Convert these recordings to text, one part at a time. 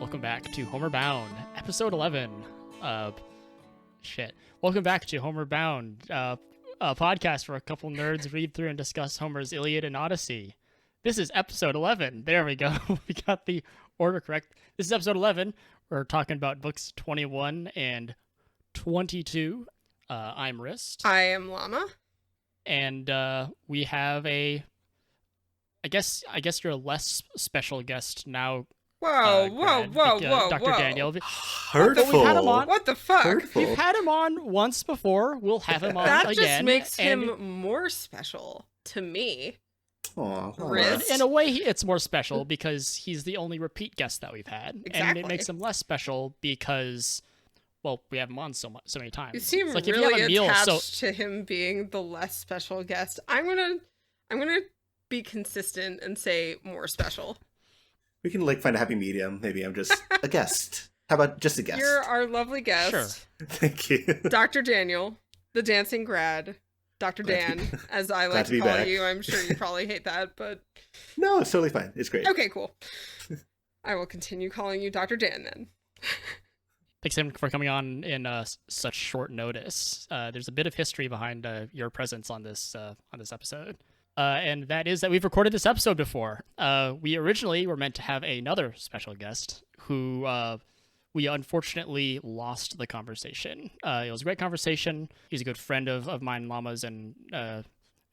welcome back to Homer Bound, episode 11. Welcome back to Homer Bound, a podcast where a couple nerds read through and discuss Homer's Iliad and Odyssey. This is episode 11. There we go. We got the order correct. This is episode 11. We're talking about books 21 and 22. I'm Wriste. I am Llama. And we have I guess you're a less special guest now. Whoa, Dr. Daniel. Hurtful. We've had him on. What the fuck? Hurtful. We've had him on once before. We'll have him on that again. just makes him more special to me. Aw, Wriste. In a way, it's more special because he's the only repeat guest that we've had. Exactly. And it makes him less special because, well, we have him on so many times. You seem It's like if you really have a meal, attached to him being the less special guest. I'm gonna be consistent and say more special. We can find a happy medium. Maybe I'm just a guest. How about just a guest? You're our lovely guest. Sure. Thank you. Dr. Daniel, the dancing grad. Dr. Dan, as I like to call back. you. I'm sure you probably hate that, but... No, it's totally fine. It's great. Okay, cool. I will continue calling you Dr. Dan then. Thanks him for coming on in such short notice. There's a bit of history behind your presence on this episode. And that is that we've recorded this episode before. We originally were meant to have another special guest who we unfortunately lost the conversation. It was a great conversation. He's a good friend of mine, Llama's, and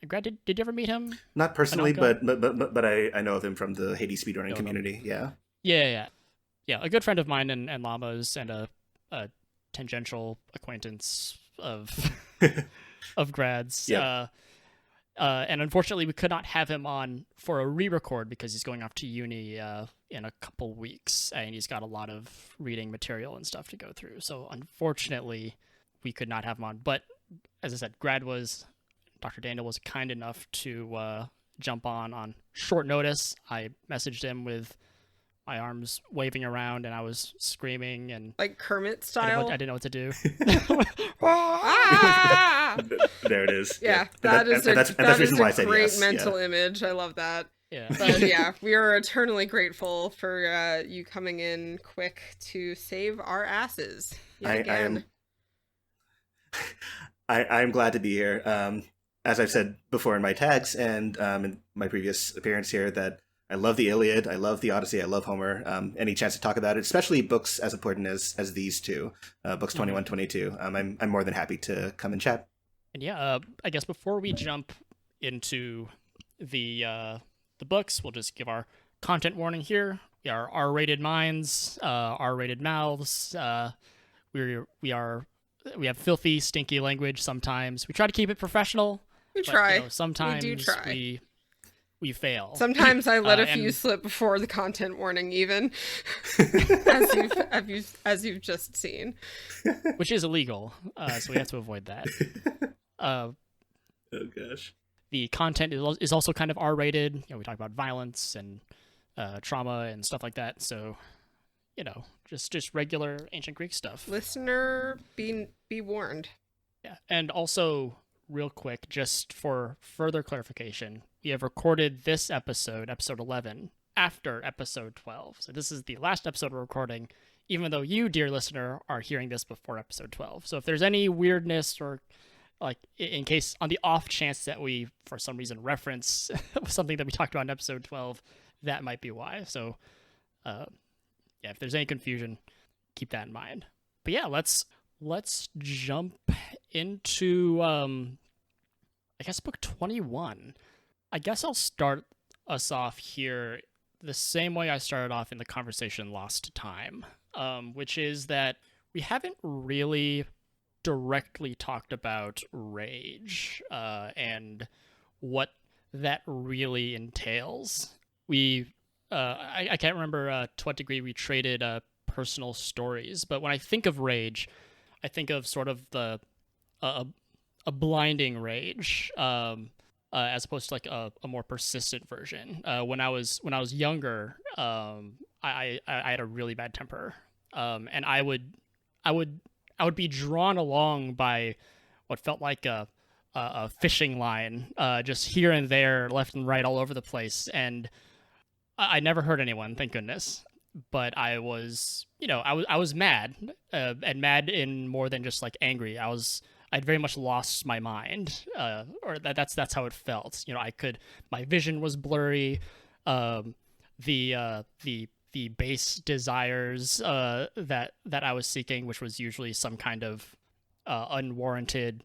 Grad, did you ever meet him? Not personally, Anelka? but I know of him from the Hades speedrunning community. Yeah. Yeah. A good friend of mine and Llama's, and a tangential acquaintance of of Grad's. Yeah. And unfortunately, we could not have him on for a re-record because he's going off to uni in a couple weeks, and he's got a lot of reading material and stuff to go through. So unfortunately, we could not have him on. But as I said, Dr. Daniel was kind enough to jump on short notice. I messaged him with my arms waving around, and I was screaming and Like Kermit style? I didn't know what to do. Ah! There it is. Yeah, that is a great mental image. I love that. Yeah. But yeah, we are eternally grateful for you coming in quick to save our asses. I'm glad to be here. As I've said before in my tags and in my previous appearance here, that I love the Iliad, I love the Odyssey, I love Homer. Any chance to talk about it, especially books as important as these two, books 21, 22. I'm more than happy to come and chat. And yeah, I guess before we jump into the books, we'll just give our content warning here. We are R-rated minds, R-rated mouths. We have filthy, stinky language sometimes. We try to keep it professional. We try. But, sometimes we do try. We fail. Sometimes I let a few slip before the content warning, even as you've just seen, which is illegal. So we have to avoid that. Oh gosh. The content is also kind of R-rated. We talk about violence and trauma and stuff like that. So, just regular ancient Greek stuff. Listener, be warned. Yeah, and also, real quick, just for further clarification, we have recorded this episode 11, after episode 12. So this is the last episode we're recording, even though you, dear listener, are hearing this before episode 12. So if there's any weirdness or, in case, on the off chance that we, for some reason, reference something that we talked about in episode 12, that might be why. So, if there's any confusion, keep that in mind. But yeah, let's jump into, I guess, book 21. I guess I'll start us off here the same way I started off in the conversation Lost to Time, which is that we haven't really directly talked about rage and what that really entails. I can't remember to what degree we traded personal stories, but when I think of rage, I think of sort of a blinding rage, as opposed to a more persistent version. When I was younger, I had a really bad temper, and I would be drawn along by what felt like a fishing line, just here and there, left and right, all over the place, and I never hurt anyone, thank goodness. but I was, I was mad, and mad in more than just like angry. I'd very much lost my mind, or that's how it felt. My vision was blurry. Um, the base desires that I was seeking, which was usually some kind of unwarranted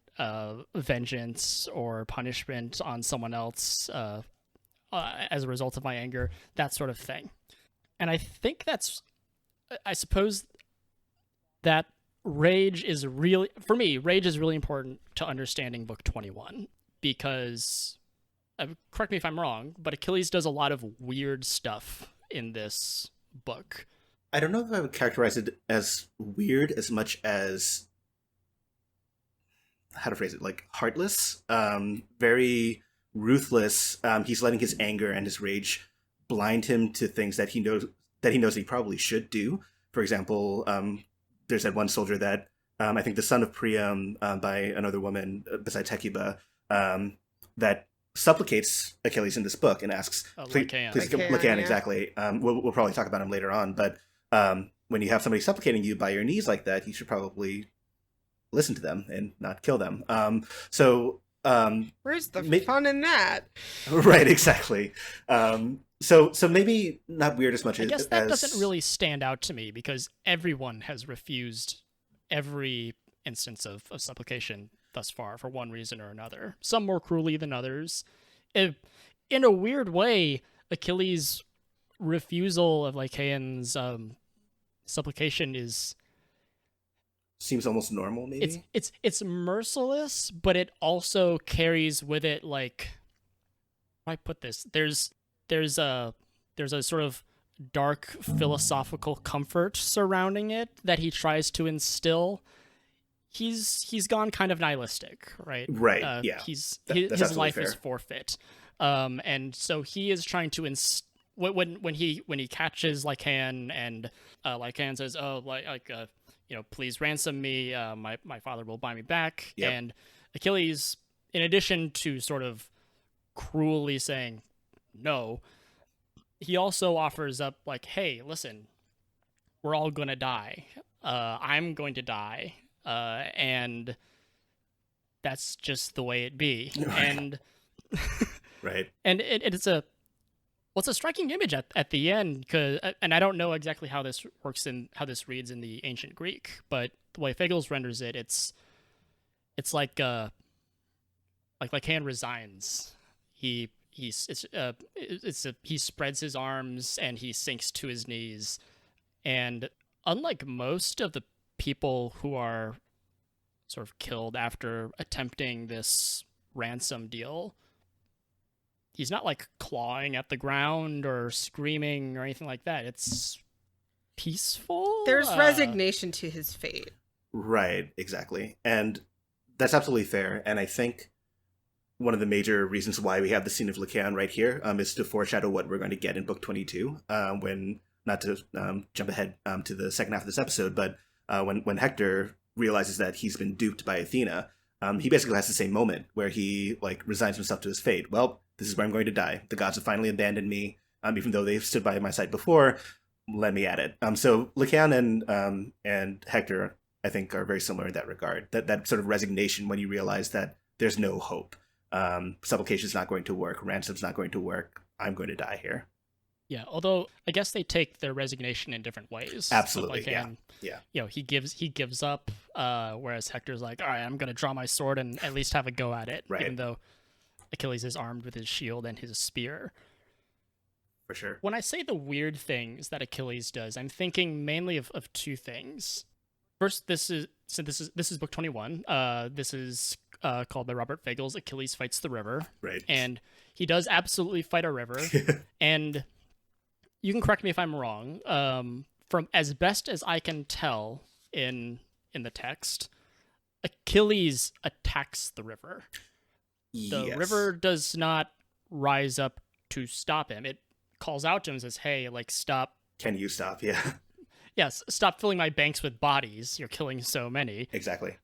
vengeance or punishment on someone else as a result of my anger, that sort of thing. And I suppose that rage is really important to understanding book 21 because, correct me if I'm wrong, but Achilles does a lot of weird stuff in this book. I don't know if I would characterize it as weird as much as, how to phrase it, like heartless, very ruthless. He's letting his anger and his rage blind him to things that he knows he probably should do. For example, there's that one soldier that I think the son of Priam by another woman besides Hecuba that supplicates Achilles in this book and asks, please Lycaon, yeah. Exactly. We'll probably talk about him later on, but when you have somebody supplicating you by your knees like that, you should probably listen to them and not kill them. Where's the fun in that? Right, exactly. So maybe not weird as much I as... guess that doesn't really stand out to me because everyone has refused every instance of supplication thus far for one reason or another. Some more cruelly than others. In a weird way, Achilles' refusal of Lycaon's supplication seems almost normal, maybe? It's merciless, but it also carries with it, like... How do I put this? There's a sort of dark philosophical comfort surrounding it that he tries to instill. He's gone kind of nihilistic, right? Right. Yeah. His life fair. Is forfeit, and so he is trying to when he catches Lycaon and Lycaon says, please ransom me. My father will buy me back. Yep. And Achilles, in addition to sort of cruelly saying no, he also offers up like, hey, listen, we're all gonna die. I'm going to die. And that's just the way it be. Right. And right. And it's a striking image at the end, and I don't know exactly how this works and how this reads in the ancient Greek, but the way Fagles renders it, it's like Lycaon resigns. He spreads his arms and he sinks to his knees, and unlike most of the people who are sort of killed after attempting this ransom deal, he's not like clawing at the ground or screaming or anything like that. It's peaceful. There's resignation to his fate. Right, exactly. And that's absolutely fair. And I think one of the major reasons why we have the scene of Lycaon right here is to foreshadow what we're going to get in book 22, when, not to jump ahead to the second half of this episode, but when Hector realizes that he's been duped by Athena, he basically has the same moment where he resigns himself to his fate. Well, this is where I'm going to die. The gods have finally abandoned me, even though they've stood by my side before. Let me at it. So Lycaon and Hector, I think, are very similar in that regard. That sort of resignation when you realize that there's no hope. Supplication's not going to work. Ransom's not going to work. I'm going to die here. Yeah, although I guess they take their resignation in different ways. Absolutely, yeah. He gives up, whereas Hector's like, all right, I'm going to draw my sword and at least have a go at it, right. Even though Achilles is armed with his shield and his spear. For sure. When I say the weird things that Achilles does, I'm thinking mainly of two things. First, this is book 21. This is called by Robert Fagles, Achilles Fights the River. Right. And he does absolutely fight a river. And you can correct me if I'm wrong. From as best as I can tell in the text, Achilles attacks the river. The river does not rise up to stop him. It calls out to him and says, hey, stop. Can you stop? Yeah. Yes, stop filling my banks with bodies. You're killing so many. Exactly.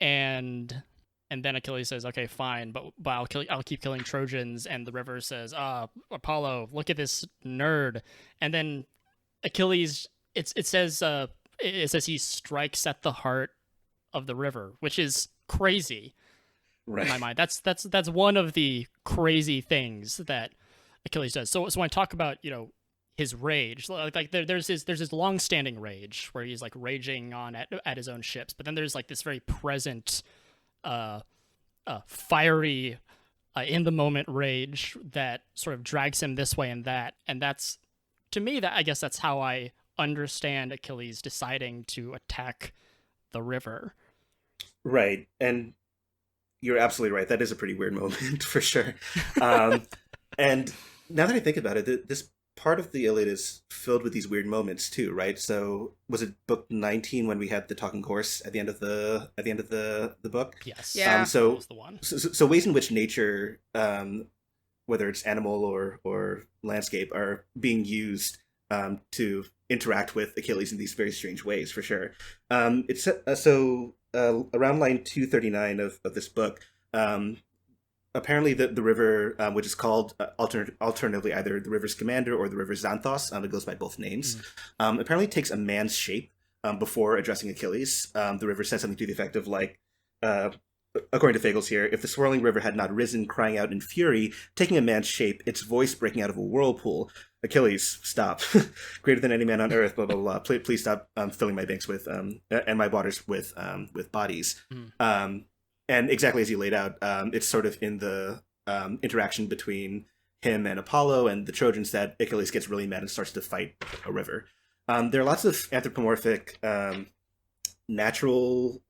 And then Achilles says, okay, fine, but I'll keep killing Trojans. And the river says, Apollo, look at this nerd. And then Achilles, it says he strikes at the heart of the river, which is crazy in my mind. That's one of the crazy things that Achilles does. So when I talk about, his rage, like there's this long-standing rage where he's like raging on at his own ships, but then there's like this very present fiery in the moment rage that sort of drags him this way and that. And that's, to me, that I guess that's how I understand Achilles deciding to attack the river. Right. And you're absolutely right. That is a pretty weird moment for sure. And now that I think about it, this part of the Iliad is filled with these weird moments too, right? So was it book 19 when we had the talking horse at the end of the book? Yes. Yeah. So, that was the one. So ways in which nature, whether it's animal or landscape, are being used to interact with Achilles in these very strange ways, for sure. It's around line 239 of this book. Apparently, the river, which is called alternatively either the river's commander or the river Xanthos, it goes by both names, apparently takes a man's shape before addressing Achilles. The river says something to the effect of like, according to Fagles here, if the swirling river had not risen, crying out in fury, taking a man's shape, its voice breaking out of a whirlpool, Achilles, stop. Greater than any man on earth, blah, blah, blah. Please stop filling my banks with, and my waters with bodies. And exactly as you laid out, it's sort of in the interaction between him and Apollo and the Trojans that Achilles gets really mad and starts to fight a river. There are lots of anthropomorphic natural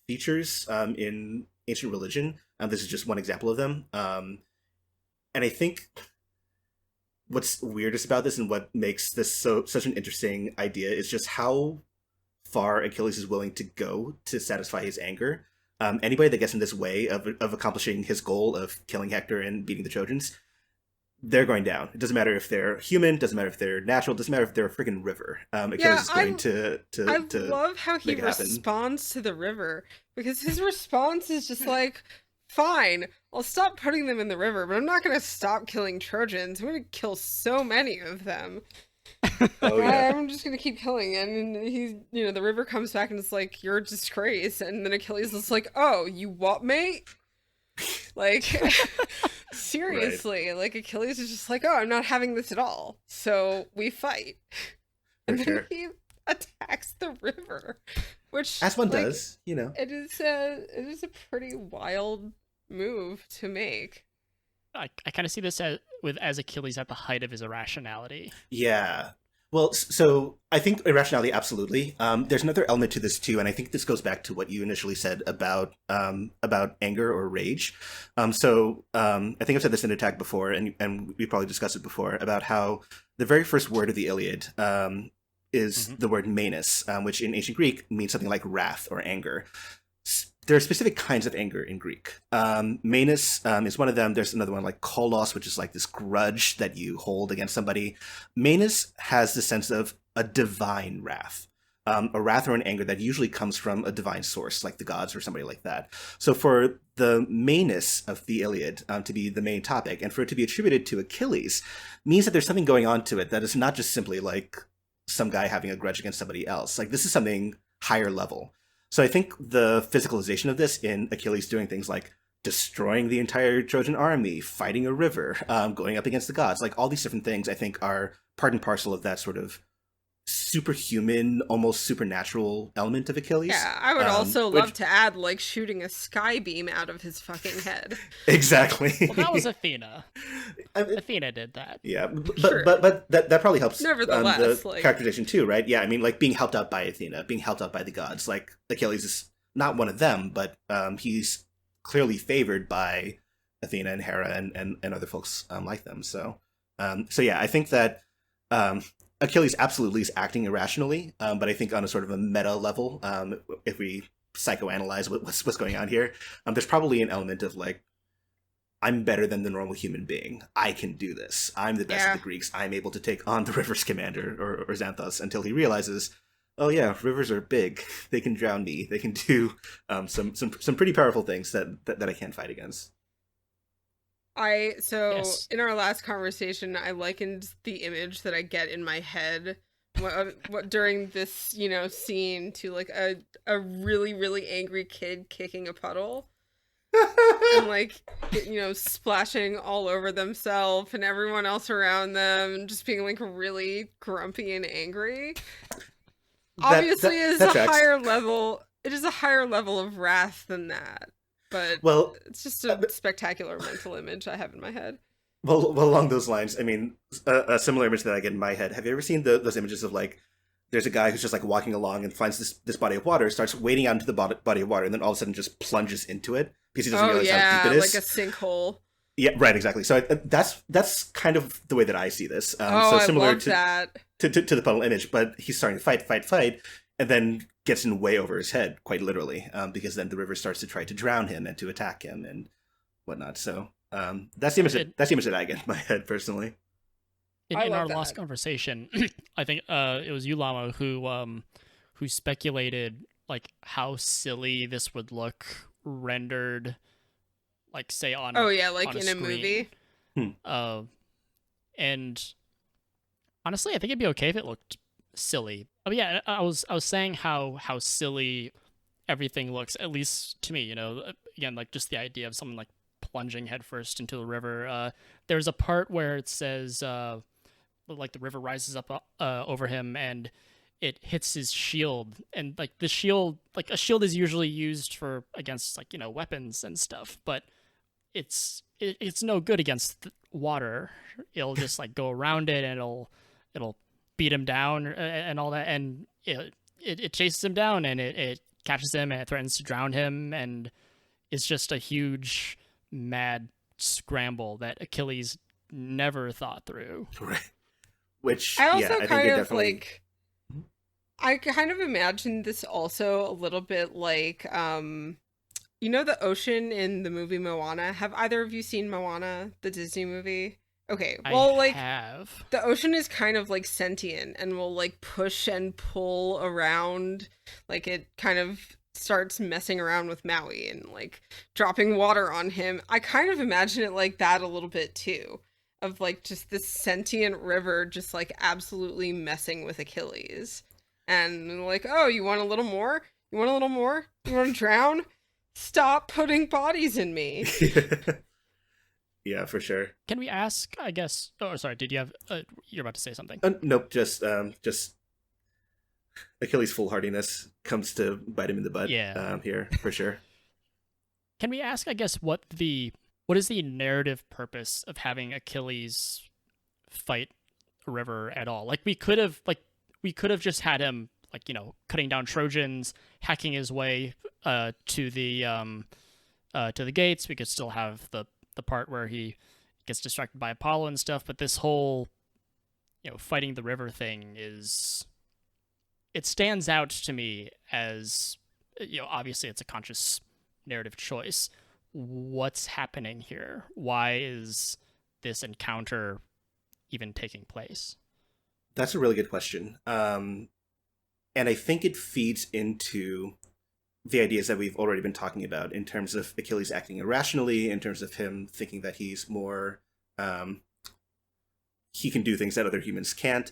features in ancient religion. This is just one example of them. And I think what's weirdest about this and what makes this such an interesting idea is just how far Achilles is willing to go to satisfy his anger. Anybody that gets in this way of accomplishing his goal of killing Hector and beating the Trojans, they're going down. It doesn't matter if they're human, doesn't matter if they're natural, doesn't matter if they're a freaking river. Achilles is going to I love how he responds to the river, because his response is just like, fine, I'll stop putting them in the river, but I'm not going to stop killing Trojans. I'm going to kill so many of them. Oh, yeah. I'm just gonna keep killing, and he's, the river comes back and it's like, you're a disgrace, and then Achilles is like, oh, you what, mate? Like, seriously, right. Like Achilles is just like, oh, I'm not having this at all, so we fight, and then he attacks the river, which, as one does, it is a pretty wild move to make. I kind of see this as Achilles at the height of his irrationality. Yeah. Well, so I think irrationality, absolutely. There's another element to this too, and I think this goes back to what you initially said about anger or rage. I think I've said this in Attack before, and we probably discussed it before, about how the very first word of the Iliad is the word menis, which in ancient Greek means something like wrath or anger. There are specific kinds of anger in Greek. Menis is one of them. There's another one like kolos, which is like this grudge that you hold against somebody. Menis has the sense of a divine wrath, a wrath or an anger that usually comes from a divine source, like the gods or somebody like that. So for the menis of the Iliad to be the main topic, and for it to be attributed to Achilles, means that there's something going on to it that is not just simply like some guy having a grudge against somebody else. Like, this is something higher level. So I think the physicalization of this in Achilles doing things like destroying the entire Trojan army, fighting a river, going up against the gods, like all these different things, I think are part and parcel of that sort of superhuman, almost supernatural element of Achilles. Yeah, I would also love to add, like, shooting a sky beam out of his fucking head. Exactly. Well, that was Athena. Athena did that. Yeah, but that probably helps. Nevertheless, the characterization too, right? Yeah, I mean, like being helped out by Athena, being helped out by the gods. Like Achilles is not one of them, but he's clearly favored by Athena and Hera and other folks like them. So yeah, I think that Achilles absolutely is acting irrationally, but I think on a sort of a meta level, if we psychoanalyze what's going on here, there's probably an element of like, I'm better than the normal human being. I can do this. I'm the best of the Greeks. I'm able to take on the river's commander or Xanthos, until he realizes, oh yeah, rivers are big. They can drown me. They can do some pretty powerful things that I can't fight against. In our last conversation, I likened the image that I get in my head what during this, scene to like a really, really angry kid kicking a puddle and like, splashing all over themselves and everyone else around them and just being like really grumpy and angry. Obviously, it is a higher level. It is a higher level of wrath than that. But it's just a spectacular mental image I have in my head. Well, along those lines, I mean, a similar image that I get in my head. Have you ever seen those images of like, there's a guy who's just like walking along and finds this body of water, starts wading out into the body of water, and then all of a sudden just plunges into it because he doesn't realize how deep it is. Like a sinkhole. Yeah, right, exactly. So that's kind of the way that I see this. So similar I love that. To the puddle image, but he's starting to fight, and then gets in way over his head, quite literally, because then the river starts to try to drown him and to attack him and whatnot. So that's the image that I get in my head personally. In our last conversation, I think it was you, Llama, who speculated like how silly this would look rendered, like say on like in a screen. Movie. And honestly, I think it'd be okay if it looked silly. Oh yeah, I was saying how silly everything looks, at least to me. Again, like just the idea of someone like plunging headfirst into the river. There's a part where it says like the river rises up over him and it hits his shield, and like the shield, like a shield is usually used for against like weapons and stuff, but it's no good against water. It'll just like go around it and it'll beat him down and all that, and it chases him down and it catches him and it threatens to drown him, and it's just a huge mad scramble that Achilles never thought through. Right. Which I also kind of imagine this also a little bit like the ocean in the movie Moana. Have either of you seen Moana, the Disney movie? Okay, well, I have. The ocean is kind of like sentient and will like push and pull around. Like it kind of starts messing around with Maui and like dropping water on him. I kind of imagine it like that a little bit too, of like just this sentient river just like absolutely messing with Achilles. And like, oh, you want a little more? You want a little more? You want to drown? Stop putting bodies in me. Yeah, for sure. Can we ask, I guess... Oh, sorry, did you have... you're about to say something. Nope, just Achilles' foolhardiness comes to bite him in the butt here, for sure. Can we ask, I guess, what is the narrative purpose of having Achilles fight a river at all? Like, we could have just had him, like, cutting down Trojans, hacking his way to the gates. We could still have the part where he gets distracted by Apollo and stuff, but this whole fighting the river thing it stands out to me as obviously it's a conscious narrative choice. What's happening here? Why is this encounter even taking place? That's a really good question, and I think it feeds into the ideas that we've already been talking about in terms of Achilles acting irrationally, in terms of him thinking that he's more, he can do things that other humans can't.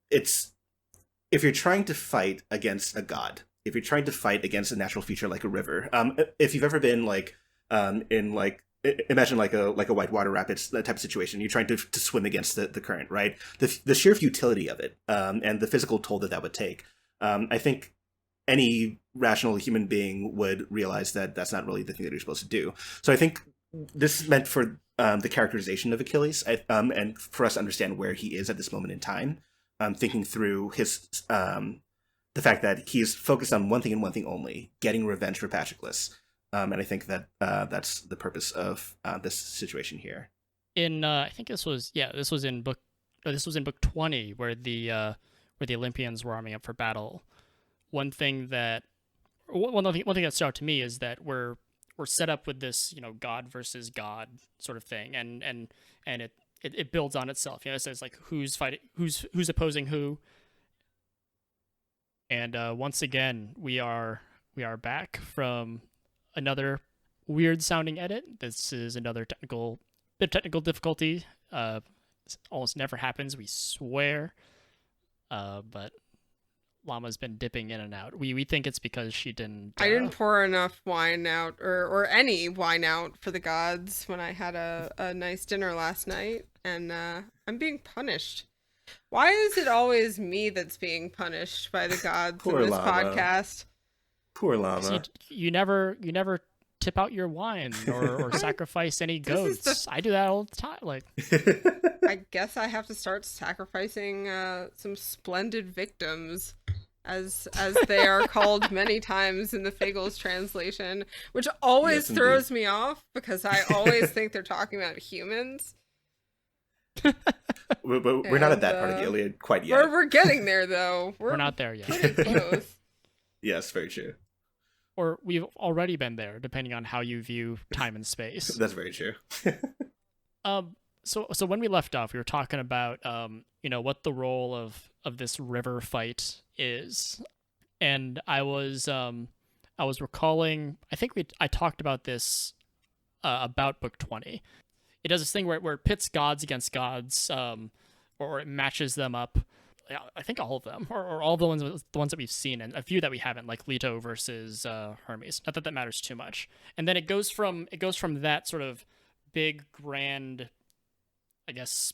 It's, if you're trying to fight against a god, if you're trying to fight against a natural feature like a river, if you've ever been like, in like, imagine like a whitewater rapids, that type of situation, you're trying to swim against the current, right? The sheer futility of it, and the physical toll that would take, I think any rational human being would realize that that's not really the thing that you're supposed to do. So I think this is meant for the characterization of Achilles, and for us to understand where he is at this moment in time, thinking through his the fact that he's focused on one thing and one thing only: getting revenge for Patroclus. And I think that that's the purpose of this situation here. In I think this was in book 20 where the Olympians were arming up for battle. One thing that stood out to me is that we're set up with this God versus God sort of thing, and it builds on itself. It says like who's fighting, who's opposing who, and once again we are back from another weird sounding edit. This is another technical difficulty. This almost never happens, we swear. but Llama's been dipping in and out. We think it's because she didn't. I didn't pour enough wine out, or any wine out for the gods when I had a nice dinner last night, and I'm being punished. Why is it always me that's being punished by the gods in this podcast? Poor Llama. You never tip out your wine or sacrifice any goats. I do that all the time. Like, I guess I have to start sacrificing some splendid victims, as they are called many times in the Fagles translation, which always throws me off because I always think they're talking about humans. We're not at that part of the Iliad quite yet. We're getting there, though. We're not there yet. Pretty close. Yes, very true. Or we've already been there, depending on how you view time and space. That's very true. So when we left off, we were talking about what the role of this river fight is, and I was recalling. I think I talked about this about book 20. It does this thing where it pits gods against gods, or it matches them up. I think all of them, or all the ones that we've seen, and a few that we haven't, like Leto versus Hermes. Not that matters too much. And then it goes from that sort of big, grand, I guess,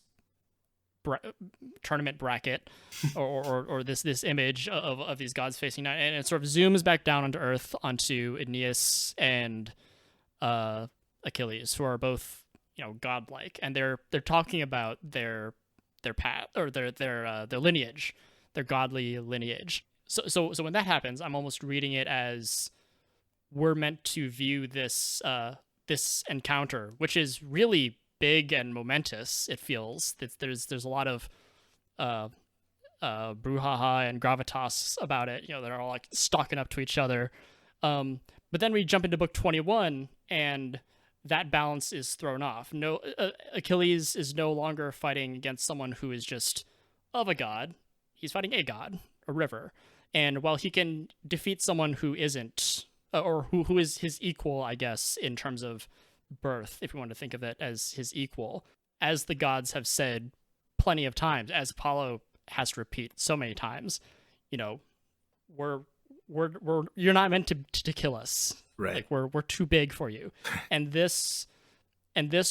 tournament bracket, or this image of these gods facing down, and it sort of zooms back down onto Earth, onto Aeneas and Achilles, who are both godlike, and they're talking about their path, or their lineage, their godly lineage. So when that happens, I'm almost reading it as we're meant to view this encounter, which is really big and momentous. It feels that there's a lot of brouhaha and gravitas about it. They're all like stalking up to each other. But then we jump into book 21, and that balance is thrown off. No, Achilles is no longer fighting against someone who is just of a god. He's fighting a god, a river. And while he can defeat someone who isn't, or who is his equal, I guess, in terms of birth, if you want to think of it as his equal, as the gods have said plenty of times, as Apollo has to repeat so many times, we're you're not meant to kill us. Right. Like we're too big for you. And this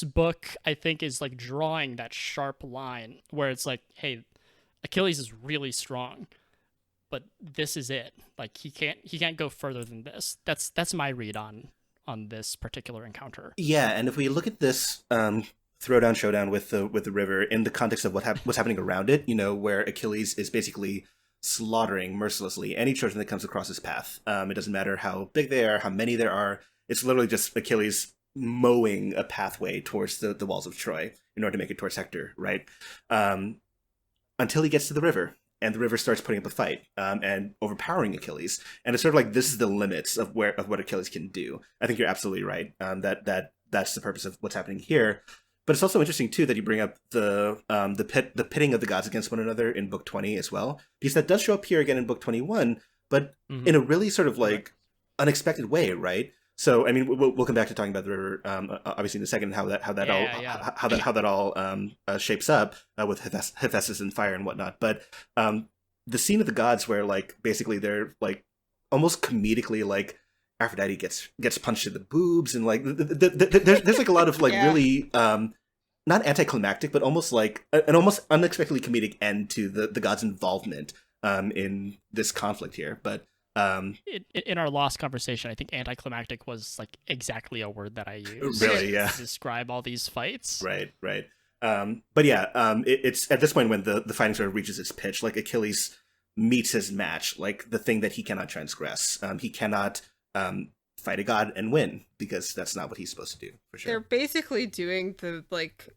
book, I think, is like drawing that sharp line where it's like, hey, Achilles is really strong, but this is it. Like he can't go further than this. That's my read on this particular encounter. Yeah, and if we look at this throwdown showdown with the river in the context of what's happening around it, where Achilles is basically slaughtering mercilessly any Trojan that comes across his path. It doesn't matter how big they are, how many there are. It's literally just Achilles mowing a pathway towards the walls of Troy in order to make it towards Hector, right? Until he gets to the river, and the river starts putting up a fight and overpowering Achilles. And it's sort of like this is the limits of what Achilles can do. I think you're absolutely right. That's the purpose of what's happening here. But it's also interesting too that you bring up the pitting of the gods against one another in book 20 as well, because that does show up here again in book 21, but in a really sort of like unexpected way, right? So I mean, we'll come back to talking about the river obviously in a second, how that all shapes up with Hephaestus and fire and whatnot. But the scene of the gods where like basically they're like almost comedically like Aphrodite gets punched in the boobs, and like there's like a lot of like really not anticlimactic, but almost like an almost unexpectedly comedic end to the gods' involvement in this conflict here. But in our lost conversation, I think anticlimactic was like exactly a word that I used. Really, yeah, to describe all these fights. Right. But yeah, it's at this point when the fighting sort of reaches its pitch. Like Achilles meets his match, like the thing that he cannot transgress. He cannot fight a god and win, because that's not what he's supposed to do, for sure. They're basically doing the like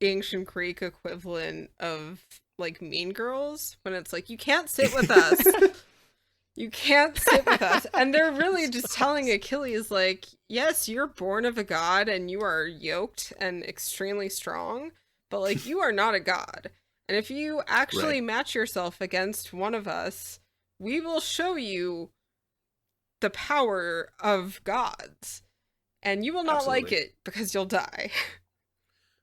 ancient Greek equivalent of like Mean Girls, when it's like, you can't sit with us. You can't sit with us. And they're really just telling Achilles, like, yes, you're born of a god and you are yoked and extremely strong, but like you are not a god. And if you actually match yourself against one of us, we will show you the power of gods, and you will not like it because you'll die.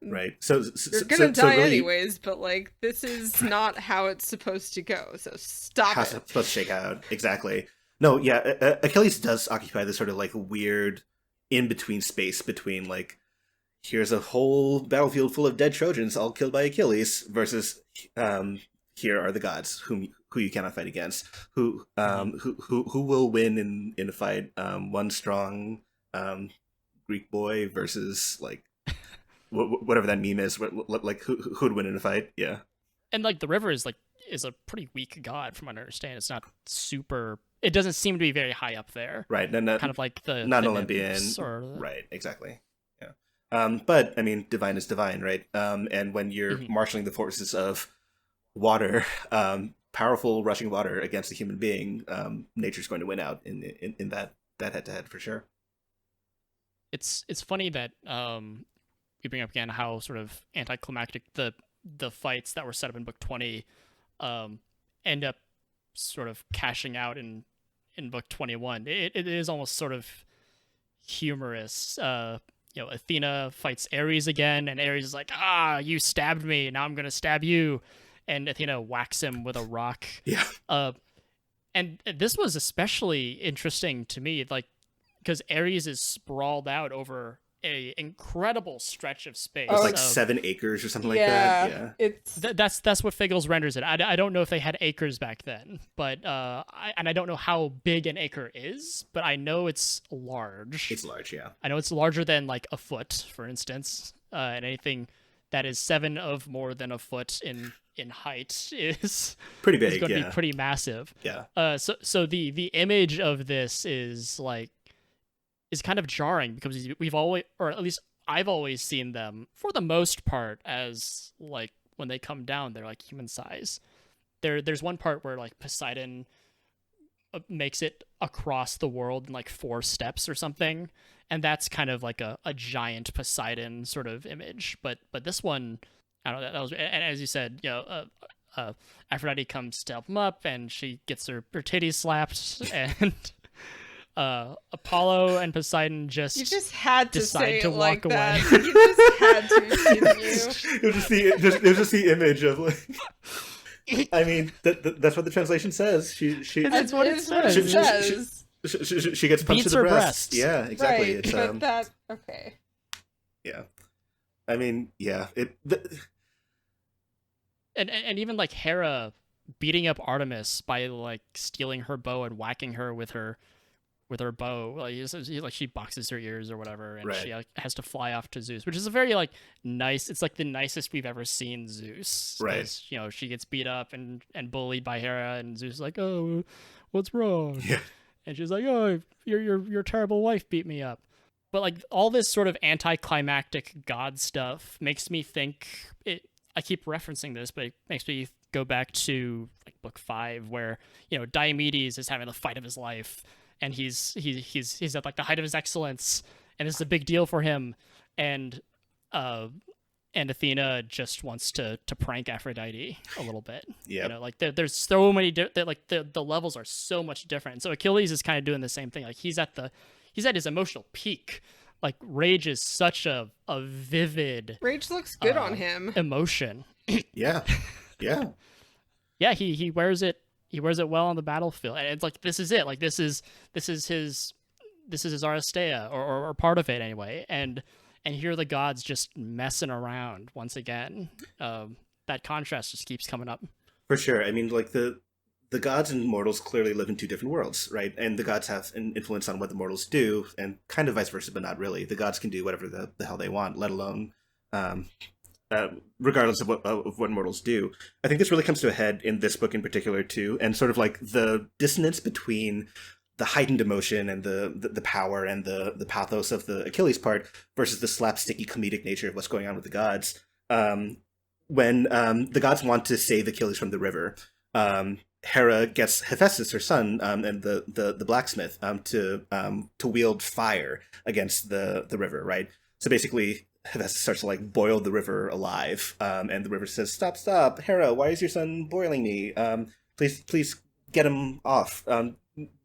Right. You're gonna die really, anyways, but like this is not how it's supposed to go. So stop how's it. it supposed to shake out? Exactly. No, yeah, Achilles does occupy this sort of like weird in between space between like here's a whole battlefield full of dead Trojans all killed by Achilles versus here are the gods who you cannot fight against. Who will win in a fight? One strong Greek boy versus like whatever that meme is. Like who'd win in a fight? Yeah. And like the river is a pretty weak god from what I understand. It's not super. It doesn't seem to be very high up there. Right. Kind of like the not the Olympian. Right. Exactly. But I mean, divine is divine, right? And when you're marshaling the forces of water, powerful rushing water against a human being, nature's going to win out in that head to head for sure. It's funny that you bring up again how sort of anticlimactic the fights that were set up in book 20 end up sort of cashing out in book 21. It is almost sort of humorous. Athena fights Ares again, and Ares is like, you stabbed me, now I'm gonna stab you, and Athena whacks him with a rock. Yeah. And this was especially interesting to me, like, because Ares is sprawled out over a incredible stretch of space. It's like 7 acres or something like that. Yeah, it's that's what Fagles renders it. I don't know if they had acres back then, but I don't know how big an acre is, but I know it's large. It's large, yeah. I know it's larger than like a foot, for instance, and anything that is 7 of more than a foot in height is pretty big. Is going to be pretty massive. Yeah. So the image of this is kind of jarring because we've always, or at least I've always seen them for the most part as like when they come down, they're like human size. There's one part where like Poseidon makes it across the world in like 4 steps or something, and that's kind of like a giant Poseidon sort of image. But this one, I don't know. That was, and as you said, Aphrodite comes to help him up, and she gets her titties slapped, and Apollo and Poseidon you just had to decide say to it walk like away. that. You just had to, didn't you? It was just the image of like. I mean, that's what the translation says. That's what it says. She gets punched Beats in the her breast. breasts. Yeah, exactly. Right, It's but that okay. Yeah, I mean, yeah. And even like Hera beating up Artemis by like stealing her bow and whacking her with her bow, like she boxes her ears or whatever, and she has to fly off to Zeus, which is a very like nice. It's like the nicest we've ever seen Zeus. Right. She gets beat up and bullied by Hera, and Zeus is like, oh, what's wrong? Yeah. And she's like, oh, your terrible wife beat me up. But like all this sort of anticlimactic god stuff makes me think I keep referencing this, but it makes me go back to like book 5 where, Diomedes is having the fight of his life, and he's at like the height of his excellence, and it's a big deal for him, and Athena just wants to prank Aphrodite a little bit. Yeah. Like there's so many like the levels are so much different. So Achilles is kind of doing the same thing. Like he's at his emotional peak. Like rage is such a vivid. Rage looks good on him. Emotion. Yeah. Yeah. Yeah. He wears it. He wears it well on the battlefield, and it's like this is it. Like this is his Aristea or part of it anyway. And here are the gods just messing around once again. That contrast just keeps coming up. For sure. I mean, like the gods and mortals clearly live in 2 different worlds, right? And the gods have an influence on what the mortals do, and kind of vice versa, but not really. The gods can do whatever the hell they want, let alone regardless of what mortals do. I think this really comes to a head in this book in particular too, and sort of like the dissonance between the heightened emotion and the power and the pathos of the Achilles part versus the slapsticky comedic nature of what's going on with the gods. When the gods want to save Achilles from the river, Hera gets Hephaestus, her son, and the blacksmith to wield fire against the river, right? So basically, Hephaestus starts to like boil the river alive, and the river says, "Stop, Hera! Why is your son boiling me? Please get him off.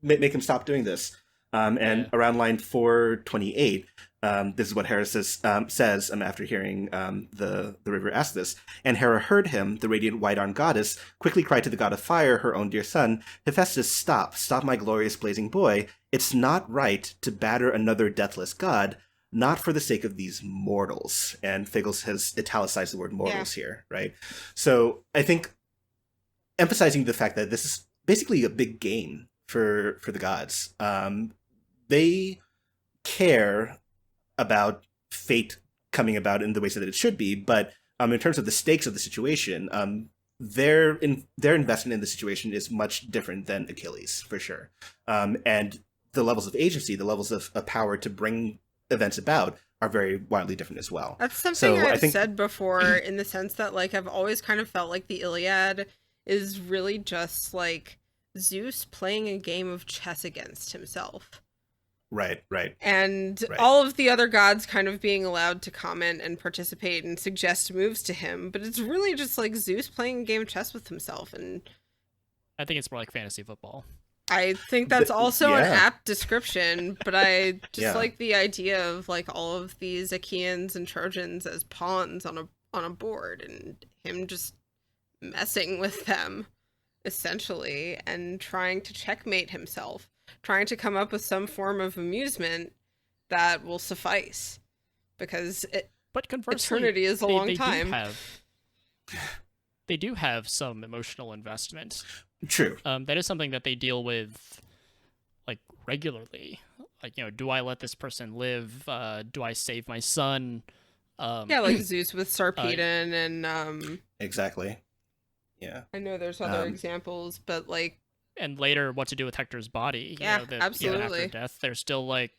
Make him stop doing this." And around line 428, This is what Hera says after hearing the river ask this. And Hera heard him, the radiant white-armed goddess, quickly cried to the god of fire, her own dear son, Hephaestus, stop, my glorious blazing boy. It's not right to batter another deathless god, not for the sake of these mortals. And Fagles has italicized the word mortals here, right? So I think emphasizing the fact that this is basically a big game for the gods. They care about fate coming about in the ways that it should be, but in terms of the stakes of the situation, their investment in the situation is much different than Achilles, for sure. And the levels of agency, the levels of power to bring events about are very wildly different as well. That's something I've said before, in the sense that, like, I've always kind of felt like the Iliad is really just like Zeus playing a game of chess against himself. Right. And all of the other gods kind of being allowed to comment and participate and suggest moves to him, but it's really just like Zeus playing a game of chess with himself. And I think it's more like fantasy football. I think that's also an apt description, but I just like the idea of like all of these Achaeans and Trojans as pawns on a board, and him just messing with them, essentially, and trying to checkmate himself. Trying to come up with some form of amusement that will suffice, because but conversely, eternity is a long time. They do have some emotional investment. True. That is something that they deal with, like, regularly. Like, do I let this person live? Do I save my son? Like Zeus with Sarpedon and exactly. Yeah. I know there's other examples, but like. And later, what to do with Hector's body? Absolutely. After death, they're still like,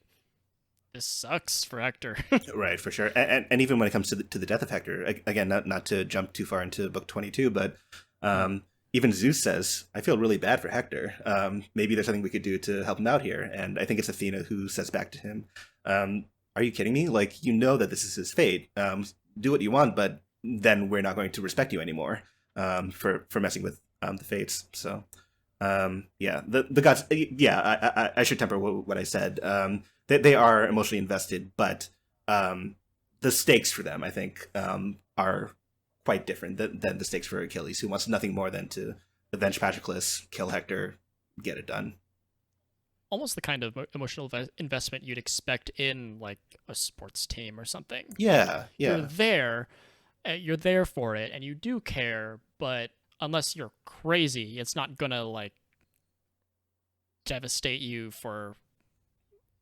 this sucks for Hector. Right, for sure. And even when it comes to the death of Hector, again, not to jump too far into book 22, but even Zeus says, I feel really bad for Hector. Maybe there's something we could do to help him out here. And I think it's Athena who says back to him, are you kidding me? Like, that this is his fate. Do what you want, but then we're not going to respect you anymore for messing with the fates. So... the gods. I should temper what I said. They are emotionally invested, but the stakes for them, I think, are quite different than the stakes for Achilles, who wants nothing more than to avenge Patroclus, kill Hector, get it done. Almost the kind of emotional investment you'd expect in like a sports team or something. Yeah. You're there for it, and you do care, but unless you're crazy, it's not gonna like devastate you for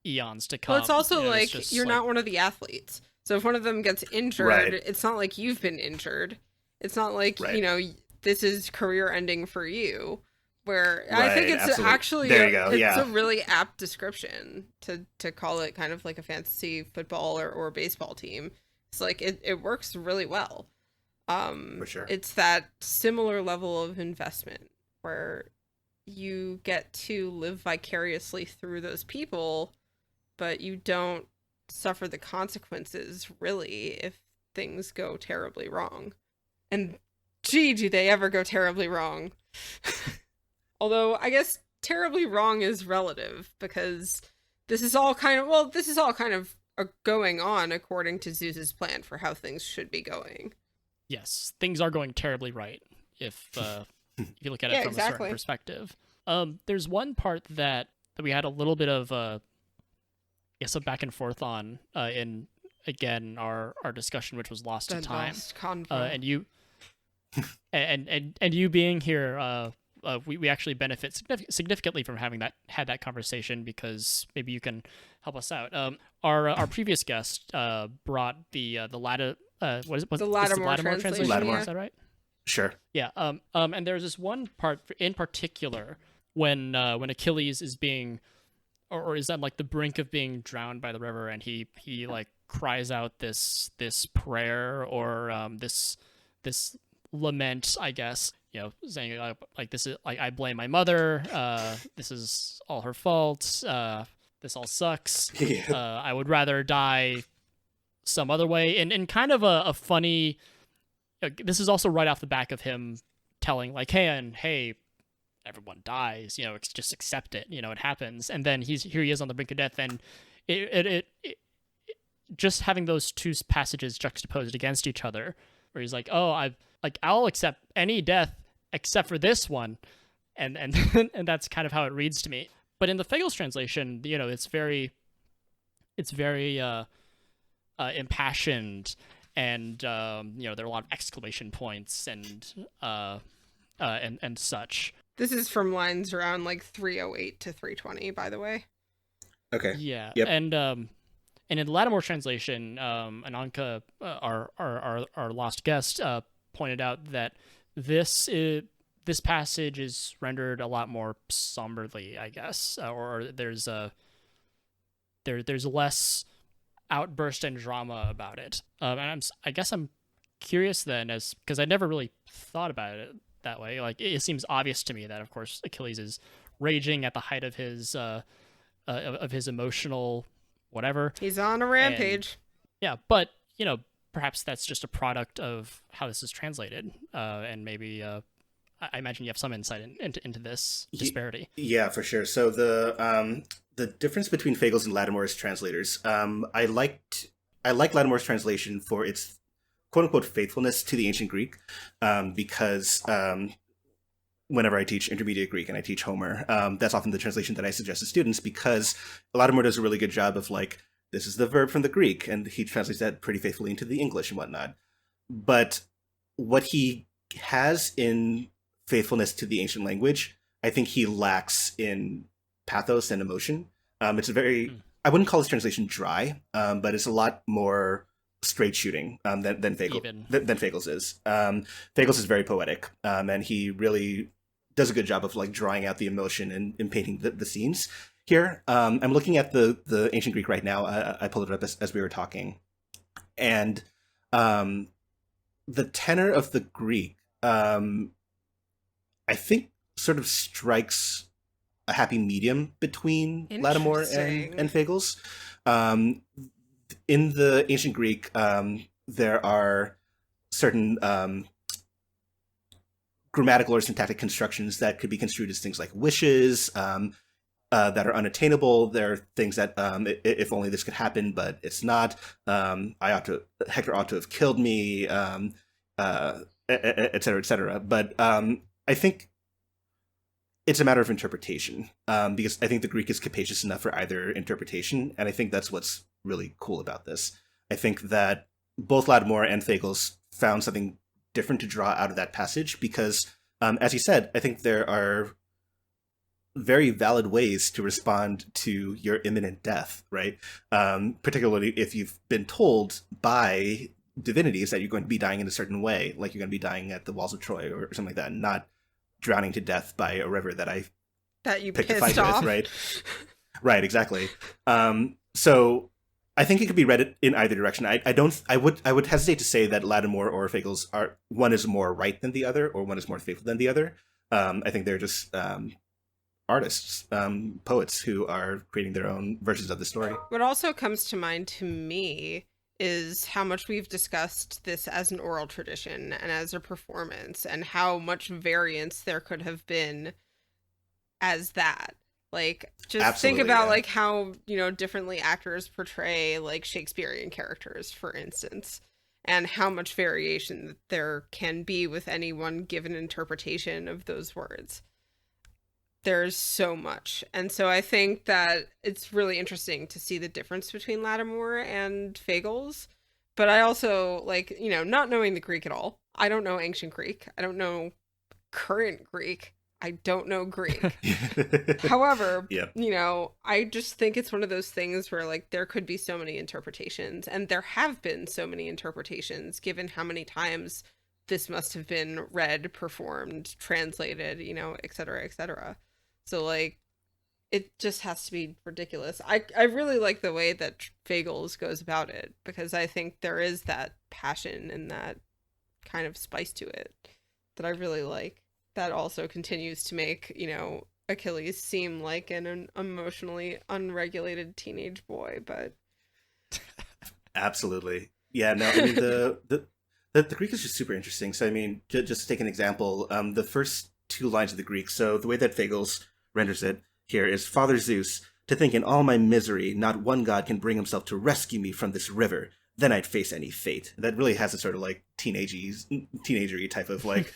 eons to come. Well, it's also like you're not one of the athletes. So if one of them gets injured, it's not like you've been injured. It's not like, this is career ending for you. Where I think it's actually it's a really apt description to call it kind of like a fantasy football or baseball team. It's like it works really well. For sure. It's that similar level of investment where you get to live vicariously through those people, but you don't suffer the consequences, really, if things go terribly wrong. And gee, do they ever go terribly wrong. Although, I guess terribly wrong is relative, because this is all kind of going on according to Zeus's plan for how things should be going. Yes, things are going terribly right if you look at it from a certain perspective. There's one part that we had a little bit of some back and forth on in again our discussion, which was lost to time. And you and you being here, we actually benefit significantly from having had that conversation, because maybe you can help us out. Our previous guest brought the Lattimore translation. Lattimore. Is that right? Sure. Yeah. And there's this one part in particular when Achilles is being, or is on like the brink of being drowned by the river, and he like cries out this prayer or this lament, I guess. Saying like this is like, I blame my mother. This is all her fault. This all sucks. I would rather die some other way. And kind of a funny. This is also right off the back of him telling like, hey, everyone dies. Just accept it. It happens. And then here he is on the brink of death, and just having those two passages juxtaposed against each other, where he's like, "Oh, I'll accept any death except for this one," and and that's kind of how it reads to me. But in the Fagles translation, it's very impassioned, and there are a lot of exclamation points and such. This is from lines around like 308 to 320, by the way. Okay. Yeah. Yep. And in Lattimore's translation, Ananka, our lost guest, pointed out that this passage is rendered a lot more somberly, I guess, or there's less outburst and drama about it. And I guess I'm curious then, because I never really thought about it that way. Like, it seems obvious to me that, of course, Achilles is raging at the height of his emotional whatever. He's on a rampage. But perhaps that's just a product of how this is translated, and maybe I imagine you have some insight into this disparity. Yeah, for sure. So the difference between Fagles and Lattimore's translators, I like Lattimore's translation for its quote unquote faithfulness to the ancient Greek, because whenever I teach intermediate Greek and I teach Homer, that's often the translation that I suggest to students, because Lattimore does a really good job of like, this is the verb from the Greek, and he translates that pretty faithfully into the English and whatnot. But what he has in faithfulness to the ancient language, I think he lacks in pathos and emotion. It's a very, I wouldn't call his translation dry, but it's a lot more straight shooting than Fagles is. Fagles is very poetic, and he really does a good job of like drawing out the emotion and painting the scenes. Here, I'm looking at the ancient Greek right now. I pulled it up as we were talking, and the tenor of the Greek, I think, sort of strikes a happy medium between Lattimore and Fagles. In the ancient Greek, there are certain grammatical or syntactic constructions that could be construed as things like wishes, that are unattainable. There are things that, if only this could happen, but it's not. Hector ought to have killed me, et cetera, et cetera. But I think it's a matter of interpretation, because I think the Greek is capacious enough for either interpretation, and I think that's what's really cool about this. I think that both Lattimore and Fagles found something different to draw out of that passage, because, as you said, I think there are very valid ways to respond to your imminent death, right? Particularly if you've been told by divinities that you're going to be dying in a certain way, like you're going to be dying at the walls of Troy or something like that, not drowning to death by a river that you picked a fight with, right? Right, exactly. So I think it could be read in either direction. I would hesitate to say that Lattimore or Fagles one is more right than the other, or one is more faithful than the other. I think they're just artists, poets who are creating their own versions of the story. What also comes to mind to me is how much we've discussed this as an oral tradition and as a performance, and how much variance there could have been as that. Like, just Absolutely, think about, yeah. like, how, differently actors portray, like, Shakespearean characters, for instance, and how much variation there can be with any one given interpretation of those words. There's so much. And so I think that it's really interesting to see the difference between Lattimore and Fagles. But I also, like, not knowing the Greek at all. I don't know ancient Greek. I don't know current Greek. I don't know Greek. However, Yep. I just think it's one of those things where, like, there could be so many interpretations, and there have been so many interpretations, given how many times this must have been read, performed, translated, et cetera, et cetera. So, like, it just has to be ridiculous. I really like the way that Fagles goes about it, because I think there is that passion and that kind of spice to it that I really like. That also continues to make, Achilles seem like an emotionally unregulated teenage boy, but Absolutely. Yeah, no, I mean, the Greek is just super interesting. So, I mean, just to take an example, the first two lines of the Greek, so the way that Fagles renders it here is, Father Zeus, To think in all my misery, not one god can bring himself to rescue me from this river. Then I'd face any fate. That really has a sort of like teenagery type of like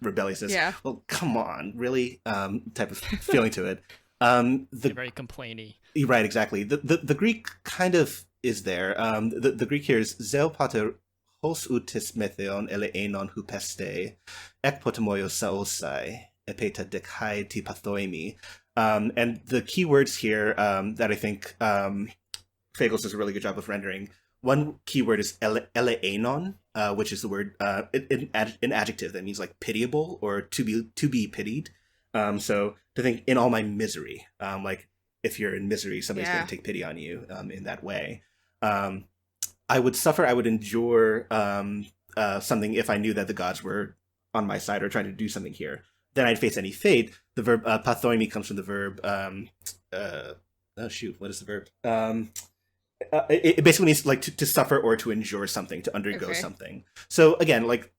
rebelliousness. Yeah. Well, come on, really? Type of feeling to it. Very complainy. Right, exactly. The Greek kind of is there. The Greek here is Zeo pater hos utis metheon eleenon hupeste, ek potamoio saosai, epeta dekai ti pathoimi. And the key words here that I think Fagles does a really good job of rendering. One key word is eleenon, which is the word an adjective that means like pitiable or to be pitied. So to think in all my misery, like if you're in misery, somebody's going to take pity on you in that way. I would suffer, I would endure something if I knew that the gods were on my side or trying to do something here. Then I'd face any fate. The verb pathoimi comes from the verb, what is the verb? It basically means like to suffer or to endure something, to undergo something. So again, like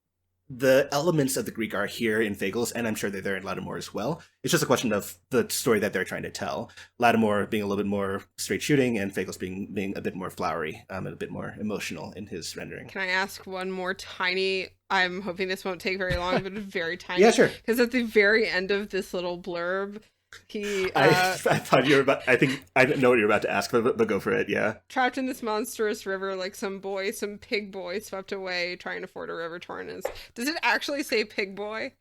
the elements of the Greek are here in Fagles, and I'm sure they're there in Lattimore as well. It's just a question of the story that they're trying to tell. Lattimore being a little bit more straight shooting, and Fagles being a bit more flowery and a bit more emotional in his rendering. Can I ask one more tiny? I'm hoping this won't take very long, but very tiny. Yeah, sure. Because at the very end of this little blurb, I thought you were about. I think I know what you're about to ask, but go for it. Yeah. Trapped in this monstrous river, like some pig boy, swept away, trying to ford a river torn. Does it actually say pig boy?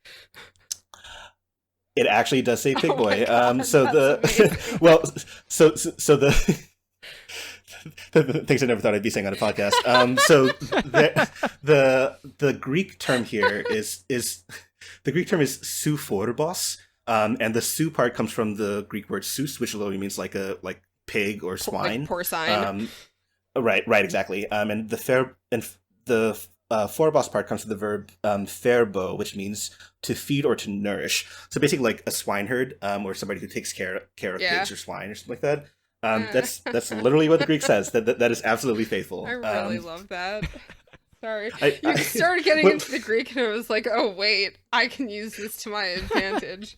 It actually does say pig boy. God, so the well, so the things I never thought I'd be saying on a podcast. So the Greek term here is the Greek term is souphorbos. And the "su" part comes from the Greek word "sous," which literally means like pig or swine, like porcine. Right, exactly. And the phorobos part comes from the verb "pherbo," which means to feed or to nourish. So basically, like a swineherd, or somebody who takes care of pigs or swine or something like that. That's literally what the Greek says. That is absolutely faithful. I really love that. Sorry. You started getting into the Greek, and I was like, oh, wait, I can use this to my advantage.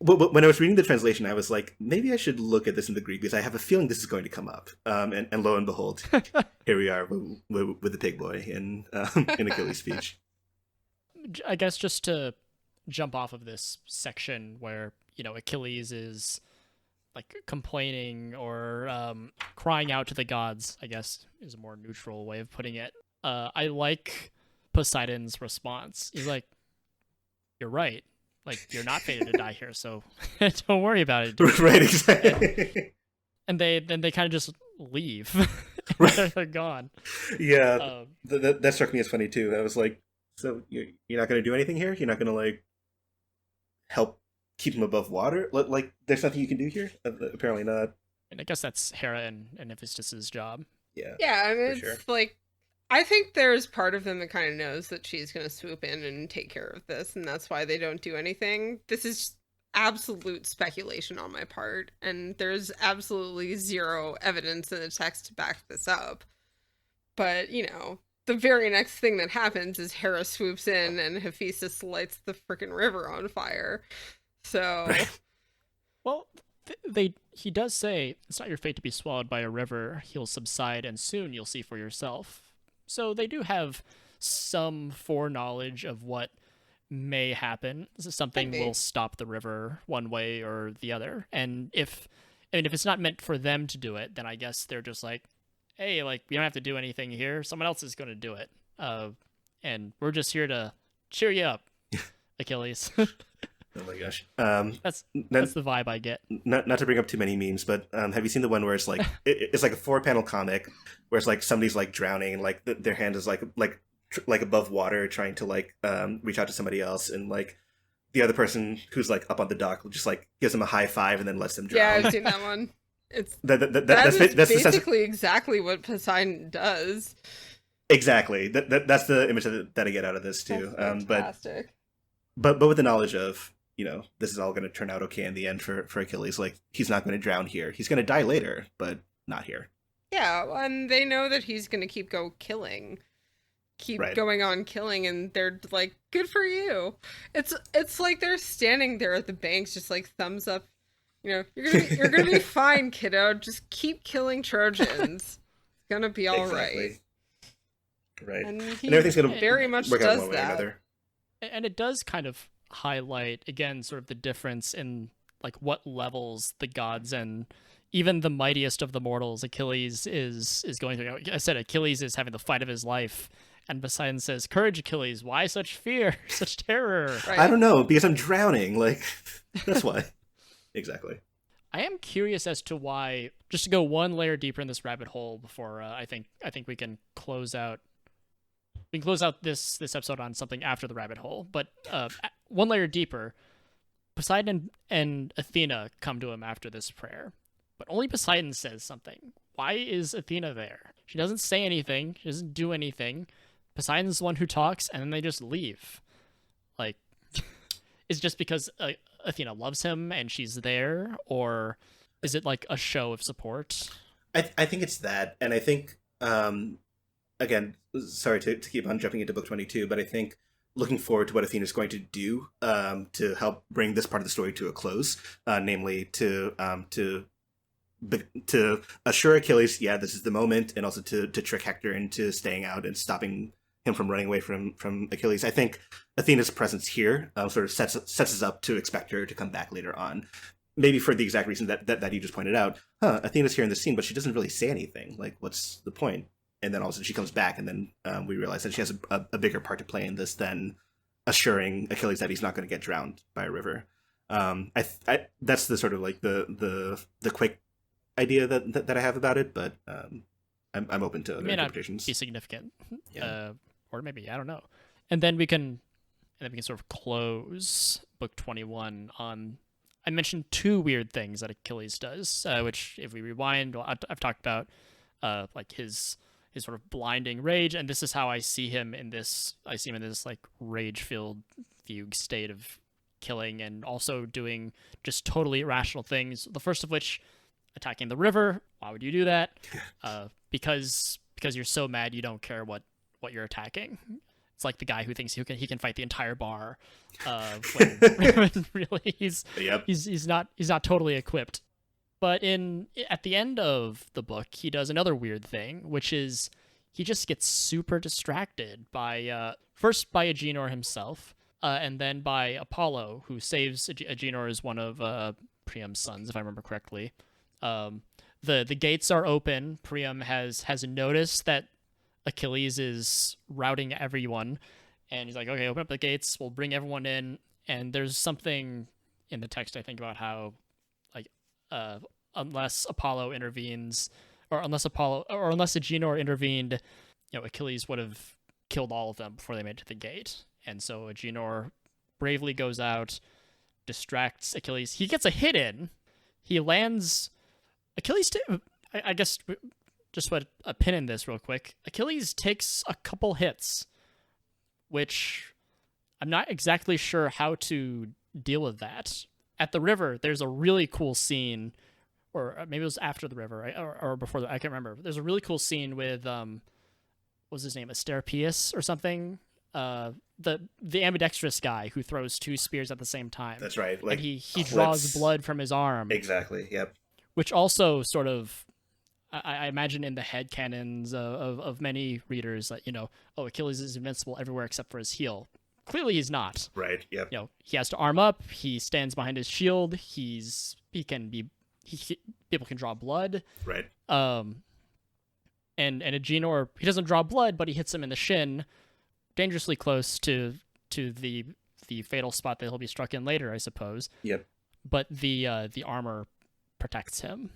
But when I was reading the translation, I was like, maybe I should look at this in the Greek because I have a feeling this is going to come up. And lo and behold, here we are with the pig boy in Achilles' speech. I guess just to jump off of this section where, Achilles is like complaining or crying out to the gods, I guess is a more neutral way of putting it. I like Poseidon's response. He's like, you're right. Like, you're not fated to die here, so don't worry about it. Dude. Right, exactly. And they kind of just leave. They're gone. Yeah, that struck me as funny, too. I was like, so you're not going to do anything here? You're not going to, like, help keep him above water? Like, there's nothing you can do here? Apparently not. And I guess that's Hera and Hephaestus's job. Yeah. Yeah, I mean, it's like, I think there's part of them that kind of knows that she's going to swoop in and take care of this, and that's why they don't do anything. This is absolute speculation on my part, and there's absolutely zero evidence in the text to back this up. But, the very next thing that happens is Hera swoops in and Hephaestus lights the frickin' river on fire. So... Well, he does say, it's not your fate to be swallowed by a river. He'll subside, and soon you'll see for yourself. So they do have some foreknowledge of what may happen. This is something will stop the river one way or the other. And if it's not meant for them to do it, then I guess they're just like, hey, like, we don't have to do anything here. Someone else is going to do it. And we're just here to cheer you up, Achilles. Oh my gosh. That's the vibe I get. Not to bring up too many memes, but have you seen the one where it's like it's like a 4-panel comic where it's like somebody's like drowning and like their hand is like above water trying to like reach out to somebody else, and like the other person who's like up on the dock just like gives them a high five and then lets them drown. Yeah, I've seen that one. It's that's basically exactly what Poseidon does. Exactly. That's the image that I get out of this too. That's fantastic. But with the knowledge of, this is all going to turn out okay in the end for Achilles. Like, he's not going to drown here. He's going to die later, but not here. Yeah, and they know that he's going to keep going on killing, and they're like, good for you. It's like they're standing there at the banks just like thumbs up You're gonna be fine, kiddo. Just keep killing Trojans. It's gonna be all right. Right. And he and everything's gonna very much work out does one way or that. another. And it does kind of highlight again sort of the difference in like what levels the gods and even the mightiest of the mortals, Achilles, is going through. I said Achilles is having the fight of his life, and Poseidon says, "Courage, Achilles! Why such fear, such terror?" Right. I don't know, because I'm drowning. Like, that's why. Exactly. I am curious as to why. Just to go one layer deeper in this rabbit hole before I think we can close out. We can close out this episode on something after the rabbit hole, but one layer deeper. Poseidon and Athena come to him after this prayer, but only Poseidon says something. Why is Athena there? She doesn't say anything. She doesn't do anything. Poseidon's the one who talks, and then they just leave. Like, is it just because Athena loves him and she's there, or is it like a show of support? I think it's that, and I think again, sorry to keep on jumping into book 22, but I think looking forward to what Athena's going to do to help bring this part of the story to a close, namely to assure Achilles, yeah, this is the moment, and also to trick Hector into staying out and stopping him from running away from Achilles. I think Athena's presence here sort of sets us up to expect her to come back later on. Maybe for the exact reason that you just pointed out. Athena's here in the scene, but she doesn't really say anything. Like, what's the point? And then all of a sudden she comes back, and then we realize that she has a bigger part to play in this than assuring Achilles that he's not going to get drowned by a river. That's the sort of like the quick idea that I have about it, but I'm open to other interpretations. Not be significant, Yeah. Or maybe I don't know. And then we can sort of close book 21 on. I mentioned two weird things that Achilles does, which if we rewind, I've talked about, like his sort of blinding rage, and this is how I see him in this. I see him in this like rage-filled fugue state of killing, and also doing just totally irrational things. The first of which, attacking the river. Why would you do that? Because you're so mad you don't care what you're attacking. It's like the guy who thinks he can fight the entire bar, when really he's not totally equipped. But at the end of the book, he does another weird thing, which is he just gets super distracted by first by Agenor himself, and then by Apollo, who saves Agenor is one of Priam's sons, if I remember correctly. The gates are open. Priam has noticed that Achilles is routing everyone, and he's like, okay, open up the gates, we'll bring everyone in. And there's something in the text, I think, about how like unless Apollo intervenes, or unless Agenor intervened, Achilles would have killed all of them before they made it to the gate. And so Agenor bravely goes out, distracts Achilles. He gets a hit in. He lands. Achilles, I guess, just put a pin in this real quick. Achilles takes a couple hits, which I'm not exactly sure how to deal with that. At the river, there's a really cool scene, or maybe it was after the river, right? or before I can't remember. There's a really cool scene with, what was his name, Asclepius or something? The ambidextrous guy who throws two spears at the same time. That's right. Like, and he draws blood from his arm. Exactly, yep. Which also sort of, I imagine in the headcanons of many readers that, Achilles is invincible everywhere except for his heel. Clearly he's not. Right, yep. He has to arm up, he stands behind his shield, people can draw blood. Right. And Agenor, he doesn't draw blood, but he hits him in the shin, dangerously close to the fatal spot that he'll be struck in later, I suppose. Yep. But the armor protects him,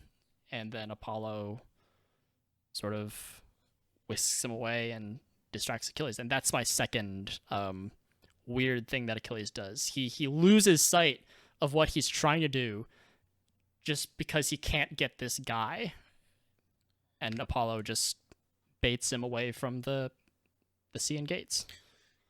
and then Apollo sort of whisks him away and distracts Achilles. And that's my second weird thing that Achilles does. He loses sight of what he's trying to do just because he can't get this guy, and Apollo just baits him away from the sea and gates.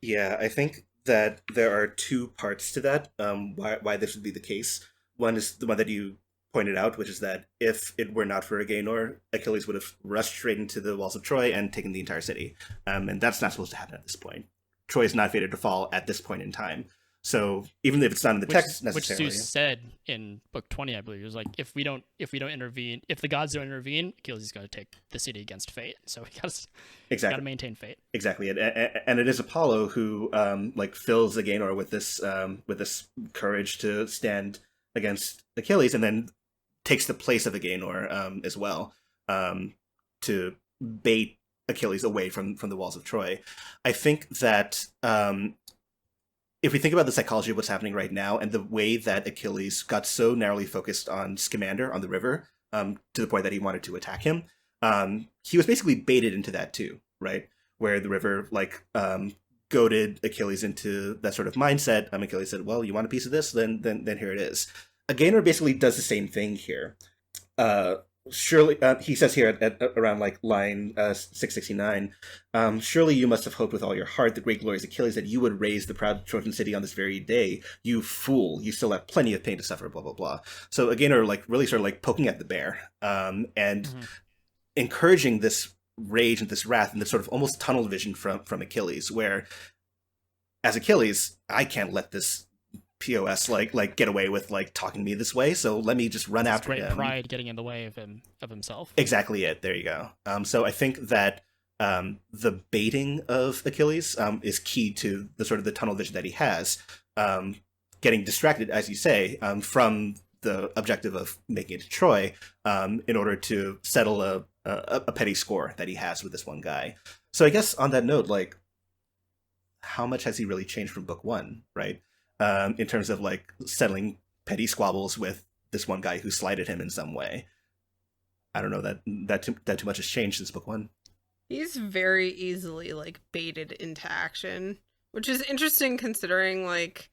Yeah, I think that there are two parts to that, why this would be the case. One is the one that you pointed out, which is that if it were not for Agenor, Achilles would have rushed straight into the walls of Troy and taken the entire city. And that's not supposed to happen at this point. Troy is not fated to fall at this point in time. So even if it's not in the text necessarily, which Zeus said in book 20, I believe, it was like, if we don't intervene, if the gods don't intervene, Achilles is going to take the city against fate. So he got to maintain fate. Exactly, and it is Apollo who like fills Agenor with this courage to stand against Achilles, and then takes the place of Agenor as well, to bait Achilles away from the walls of Troy. I think that if we think about the psychology of what's happening right now and the way that Achilles got so narrowly focused on Scamander on the river, to the point that he wanted to attack him, he was basically baited into that too, right? Where the river like goaded Achilles into that sort of mindset. Achilles said, "Well, you want a piece of this? Then here it is." Agenor basically does the same thing here. Surely, he says here at around like line 669, surely you must have hoped with all your heart, the great glorious Achilles, that you would raise the proud Trojan city on this very day. You fool! You still have plenty of pain to suffer. Blah blah blah. So Agenor like really sort of like poking at the bear, and encouraging this rage and this wrath and this sort of almost tunnel vision from Achilles, where as Achilles, I can't let this POS like get away with like talking to me this way, so let me just run after him. Great pride getting in the way of himself. Exactly it. There you go. So I think that the baiting of Achilles is key to the sort of the tunnel vision that he has, getting distracted, as you say, from the objective of making it to Troy, in order to settle a petty score that he has with this one guy. So I guess on that note, like, how much has he really changed from book one, right? In terms of like settling petty squabbles with this one guy who slighted him in some way. I don't know that too much has changed since book one. He's very easily like baited into action, which is interesting considering like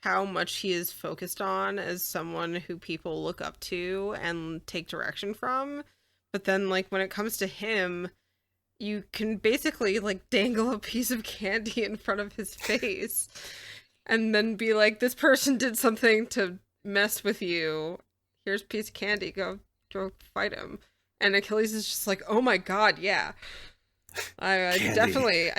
how much he is focused on as someone who people look up to and take direction from. But then like when it comes to him, you can basically like dangle a piece of candy in front of his face. And then be like, this person did something to mess with you. Here's a piece of candy. Go fight him. And Achilles is just like, oh my god, yeah. I definitely,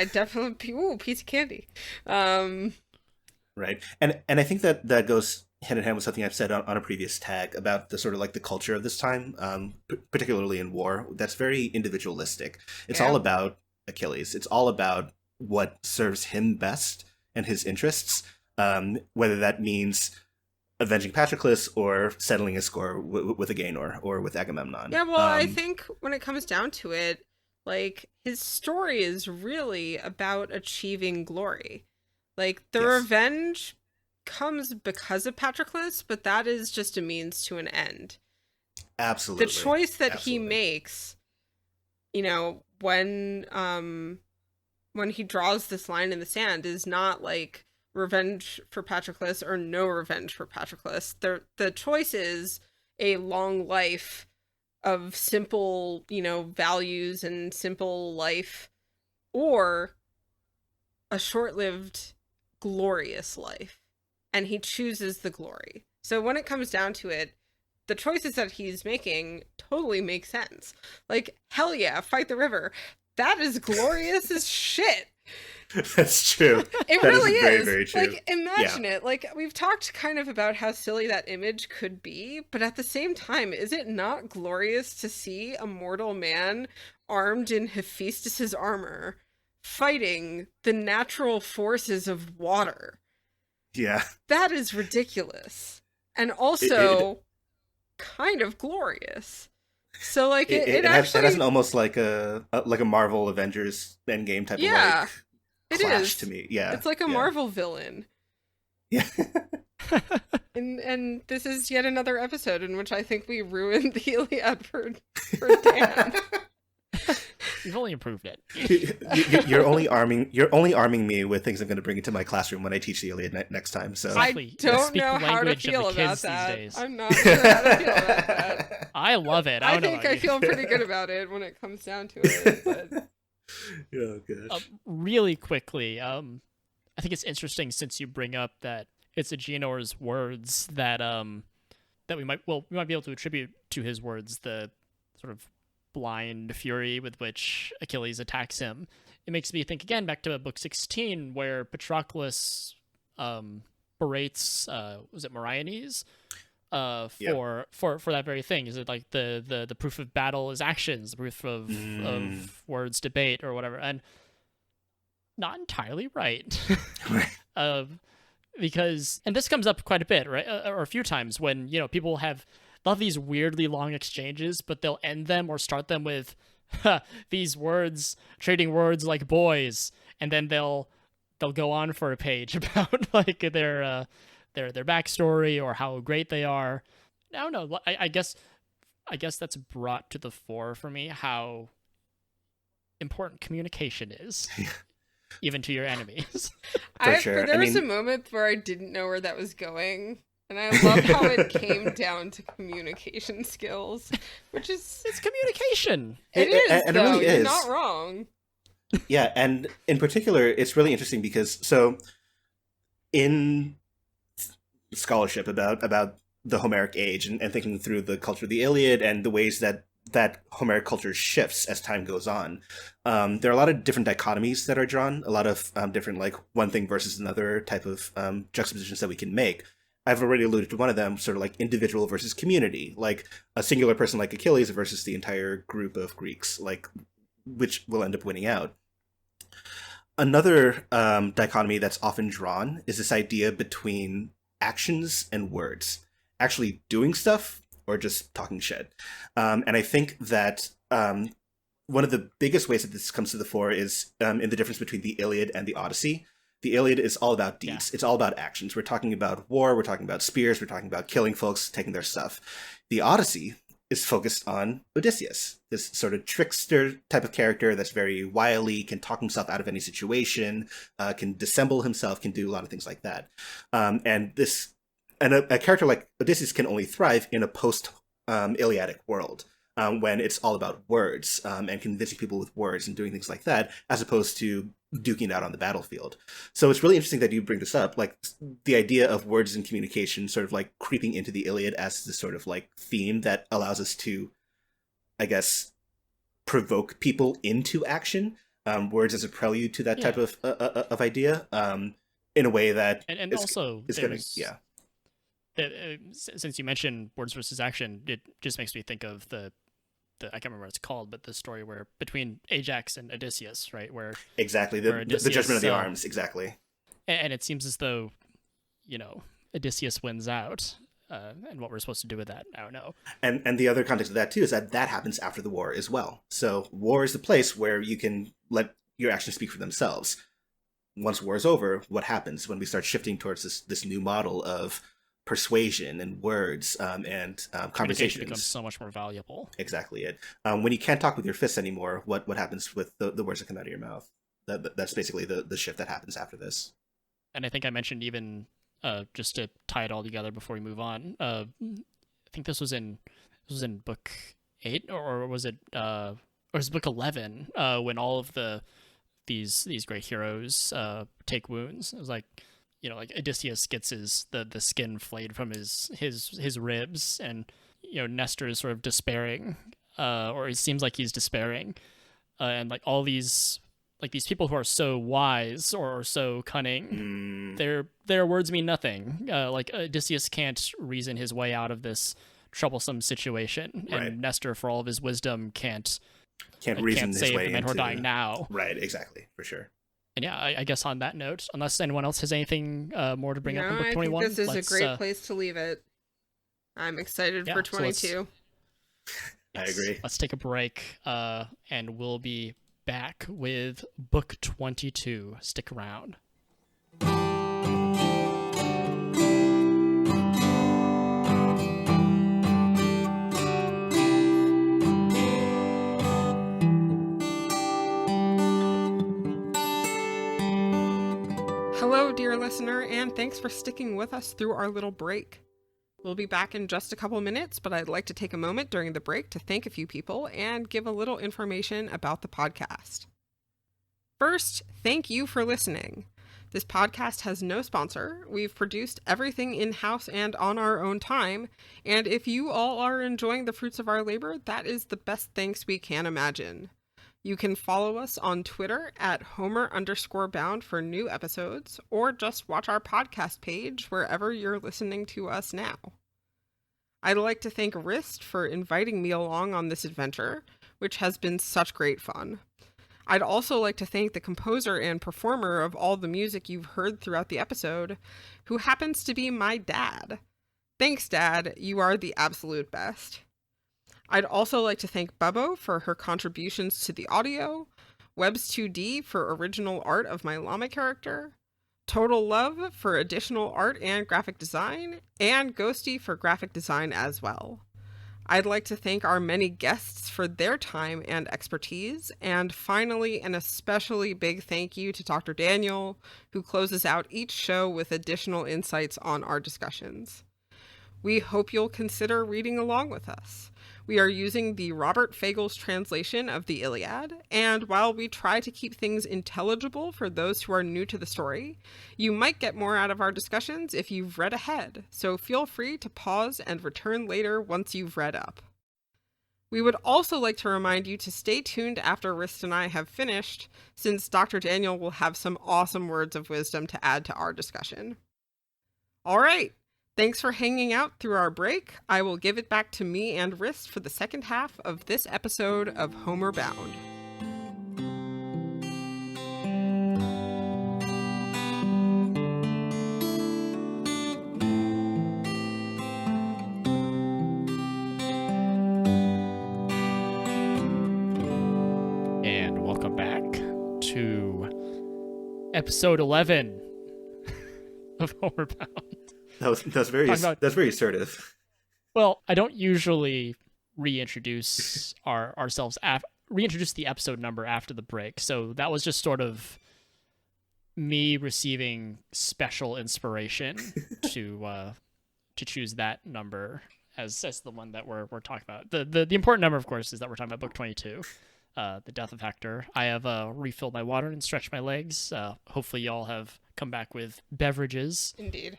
ooh, piece of candy. Right. And I think that goes hand in hand with something I've said on a previous tag about the sort of like the culture of this time, particularly in war, that's very individualistic. It's all about Achilles. It's all about what serves him best and his interests, whether that means avenging Patroclus or settling a score with Agenor or with Agamemnon. Yeah, well, I think when it comes down to it, like, his story is really about achieving glory. Like, the revenge comes because of Patroclus, but that is just a means to an end. Absolutely. The choice that he makes, you know, when he draws this line in the sand is not like revenge for Patroclus or no revenge for Patroclus. The choice is a long life of simple, you know, values and simple life, or a short-lived, glorious life. And he chooses the glory. So when it comes down to it, the choices that he's making totally make sense. Like, hell yeah, fight the river. That is glorious as shit. That's true. It that really is. Very, very true. Like, imagine it. Like, we've talked kind of about how silly that image could be, but at the same time, is it not glorious to see a mortal man armed in Hephaestus's armor fighting the natural forces of water? Yeah. That is ridiculous. And also kind of glorious. So like it actually has an almost like a Marvel Avengers Endgame type of like clash to me. Yeah. It's like a Marvel villain. Yeah. and this is yet another episode in which I think we ruined the Iliad for Dan. You've only improved it. You're only arming me with things I'm going to bring into my classroom when I teach the Iliad next time. So I don't know how to feel about that. I'm not sure how to feel about that. I love it. I think I feel pretty good about it when it comes down to it. But... Oh gosh. Really quickly, I think it's interesting since you bring up that it's Agenor's words that we might be able to attribute to his words the sort of blind fury with which Achilles attacks him. It makes me think again back to book 16 where Patroclus berates was it Meriones Yeah. for that very thing? Is it like the proof of battle is actions, the proof of words debate or whatever? And not entirely right. Right. Because, and this comes up quite a bit, right? Or a few times when, you know, people they'll have these weirdly long exchanges, but they'll end them or start them with these words, trading words like boys, and then they'll go on for a page about like their backstory or how great they are. I don't know. I guess that's brought to the fore for me how important communication is. Even to your enemies. For sure. There was a moment where I didn't know where that was going, and I love how it came down to communication skills, which is... It's communication! It is, and though. it really You're is. not wrong. Yeah, and in particular, it's really interesting because, so, in scholarship about the Homeric age and thinking through the culture of the Iliad and the ways that Homeric culture shifts as time goes on. There are a lot of different dichotomies that are drawn, a lot of different, like, one thing versus another type of juxtapositions that we can make. I've already alluded to one of them, sort of like individual versus community, like a singular person like Achilles versus the entire group of Greeks, like, which will end up winning out. Another dichotomy that's often drawn is this idea between actions and words. Actually doing stuff or just talking shit. And I think that one of the biggest ways that this comes to the fore is in the difference between the Iliad and the Odyssey. The Iliad is all about deeds. Yeah. It's all about actions. We're talking about war. We're talking about spears. We're talking about killing folks, taking their stuff. The Odyssey is focused on Odysseus, this sort of trickster type of character that's very wily, can talk himself out of any situation, can dissemble himself, can do a lot of things like that. And a character like Odysseus can only thrive in a post-Iliadic world, when it's all about words and convincing people with words and doing things like that, as opposed to duking out on the battlefield. So it's really interesting that you bring this up, like the idea of words and communication sort of like creeping into the Iliad as this sort of like theme that allows us to, I guess, provoke people into action. Words as a prelude to that type of idea, in a way that and also is going to since you mentioned words versus action, it just makes me think of the I can't remember what it's called, but the story where between Ajax and Odysseus, right? Where exactly the judgment of the arms, exactly. And it seems as though, you know, Odysseus wins out, and what we're supposed to do with that, I don't know. And the other context of that too is that happens after the war as well. So war is the place where you can let your actions speak for themselves. Once war is over, what happens when we start shifting towards this new model of persuasion and words and conversation becomes so much more valuable. Exactly it. When you can't talk with your fists anymore, what happens with the words that come out of your mouth? That's basically the shift that happens after this. And I think I mentioned even just to tie it all together before we move on. I think this was in book 8 or was it book 11 when all of these great heroes take wounds. It was like, you know, like Odysseus gets the skin flayed from his ribs, and you know Nestor is sort of despairing, or it seems like he's despairing, and like all these people who are so wise or so cunning, their words mean nothing. Like Odysseus can't reason his way out of this troublesome situation, right. And Nestor, for all of his wisdom, can't reason his save way the men who are into dying now. Right, exactly, for sure. And yeah, I guess on that note, unless anyone else has anything more to bring up in book 21, I think this is a great place to leave it. I'm excited for 22. I agree. Let's take a break, and we'll be back with book 22. Stick around. Hello, dear listener, and thanks for sticking with us through our little break. We'll be back in just a couple minutes, but I'd like to take a moment during the break to thank a few people and give a little information about the podcast. First, thank you for listening. This podcast has no sponsor. We've produced everything in-house and on our own time, and if you all are enjoying the fruits of our labor, that is the best thanks we can imagine. You can follow us on Twitter at Homer_bound for new episodes, or just watch our podcast page wherever you're listening to us now. I'd like to thank Wriste for inviting me along on this adventure, which has been such great fun. I'd also like to thank the composer and performer of all the music you've heard throughout the episode, who happens to be my dad. Thanks, Dad. You are the absolute best. I'd also like to thank Bubbo for her contributions to the audio, Webs2D for original art of my llama character, Total Love for additional art and graphic design, and Ghosty for graphic design as well. I'd like to thank our many guests for their time and expertise, and finally, an especially big thank you to Dr. Daniel, who closes out each show with additional insights on our discussions. We hope you'll consider reading along with us. We are using the Robert Fagles translation of the Iliad, and while we try to keep things intelligible for those who are new to the story, you might get more out of our discussions if you've read ahead, so feel free to pause and return later once you've read up. We would also like to remind you to stay tuned after Wriste and I have finished, since Dr. Daniel will have some awesome words of wisdom to add to our discussion. All right. Thanks for hanging out through our break. I will give it back to me and Wriste for the second half of this episode of Homer Bound. And welcome back to episode 11 of Homer Bound. That's very assertive. Well, I don't usually reintroduce reintroduce the episode number after the break, so that was just sort of me receiving special inspiration to choose that number as the one that we're talking about. The important number, of course, is that we're talking about book 22, the death of Hector. I have refilled my water and stretched my legs. Hopefully, y'all have come back with beverages. Indeed.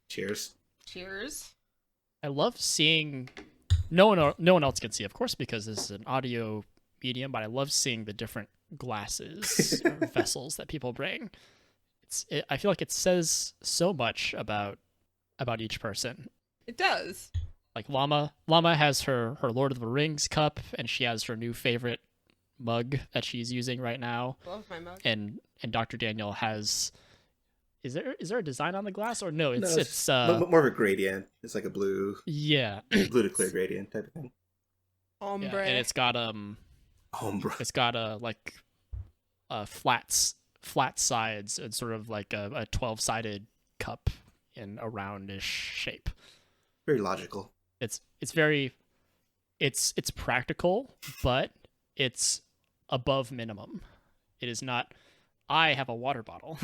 Cheers. Cheers. I love seeing no one else can see, of course, because this is an audio medium, but I love seeing the different glasses or vessels that people bring. I feel like it says so much about each person. It does. Like Llama has her Lord of the Rings cup, and she has her new favorite mug that she's using right now. Love my mug. And Dr. Daniel has. Is there a design on the glass or no? It's more of a gradient. It's like a blue. Yeah. Blue to clear gradient type of thing. Ombre. Yeah, and it's got Ombre. It's got flat sides and sort of like a 12-sided cup in a roundish shape. Very logical. It's practical, but it's above minimum. It is not. I have a water bottle.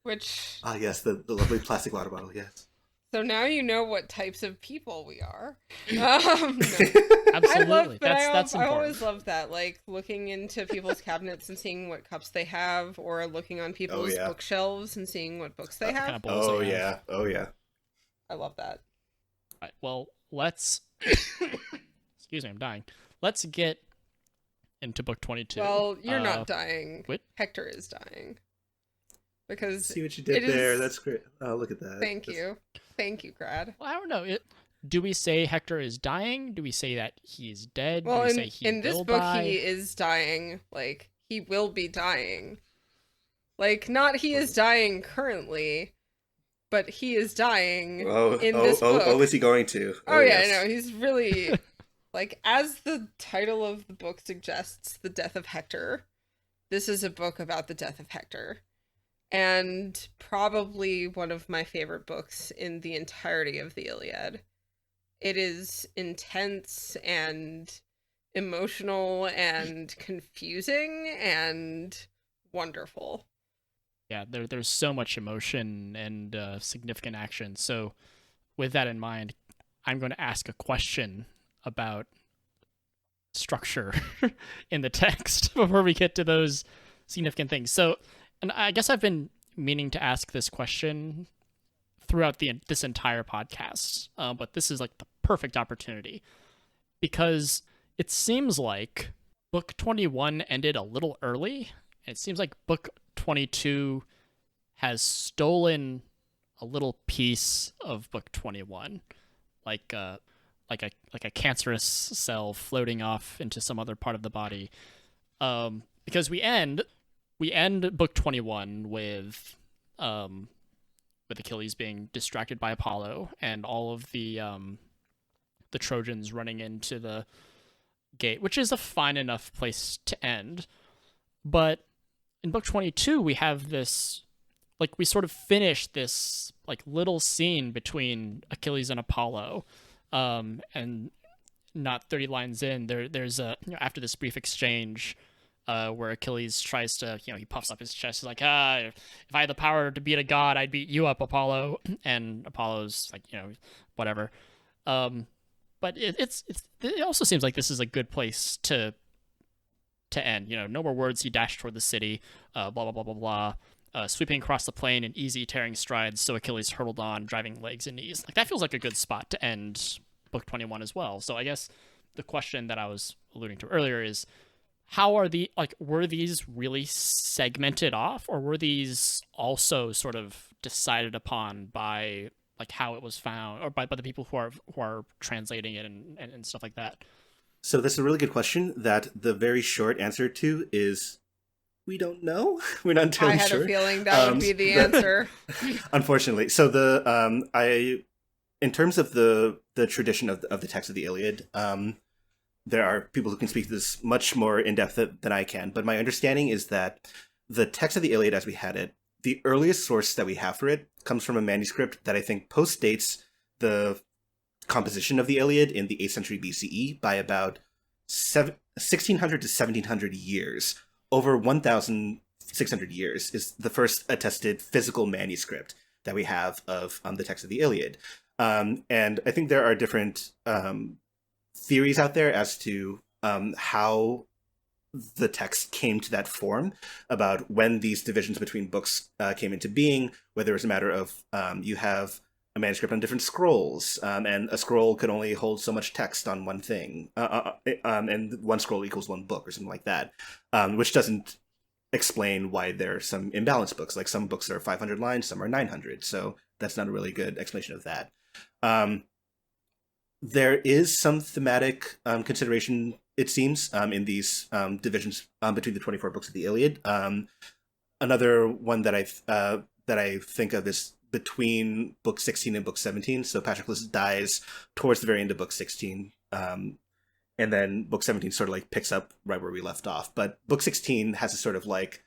Which... Ah, yes, the lovely plastic water bottle, yes. So now you know what types of people we are. No. Absolutely. That's important. I always love that, like looking into people's cabinets and seeing what cups they have, or looking on people's bookshelves and seeing what books they have. Kind of bowls they yeah. have. Oh, yeah. I love that. All right, well, let's... Excuse me, I'm dying. Let's get into book 22. Well, you're not dying. What? Hector is dying. Because see what you did there. That's great. Oh, look at that. Thank you, Grad. Well, I don't know. Do we say Hector is dying? Do we say that he's dead? Well, Do we say he in this will book, die? he is dying. Like, he will be dying. Like, not he is dying currently, but he is dying in this book. Oh, is he going to? Oh yeah, yes. I know. He's really... Like, as the title of the book suggests, The Death of Hector, this is a book about the death of Hector. And probably one of my favorite books in the entirety of the Iliad. It is intense and emotional and confusing and wonderful. Yeah, there's so much emotion and significant action. So with that in mind, I'm going to ask a question about structure in the text before we get to those significant things. So, and I guess I've been meaning to ask this question throughout this entire podcast, but this is like the perfect opportunity, because it seems like book 21 ended a little early. It seems like book 22 has stolen a little piece of book 21, like like a cancerous cell floating off into some other part of the body. Because we end book 21 with Achilles being distracted by Apollo and all of the Trojans running into the gate, which is a fine enough place to end. But in book 22, we have this, like, we sort of finish this like little scene between Achilles and Apollo, and not 30 lines in, there's a, after this brief exchange, where Achilles tries to, he puffs up his chest. He's like, if I had the power to beat a god, I'd beat you up, Apollo. And Apollo's like, whatever. But it also seems like this is a good place to end. No more words. He dashed toward the city. Blah blah blah blah blah. Sweeping across the plain in easy tearing strides. So Achilles hurtled on, driving legs and knees. Like, that feels like a good spot to end book 21 as well. So I guess the question that I was alluding to earlier is, how are were these really segmented off, or were these also sort of decided upon by like how it was found, or by the people who are translating it and stuff like that? So that's a really good question that the very short answer to is we don't know. We're not entirely sure. I had a feeling that would be the answer. Unfortunately. So in terms of the tradition of the text of the Iliad, there are people who can speak to this much more in depth than I can, but my understanding is that the text of the Iliad as we had it, the earliest source that we have for it comes from a manuscript that I think postdates the composition of the Iliad in the 8th century BCE by about 1600 to 1700 years. Over 1,600 years is the first attested physical manuscript that we have of the text of the Iliad. And I think there are different theories out there as to how the text came to that form, about when these divisions between books came into being, whether it was a matter of you have a manuscript on different scrolls, and a scroll could only hold so much text on one thing, and one scroll equals one book or something like that, which doesn't explain why there are some imbalanced books. Like, some books are 500 lines, some are 900, so that's not a really good explanation of that. There is some thematic consideration, it seems, in these divisions between the 24 books of the Iliad. Another one that I think of is between book 16 and book 17. So Patroclus dies towards the very end of book 16, and then book 17 sort of like picks up right where we left off. But book 16 has a sort of like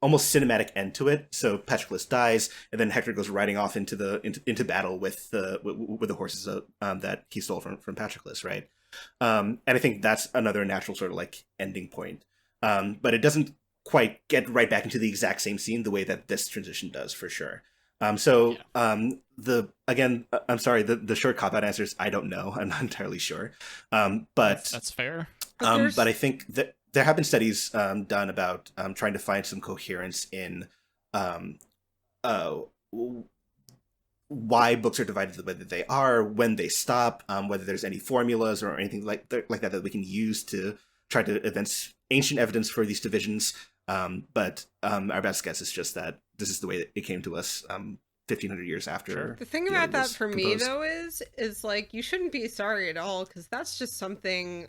almost cinematic end to it. So Patroclus dies, and then Hector goes riding off into battle with the horses that he stole from Patroclus, right? And I think that's another natural sort of like ending point. But it doesn't quite get right back into the exact same scene the way that this transition does, for sure. I'm sorry, the short cop-out answer is I don't know. I'm not entirely sure. But that's fair. But I think that there have been studies done about trying to find some coherence in why books are divided the way that they are, when they stop, whether there's any formulas or anything like that we can use to try to advance ancient evidence for these divisions. But our best guess is just that this is the way that it came to us 1,500 years after. Sure. The thing about that for me, though, is like, you shouldn't be sorry at all, because that's just something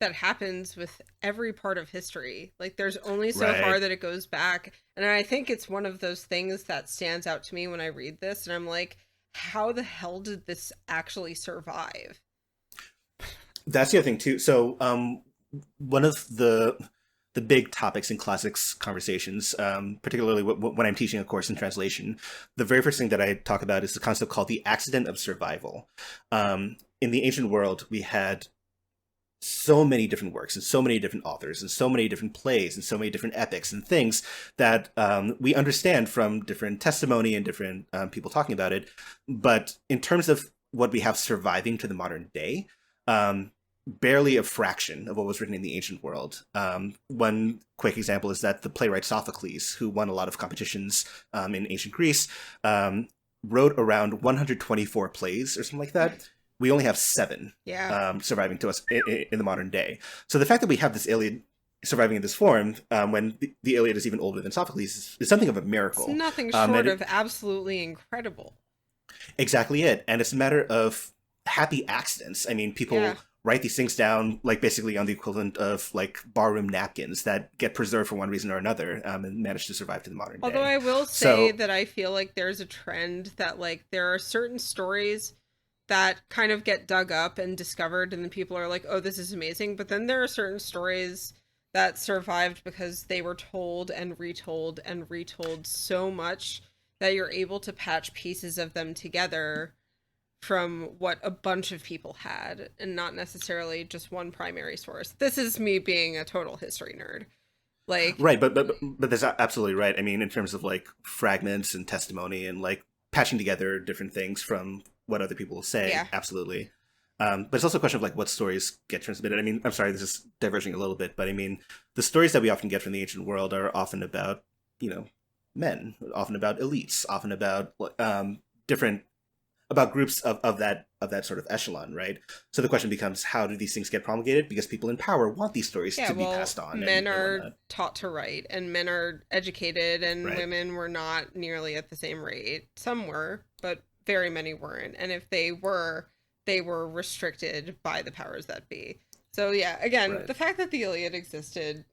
that happens with every part of history. Like, there's only so far that it goes back. And I think it's one of those things that stands out to me when I read this, and I'm like, how the hell did this actually survive? That's the other thing, too. So one of the big topics in classics conversations, particularly when I'm teaching a course in translation, the very first thing that I talk about is the concept called the accident of survival. In the ancient world, we had so many different works and so many different authors and so many different plays and so many different epics and things that we understand from different testimony and different people talking about it. But in terms of what we have surviving to the modern day, barely a fraction of what was written in the ancient world. One quick example is that the playwright Sophocles, who won a lot of competitions in ancient Greece, wrote around 124 plays or something like that, we only have 7 surviving to us in the modern day. So the fact that we have this Iliad surviving in this form, when the Iliad is even older than Sophocles, is something of a miracle. It's nothing short of absolutely incredible. Exactly it. And it's a matter of happy accidents. I mean, people write these things down, like, basically on the equivalent of, like, barroom napkins that get preserved for one reason or another, and manage to survive to the modern day. Although I will say that I feel like there's a trend that, like, there are certain stories that kind of get dug up and discovered, and then people are like, oh, this is amazing. But then there are certain stories that survived because they were told and retold and retold so much that you're able to patch pieces of them together from what a bunch of people had, and not necessarily just one primary source. This is me being a total history nerd. Like, right, but that's absolutely right. I mean, in terms of, like, fragments and testimony and, like, patching together different things from what other people say, absolutely. But it's also a question of, like, what stories get transmitted. I mean, I'm sorry, this is diverging a little bit, but I mean, the stories that we often get from the ancient world are often about, you know, men, often about elites, often about different, about groups of that sort of echelon, right? So the question becomes, how do these things get promulgated? Because people in power want these stories to be passed on. Men are taught to write, and men are educated, and women were not nearly at the same rate. Some were, but very many weren't. And if they were restricted by the powers that be. So yeah, again, the fact that the Iliad existed,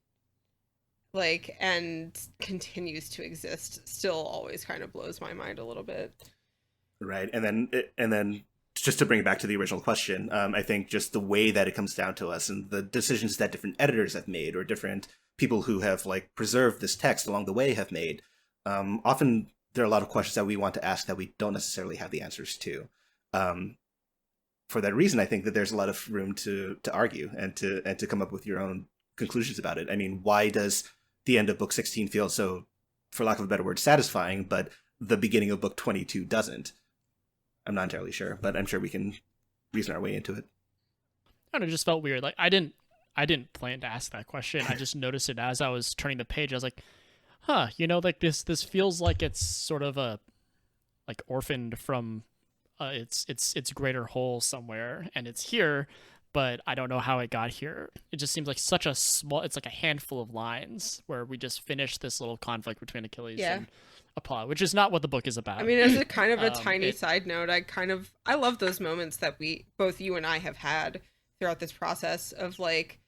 like, and continues to exist, still always kind of blows my mind a little bit. Right. And then just to bring it back to the original question, I think just the way that it comes down to us and the decisions that different editors have made, or different people who have, like, preserved this text along the way have made, often there are a lot of questions that we want to ask that we don't necessarily have the answers to. For that reason, I think that there's a lot of room to argue and to come up with your own conclusions about it. I mean, why does the end of book 16 feel so, for lack of a better word, satisfying, but the beginning of book 22 doesn't? I'm not entirely sure, but I'm sure we can reason our way into it. I don't know, it just felt weird. Like, I didn't plan to ask that question. I just noticed it as I was turning the page. I was like, huh, you know, like, this feels like it's sort of a, like, orphaned from its greater whole somewhere, and it's here, but I don't know how it got here. It just seems like such a small, it's like a handful of lines where we just finished this little conflict between Achilles and Apollo, which is not what the book is about. I mean, as a kind of a tiny side note, I love those moments that both you and I have had throughout this process of, like,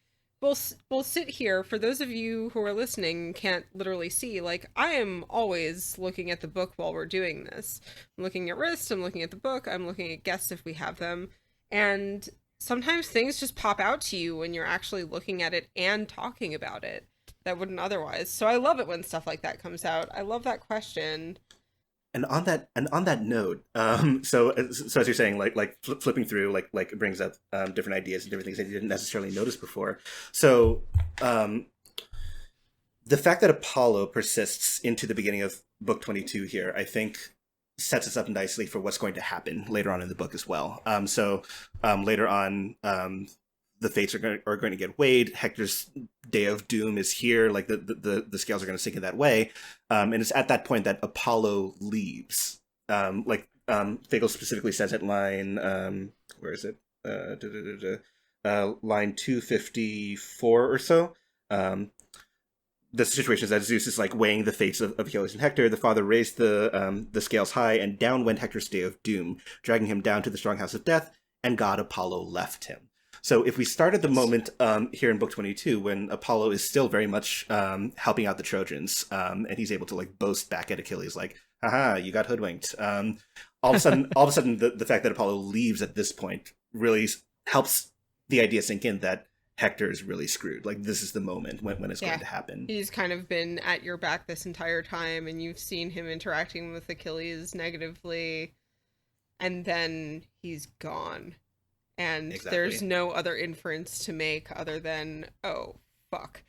we'll sit here. For those of you who are listening, can't literally see, like, I am always looking at the book while we're doing this. I'm looking at Wriste, I'm looking at the book, I'm looking at guests if we have them, and sometimes things just pop out to you when you're actually looking at it and talking about it that wouldn't otherwise. So I love it when stuff like that comes out. I love that question. And on that note, so as you're saying, like flipping through, like it brings up different ideas and different things that you didn't necessarily notice before. So the fact that Apollo persists into the beginning of book 22 here, I think, sets us up nicely for what's going to happen later on in the book as well. So later on, the fates are going to get weighed. Hector's day of doom is here. Like the scales are going to sink in that way. And it's at that point that Apollo leaves. Fagles specifically says at line, where is it? Line 254 or so. The situation is that Zeus is, like, weighing the fates of Achilles and Hector. The father raised the scales high, and down went Hector's day of doom, dragging him down to the strong house of death, and god Apollo left him. So if we start at the moment here in book 22, when Apollo is still very much helping out the Trojans, and he's able to, like, boast back at Achilles, like, haha, you got hoodwinked. All of a sudden, the fact that Apollo leaves at this point really helps the idea sink in that Hector is really screwed. Like, this is the moment when it's going to happen. He's kind of been at your back this entire time, and you've seen him interacting with Achilles negatively, and then he's gone. And there's no other inference to make other than, oh, fuck.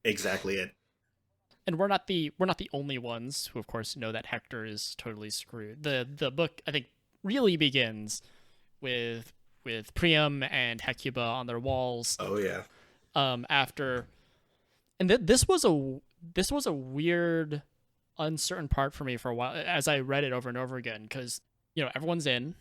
Exactly it. And we're not the only ones who, of course, know that Hector is totally screwed. The book, I think, really begins with Priam and Hecuba on their walls. Oh yeah. After, and this was a weird, uncertain part for me for a while as I read it over and over again, because, you know, everyone's in.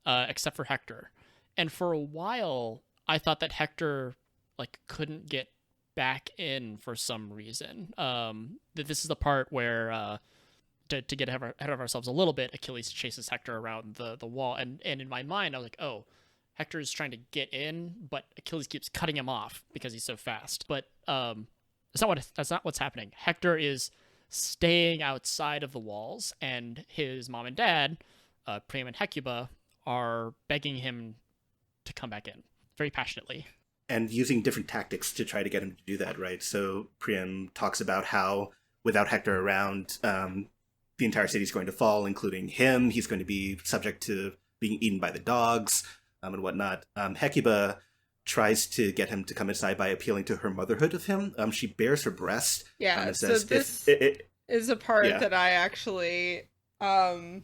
except for Hector. And for a while, I thought that Hector like couldn't get back in for some reason. That this is the part where to get ahead of ourselves a little bit, Achilles chases Hector around the wall, and in my mind, I was like, oh, Hector's trying to get in, but Achilles keeps cutting him off because he's so fast. But that's not what's happening. Hector is staying outside of the walls, and his mom and dad, Priam and Hecuba, are begging him to come back in very passionately. And using different tactics to try to get him to do that, right? So Priam talks about how without Hector around, the entire city is going to fall, including him. He's going to be subject to being eaten by the dogs and whatnot. Hecuba tries to get him to come inside by appealing to her motherhood of him. She bares her breast. Yeah, says, so this is a part that I actually... I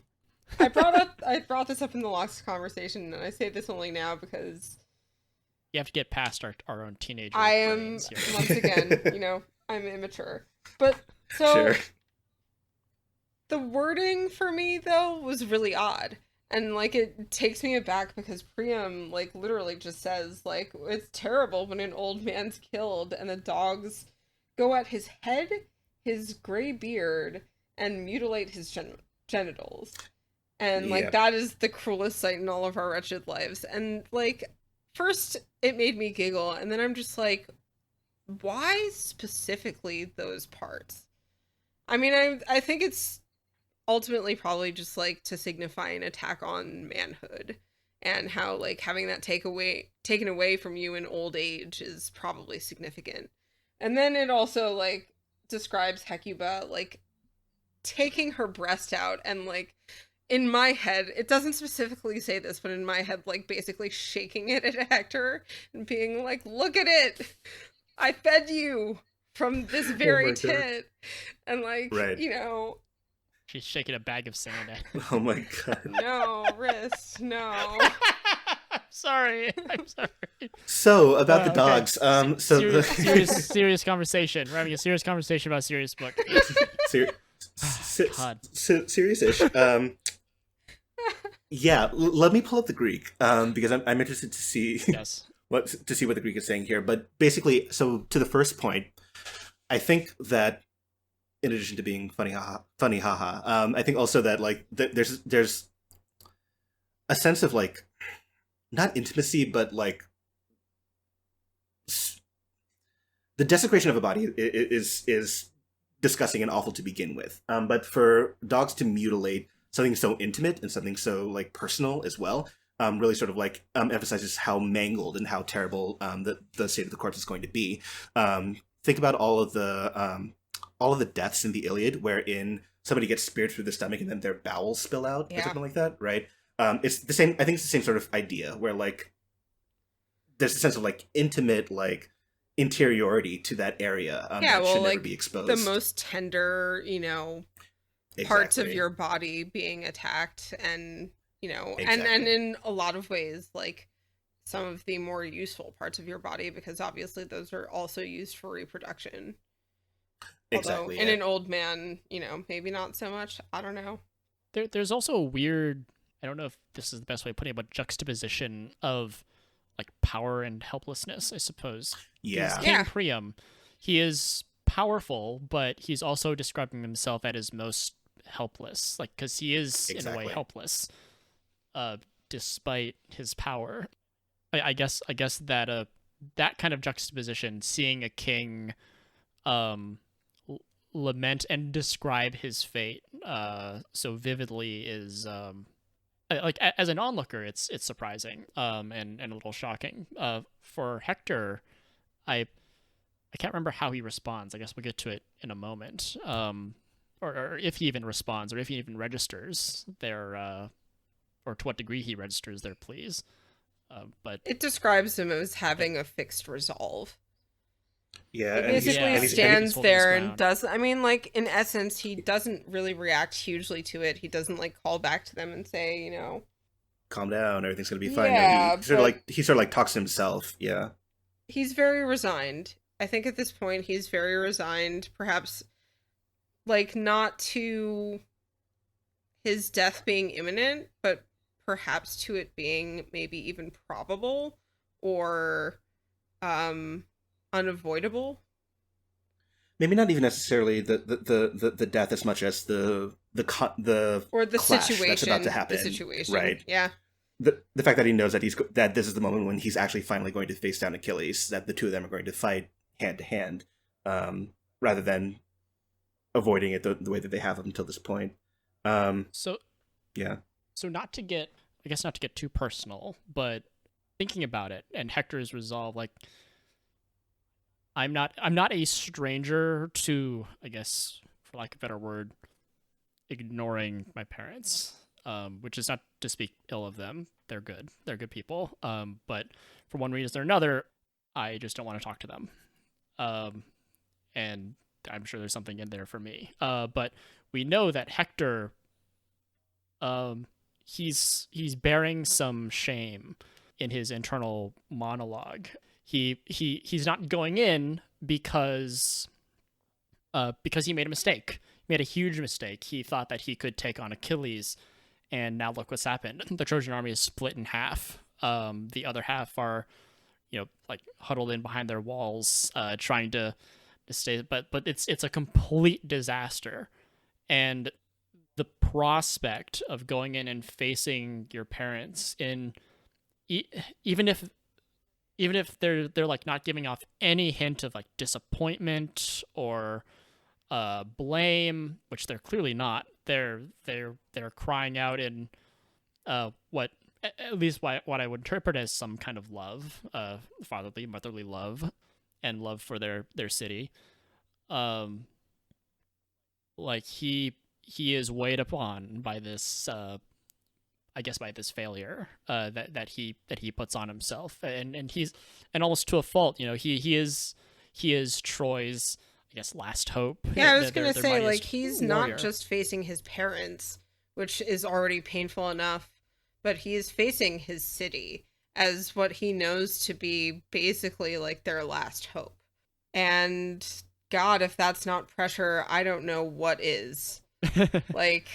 brought this up in the last conversation, and I say this only now because... You have to get past our own teenager. I am, once again, I'm immature. But, so... Sure. The wording for me, though, was really odd. And, like, it takes me aback because Priam, like, literally just says, like, it's terrible when an old man's killed and the dogs go at his head, his gray beard, and mutilate his genitals. And, like, that is the cruelest sight in all of our wretched lives. And, like, first it made me giggle, and then I'm just like, why specifically those parts? I mean, I think it's ultimately probably just like to signify an attack on manhood, and how like having that taken away from you in old age is probably significant. And then it also like describes Hecuba like taking her breast out, and like in my head, it doesn't specifically say this, but in my head, like basically shaking it at Hector and being like, look at it, I fed you from this very tit. And like, she's shaking a bag of sand at him. Oh my god. No, Wriste, no. I'm sorry. So, about the dogs. Okay. Serious conversation. We're having a serious conversation about a serious book. Serious-ish. Let me pull up the Greek, because I'm interested to see what the Greek is saying here. But basically, so to the first point, I think that in addition to being funny haha, I think also that like there's a sense of like not intimacy, but like the desecration of a body is disgusting and awful to begin with. But for dogs to mutilate something so intimate and something so like personal as well, really sort of like emphasizes how mangled and how terrible the state of the corpse is going to be. Think about all of the deaths in the Iliad, wherein somebody gets speared through the stomach and then their bowels spill out or something like that, right? It's the same. I think it's the same sort of idea where like there's a sense of like intimate like interiority to that area that should never be exposed. The most tender, parts of your body being attacked, and and in a lot of ways like some of the more useful parts of your body, because obviously those are also used for reproduction. Although in an old man, maybe not so much. I don't know. There's also a weird, I don't know if this is the best way of putting it, but juxtaposition of like power and helplessness, I suppose. Yeah. King Priam, he is powerful, but he's also describing himself at his most helpless, like because he is in a way helpless, despite his power. I guess that that kind of juxtaposition, seeing a king lament and describe his fate so vividly, is like as an onlooker, it's surprising and a little shocking. For Hector, I can't remember how he responds. I guess we'll get to it in a moment. Or if he even responds, or if he even registers their or to what degree he registers their pleas. But it describes him as having a fixed resolve. Yeah, he basically stands there and does. I mean, like in essence, he doesn't really react hugely to it. He doesn't like call back to them and say, calm down, everything's gonna be fine. Yeah, he sort of like talks to himself. Yeah, he's very resigned. I think at this point he's very resigned. Perhaps, like not to his death being imminent, but perhaps to it being maybe even probable or unavoidable. Maybe not even necessarily the death as much as the or the clash situation that's about to happen. The situation, right? Yeah. The fact that he knows that this is the moment when he's actually finally going to face down Achilles, that the two of them are going to fight hand to hand, rather than avoiding it the way that they have up until this point. So yeah. So not to get too personal, but thinking about it and Hector's resolve, like I'm not a stranger to, I guess, for lack of a better word, ignoring my parents. Which is not to speak ill of them. They're good. They're good people. But for one reason or another, I just don't want to talk to them. And I'm sure there's something in there for me. But we know that Hector, he's bearing some shame in his internal monologue. He's not going in because he made a mistake. He made a huge mistake. He thought that he could take on Achilles. And now look what's happened. The Trojan army is split in half. The other half are, like huddled in behind their walls, trying to stay. But it's a complete disaster. And the prospect of going in and facing your parents even if they're like not giving off any hint of like disappointment or blame, which they're clearly not. They're crying out in what I would interpret as some kind of love, fatherly, motherly love, and love for their city. Like he is weighed upon by this, I guess, by this failure that he puts on himself, and he's, and almost to a fault. He is Troy's, I guess, last hope. Yeah, I was going to say, like, he's warrior. not just facing his parents, which is already painful enough, but he is facing his city as what he knows to be basically like their last hope. And God, if that's not pressure, I don't know what is. Like,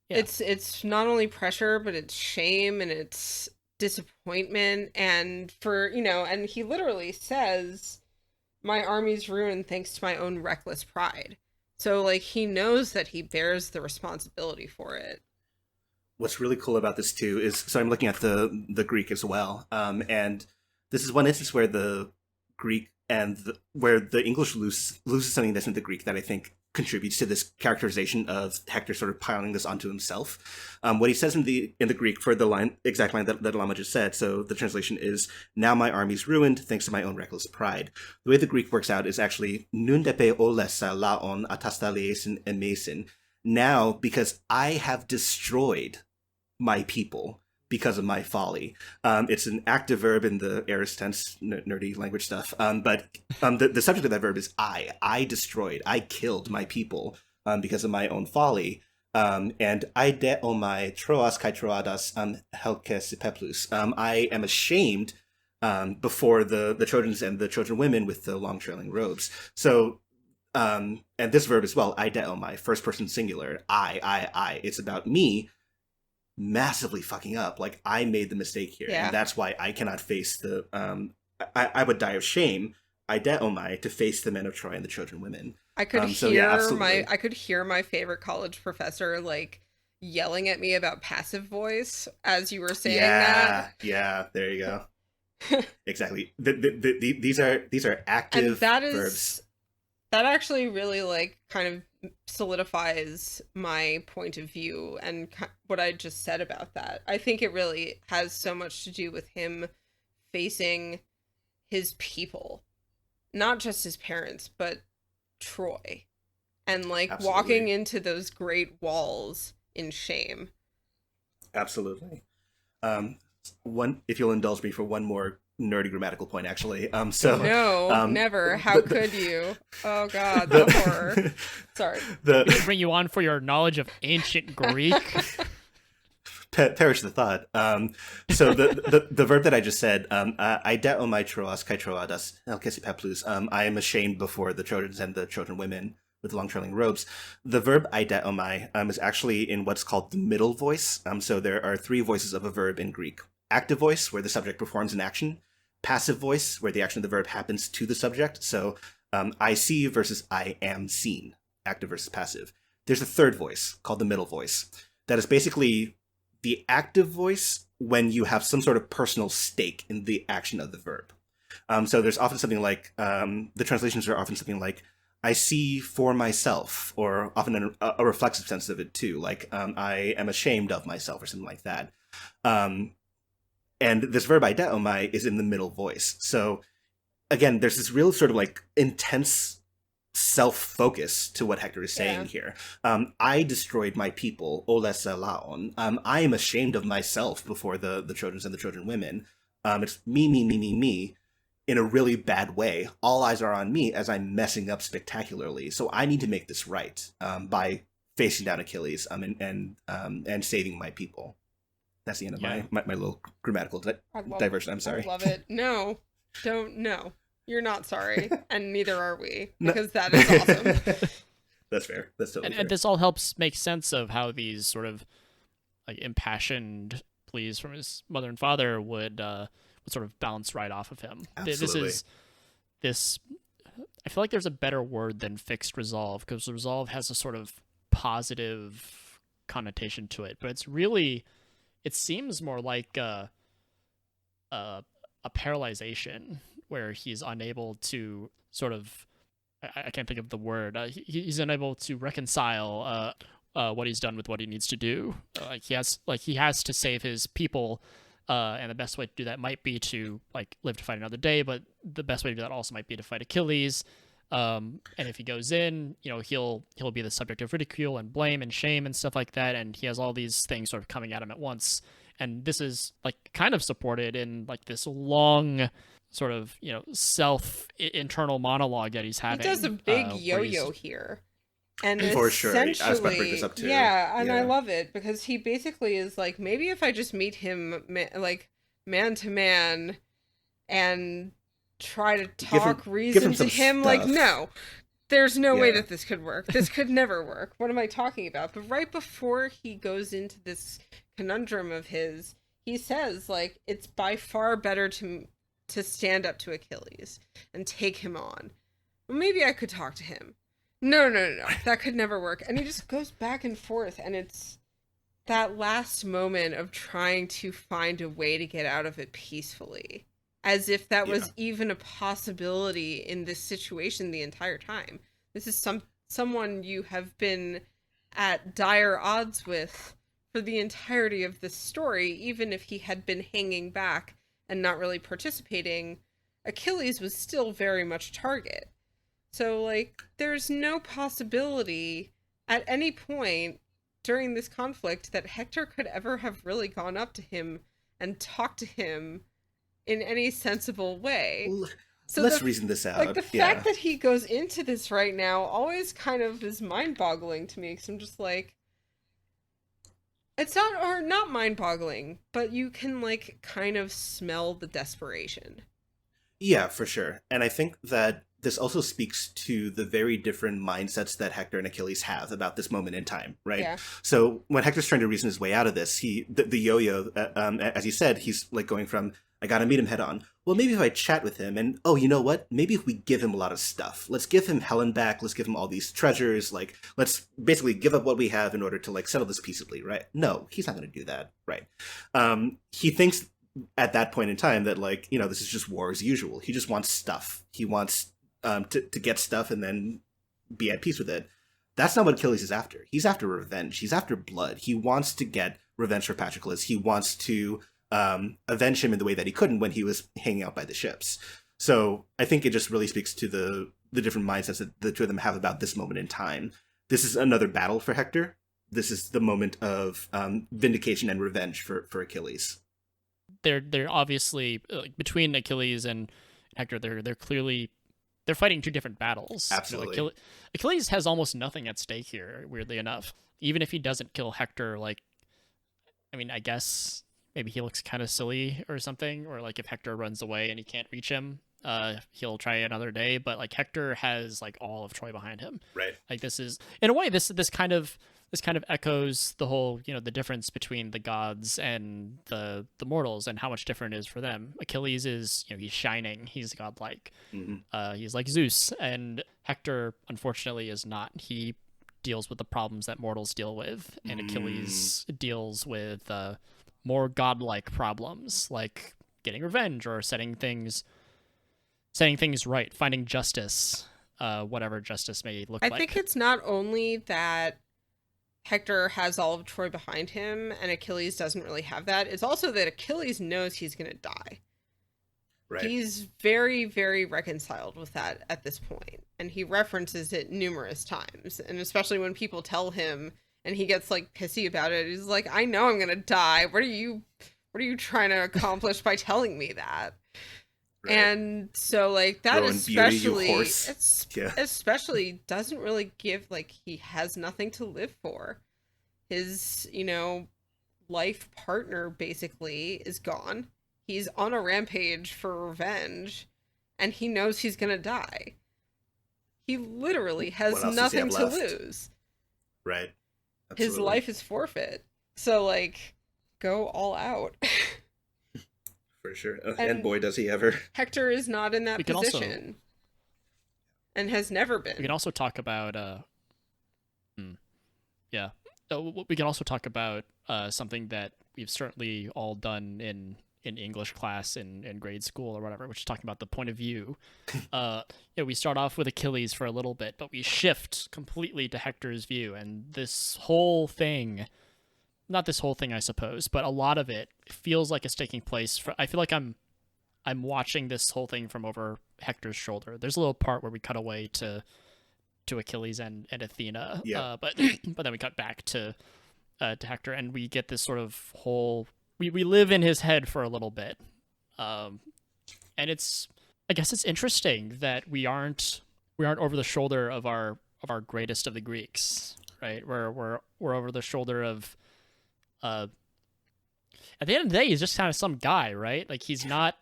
yeah. It's not only pressure, but it's shame and it's disappointment. And and he literally says, my army's ruined thanks to my own reckless pride. So, like, he knows that he bears the responsibility for it. What's really cool about this, too, is, so I'm looking at the Greek as well, and this is one instance where the Greek where the English loses something that's in the Greek that I think contributes to this characterization of Hector sort of piling this onto himself. What he says in the Greek for the exact line that Llama just said, so the translation is, now my army's ruined thanks to my own reckless pride. The way the Greek works out is actually, nundepe olesa laon atastalesin emesin. Now, because I have destroyed my people because of my folly. It's an active verb in the aorist tense, nerdy language stuff. But the subject of that verb is I. I destroyed. I killed my people because of my own folly. And aide omai troas kai troadas helkes peplus. I am ashamed before the Trojans and the Trojan women with the long trailing robes. So, and this verb as well, aide omai, first person singular, I. It's about me massively fucking up. Like, I made the mistake here, and that's why I cannot face the I would die of shame, aide omai, to face the men of Troy and the Trojan women. I could hear my favorite college professor like yelling at me about passive voice as you were saying that. Yeah, there you go. Exactly. These are active verbs. That actually really like kind of solidifies my point of view and what I just said about that. I think it really has so much to do with him facing his people, not just his parents, but Troy, and like Absolutely. Walking into those great walls in shame. Absolutely. If you'll indulge me for one more nerdy grammatical point, actually. No, never. How could you? Oh God, the horror. Sorry. We bring you on for your knowledge of ancient Greek. Perish the thought. So the verb that I just said, aide omai troas kai troadas helkes peplus. I am ashamed before the Trojans and the Trojan women with long trailing robes. The verb eidaomai is actually in what's called the middle voice. So there are three voices of a verb in Greek. Active voice, where the subject performs an action. Passive voice, where the action of the verb happens to the subject. So I see versus I am seen. Active versus passive. There's a third voice called the middle voice. That is basically the active voice when you have some sort of personal stake in the action of the verb. So there's often something like, the translations are often something like, I see for myself, or often in a reflexive sense of it too, like I am ashamed of myself or something like that. And this verb eidaomai is in the middle voice. So again, there's this real sort of like intense self-focus to what Hector is saying here. I destroyed my people, oles laon. I am ashamed of myself before the Trojans and the Trojan women. It's me, in a really bad way. All eyes are on me as I'm messing up spectacularly. So I need to make this right by facing down Achilles and saving my people. That's the end of my little grammatical diversion. I'm sorry. I love it. No, don't. No, you're not sorry, and neither are we, because that is awesome. That's fair. That's totally fair. And this all helps make sense of how these sort of like impassioned pleas from his mother and father would sort of bounce right off of him. Absolutely. This I feel like there's a better word than fixed resolve, because resolve has a sort of positive connotation to it, but it seems more like a paralyzation where he's unable to sort of, I can't think of the word, he's unable to reconcile what he's done with what he needs to do. He has to save his people, and the best way to do that might be to like live to fight another day, but the best way to do that also might be to fight Achilles. And if he goes in, he'll be the subject of ridicule and blame and shame and stuff like that, and he has all these things sort of coming at him at once. And this is like kind of supported in like this long sort of internal monologue that he's having. He does a big yo-yo here. And for sure, I was about to bring this up too. Yeah, and I love it because he basically is like, maybe if I just meet him like man to man and try to talk reason to him, like, no, there's no way that this could work. This could never work. What am I talking about? But right before he goes into this conundrum of his, he says, like, it's by far better to stand up to Achilles and take him on. Well, maybe I could talk to him. No, that could never work. And he just goes back and forth, and it's that last moment of trying to find a way to get out of it peacefully, as if that was even a possibility in this situation the entire time. This is someone you have been at dire odds with for the entirety of this story. Even if he had been hanging back and not really participating, Achilles was still very much target. So, like, there's no possibility at any point during this conflict that Hector could ever have really gone up to him and talked to him in any sensible way. So let's reason this out. Like, the fact that he goes into this right now always kind of is mind-boggling to me, because I'm just like, it's not mind-boggling, but you can, like, kind of smell the desperation. Yeah, for sure. And I think that this also speaks to the very different mindsets that Hector and Achilles have about this moment in time, right? Yeah. So when Hector's trying to reason his way out of this, the yo-yo, as you said, he's like going from, I gotta meet him head on. Well, maybe if I chat with him, and you know what? Maybe if we give him a lot of stuff. Let's give him Helen back. Let's give him all these treasures. Like, let's basically give up what we have in order to like settle this peaceably, right? No, he's not going to do that, right? He thinks at that point in time that like, this is just war as usual. He just wants stuff. He wants to get stuff and then be at peace with it. That's not what Achilles is after. He's after revenge. He's after blood. He wants to get revenge for Patroclus. He wants to avenge him in the way that he couldn't when he was hanging out by the ships. So I think it just really speaks to the different mindsets that the two of them have about this moment in time. This is another battle for Hector. This is the moment of vindication and revenge for Achilles. They're obviously between Achilles and Hector. They're fighting two different battles. Absolutely. Achilles has almost nothing at stake here, weirdly enough. Even if he doesn't kill Hector, I guess maybe he looks kind of silly or something, or like if Hector runs away and he can't reach him, he'll try another day, but like Hector has like all of Troy behind him. Right. Like this is in a way this kind of echoes the whole, the difference between the gods and the mortals and how much different it is for them. Achilles is, he's shining, he's godlike. He's like Zeus, and Hector unfortunately is not. He deals with the problems that mortals deal with, and Achilles deals with more godlike problems like getting revenge or setting things right, finding justice, whatever justice may look like. I think it's not only that Hector has all of Troy behind him and Achilles doesn't really have that. It's also that Achilles knows he's going to die. Right. He's very, very reconciled with that at this point, and he references it numerous times. And especially when people tell him and he gets like pissy about it, he's like, I know I'm going to die. What are you trying to accomplish by telling me that? Right. And so like that especially doesn't really give, like, he has nothing to live for. His, life partner basically is gone. He's on a rampage for revenge, and he knows he's gonna die. He literally has nothing to lose. Right. Absolutely. His life is forfeit. So like, go all out. For sure. And boy, does he ever. Hector is not in that position. And has never been. We can also talk about we can also talk about something that we've certainly all done in English class in grade school or whatever, which is talking about the point of view. We start off with Achilles for a little bit, but we shift completely to Hector's view, and this whole thing, not this whole thing, I suppose, but a lot of it feels like it's taking place. I feel like I'm watching this whole thing from over Hector's shoulder. There's a little part where we cut away to Achilles and Athena, but then we cut back to Hector, and we get this sort of whole. We live in his head for a little bit, and I guess it's interesting that we aren't over the shoulder of our greatest of the Greeks, right? We're over the shoulder of. At the end of the day, he's just kind of some guy, right? Like he's not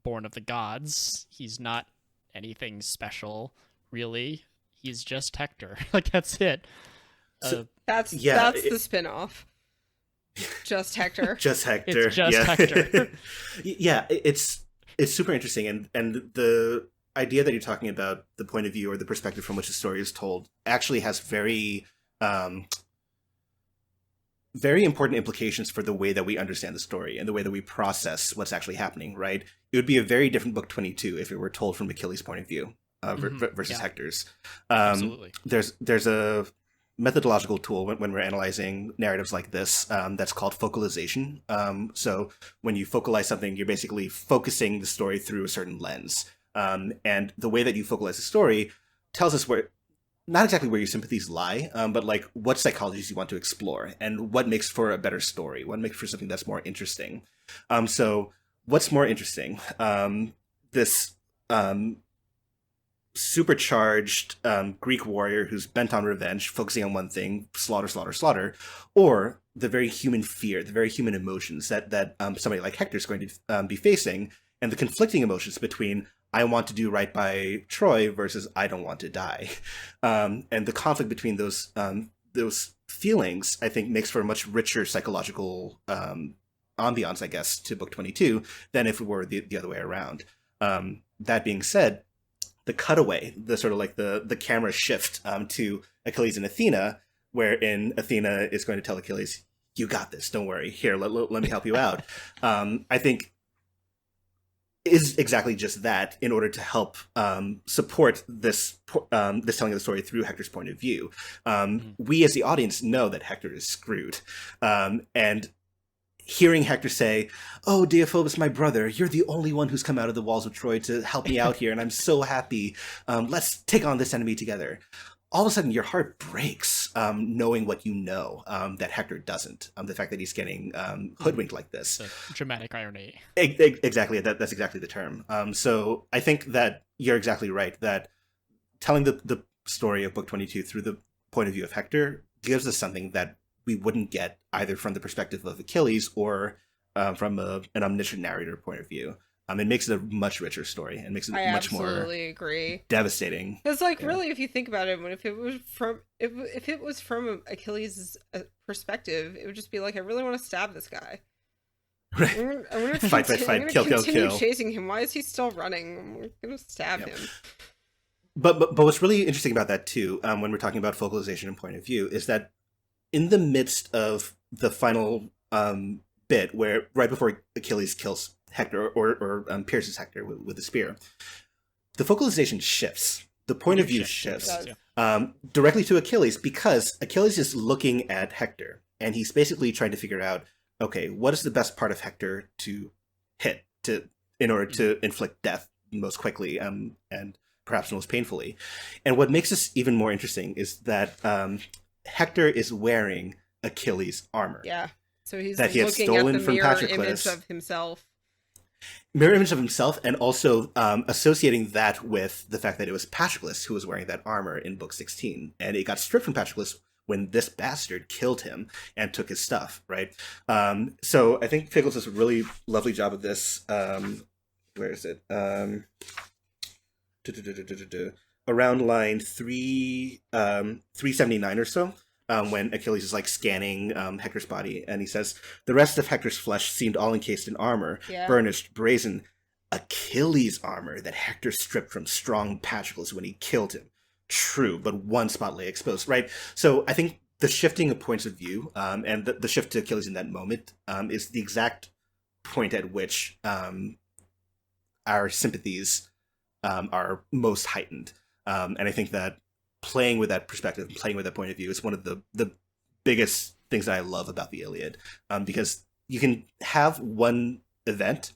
born of the gods. He's not anything special, really. He's just Hector. Like that's it. So, that's the spin-off. Just Hector. Just Hector. It's just Hector. Yeah, it's super interesting, and the idea that you're talking about, the point of view or the perspective from which the story is told, actually has very very important implications for the way that we understand the story and the way that we process what's actually happening, right? It would be a very different book 22 if it were told from Achilles' point of view versus Hector's. Absolutely. There's a methodological tool when we're analyzing narratives like this that's called focalization. So when you focalize something, you're basically focusing the story through a certain lens. And the way that you focalize the story tells us not exactly where your sympathies lie, but like what psychologies you want to explore and what makes for a better story, what makes for something that's more interesting. So what's more interesting? This supercharged Greek warrior who's bent on revenge, focusing on one thing, slaughter, slaughter, slaughter, or the very human fear, the very human emotions that somebody like Hector is going to be facing, and the conflicting emotions between I want to do right by Troy versus I don't want to die. And the conflict between those feelings, I think, makes for a much richer psychological ambiance, I guess, to book 22 than if it were the other way around. That being said, the cutaway, the sort of like the camera shift to Achilles and Athena, wherein Athena is going to tell Achilles, you got this, don't worry, here, let me help you out, I think is exactly just that, in order to help support this telling of the story through Hector's point of view. We as the audience know that Hector is screwed. And hearing Hector say, oh, Deiphobus, my brother, you're the only one who's come out of the walls of Troy to help me out here, and I'm so happy. Let's take on this enemy together. All of a sudden, your heart breaks knowing what you know, that Hector doesn't. The fact that he's getting hoodwinked like this. Dramatic irony. Exactly. That's exactly the term. So I think that you're exactly right, that telling the story of Book 22 through the point of view of Hector gives us something that we wouldn't get either from the perspective of Achilles or from an omniscient narrator point of view. It makes it a much richer story and makes it much more agree. devastating. Because really, if you think about it, if it was from Achilles' perspective, it would just be like, I really want to stab this guy. Right. I'm gonna fight, kill. Chasing him. Why is he still running? I'm gonna stab him. But what's really interesting about that too, when we're talking about focalization and point of view, is that in the midst of the final bit, where right before Achilles kills Hector or pierces Hector with a spear, the focalization shifts. The point of view shifts directly to Achilles, because Achilles is looking at Hector and he's basically trying to figure out, okay, what is the best part of Hector to hit in order to inflict death most quickly and perhaps most painfully. And what makes this even more interesting is that Hector is wearing Achilles' armor. Yeah. So he's that he had stolen from Patroclus. Mirror image of himself, and also associating that with the fact that it was Patroclus who was wearing that armor in Book 16. And it got stripped from Patroclus when this bastard killed him and took his stuff, right? So I think Fagles does a really lovely job of this. Where is it? Around line 379 or so. When Achilles is like scanning Hector's body, and he says, the rest of Hector's flesh seemed all encased in armor, burnished, brazen, Achilles' armor that Hector stripped from strong Patroclus when he killed him. True, but one spot lay exposed, right? So I think the shifting of points of view and the shift to Achilles in that moment is the exact point at which our sympathies are most heightened. And I think that playing with that perspective, playing with that point of view is one of the biggest things that I love about the Iliad, because you can have one event,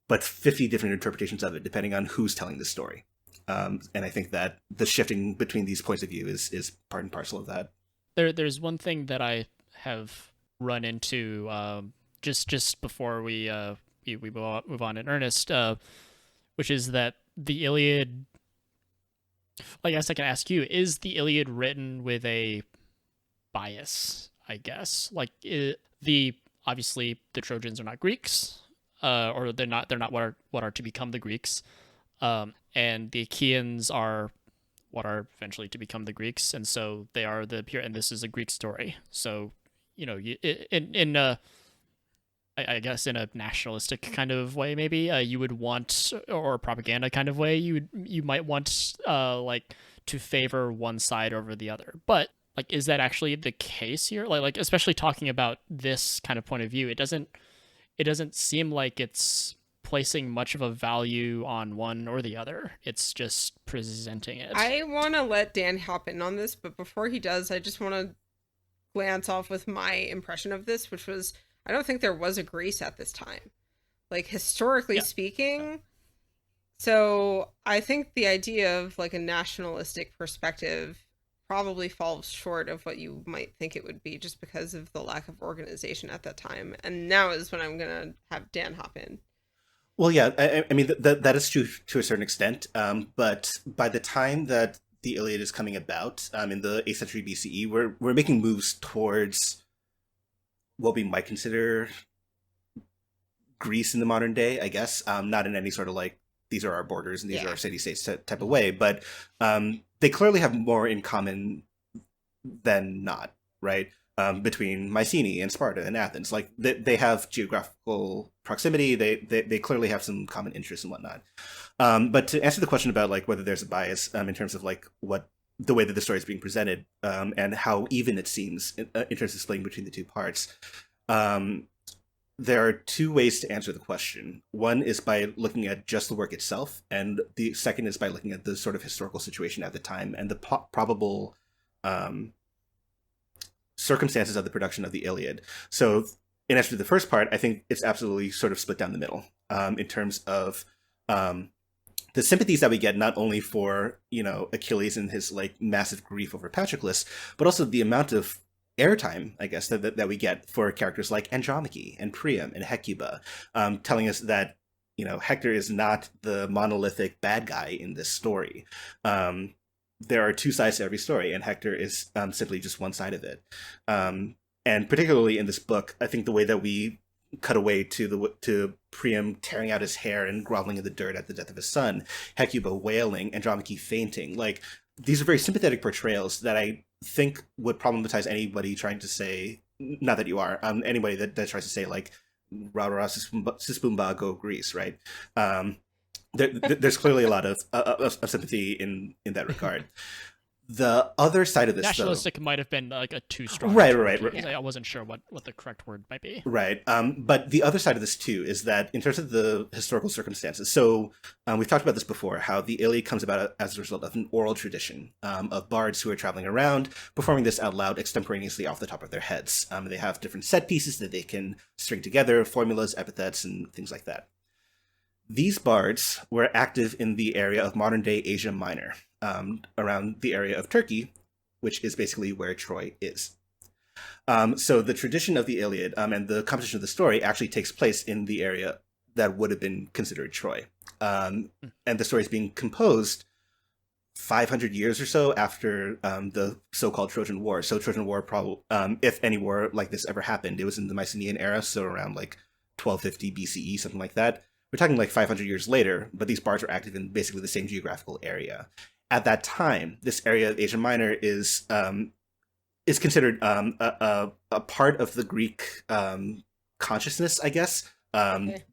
but 50 different interpretations of it, depending on who's telling the story. And I think that the shifting between these points of view is part and parcel of that. There's one thing that I have run into just before we move on in earnest, which is that the Iliad, I guess I can ask you, is the Iliad written with a bias, I guess? Like, obviously the Trojans are not Greeks, or they're not what are to become the Greeks, and the Achaeans are what are eventually to become the Greeks, and so they are and this is a Greek story. So, I guess in a nationalistic kind of way, maybe you would want, or propaganda kind of way, you might want like to favor one side over the other. But like, is that actually the case here? Like especially talking about this kind of point of view, it doesn't seem like it's placing much of a value on one or the other. It's just presenting it. I want to let Dan hop in on this, but before he does, I just want to glance off with my impression of this, which was, I don't think there was a Greece at this time, like historically speaking. So I think the idea of like a nationalistic perspective probably falls short of what you might think it would be, just because of the lack of organization at that time. And now is when I'm going to have Dan hop in. Well, yeah, I mean, that is true to a certain extent. But by the time that the Iliad is coming about, in the 8th century BCE, we're making moves towards what we might consider Greece in the modern day, I guess. Not in any sort of like, these are our borders and these are our city-states type of way, but they clearly have more in common than not, right? Between Mycenae and Sparta and Athens. Like, they have geographical proximity, they clearly have some common interests and whatnot. But to answer the question about like whether there's a bias in terms of like the way that the story is being presented, and how even it seems in terms of splitting between the two parts, there are two ways to answer the question. One is by looking at just the work itself, and the second is by looking at the sort of historical situation at the time and the probable circumstances of the production of the Iliad. So in answer to the first part, I think it's absolutely sort of split down the middle in terms of the sympathies that we get, not only for, Achilles and his like massive grief over Patroclus, but also the amount of airtime, I guess, that we get for characters like Andromache and Priam and Hecuba, telling us that, Hector is not the monolithic bad guy in this story. There are two sides to every story, and Hector is simply just one side of it. And particularly in this book, I think the way that we cut away to Priam tearing out his hair and groveling in the dirt at the death of his son, Hecuba wailing, Andromache fainting. Like, these are very sympathetic portrayals that I think would problematize anybody trying to say, not that you are, anybody that tries to say, like, Rara Sispumba go Greece, right? There's clearly a lot of sympathy in that regard. The other side of this, nationalistic, might have been like a too strong. Right. I wasn't sure what the correct word might be. Right. But the other side of this too is that in terms of the historical circumstances, so we've talked about this before, how the Iliad comes about as a result of an oral tradition of bards who are traveling around, performing this out loud extemporaneously off the top of their heads. They have different set pieces that they can string together, formulas, epithets, and things like that. These bards were active in the area of modern-day Asia Minor, around the area of Turkey, which is basically where Troy is. So the tradition of the Iliad and the composition of the story actually takes place in the area that would have been considered Troy. And the story is being composed 500 years or so after the so-called Trojan War. So Trojan War, probably, if any war like this ever happened, it was in the Mycenaean era, so around like 1250 BCE, something like that. We're talking like 500 years later, but these bards are active in basically the same geographical area. At that time, this area of Asia Minor is considered a part of the Greek consciousness, I guess.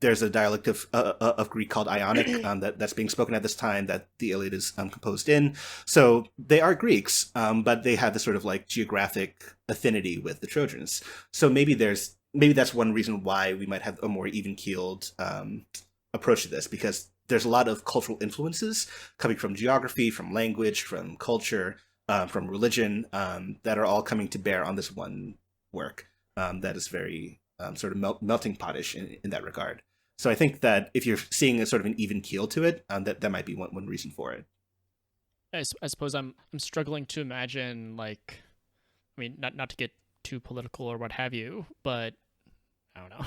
There's a dialect of Greek called Ionic that's being spoken at this time that the Iliad is composed in. So they are Greeks, but they have this sort of like geographic affinity with the Trojans. So maybe that's one reason why we might have a more even-keeled approach to this, because there's a lot of cultural influences coming from geography, from language, from culture, from religion, that are all coming to bear on this one work that is very sort of melting potish in that regard. So I think that if you're seeing a sort of an even keel to it, that might be one reason for it. I suppose I'm struggling to imagine, like, I mean, not to get too political or what have you, but I don't know.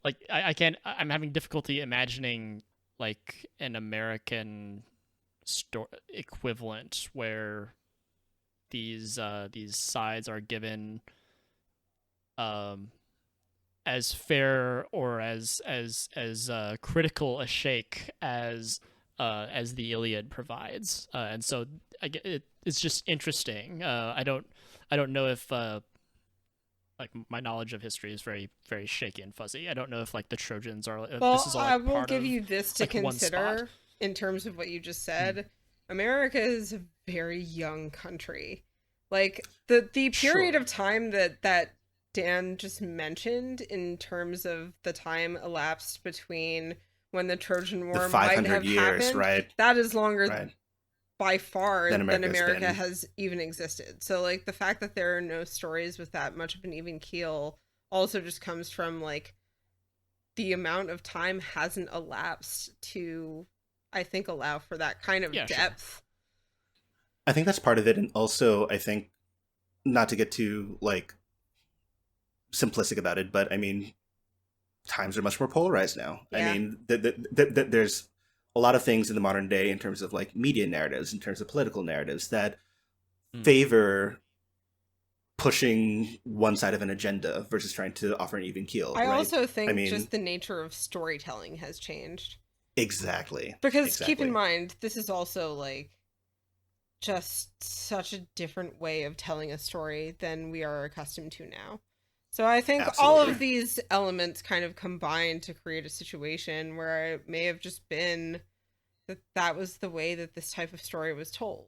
Like, I can't, I'm having difficulty imagining like an American equivalent where these sides are given as fair or as critical a shake as the Iliad provides, and so it's just interesting. I don't know if like my knowledge of history is very, very shaky and fuzzy. I don't know if like the Trojans are. Well, this is all, like, I will part give of, you this to like, consider in terms of what you just said. America is a very young country. Like the period of time that Dan just mentioned in terms of the time elapsed between when the Trojan War might have happened, right? That is longer by far than America been... has even existed. So like the fact that there are no stories with that much of an even keel also just comes from like the amount of time hasn't elapsed to, I think, allow for that kind of depth. Sure. I think that's part of it, and also I think, not to get too like simplistic about it, but I mean, times are much more polarized now. Yeah. I mean, there's a lot of things in the modern day in terms of like media narratives, in terms of political narratives that favor pushing one side of an agenda versus trying to offer an even keel. I also think just the nature of storytelling has changed. Exactly. Because keep in mind, this is also like just such a different way of telling a story than we are accustomed to now. So I think all of these elements kind of combine to create a situation where it may have just been that was the way that this type of story was told.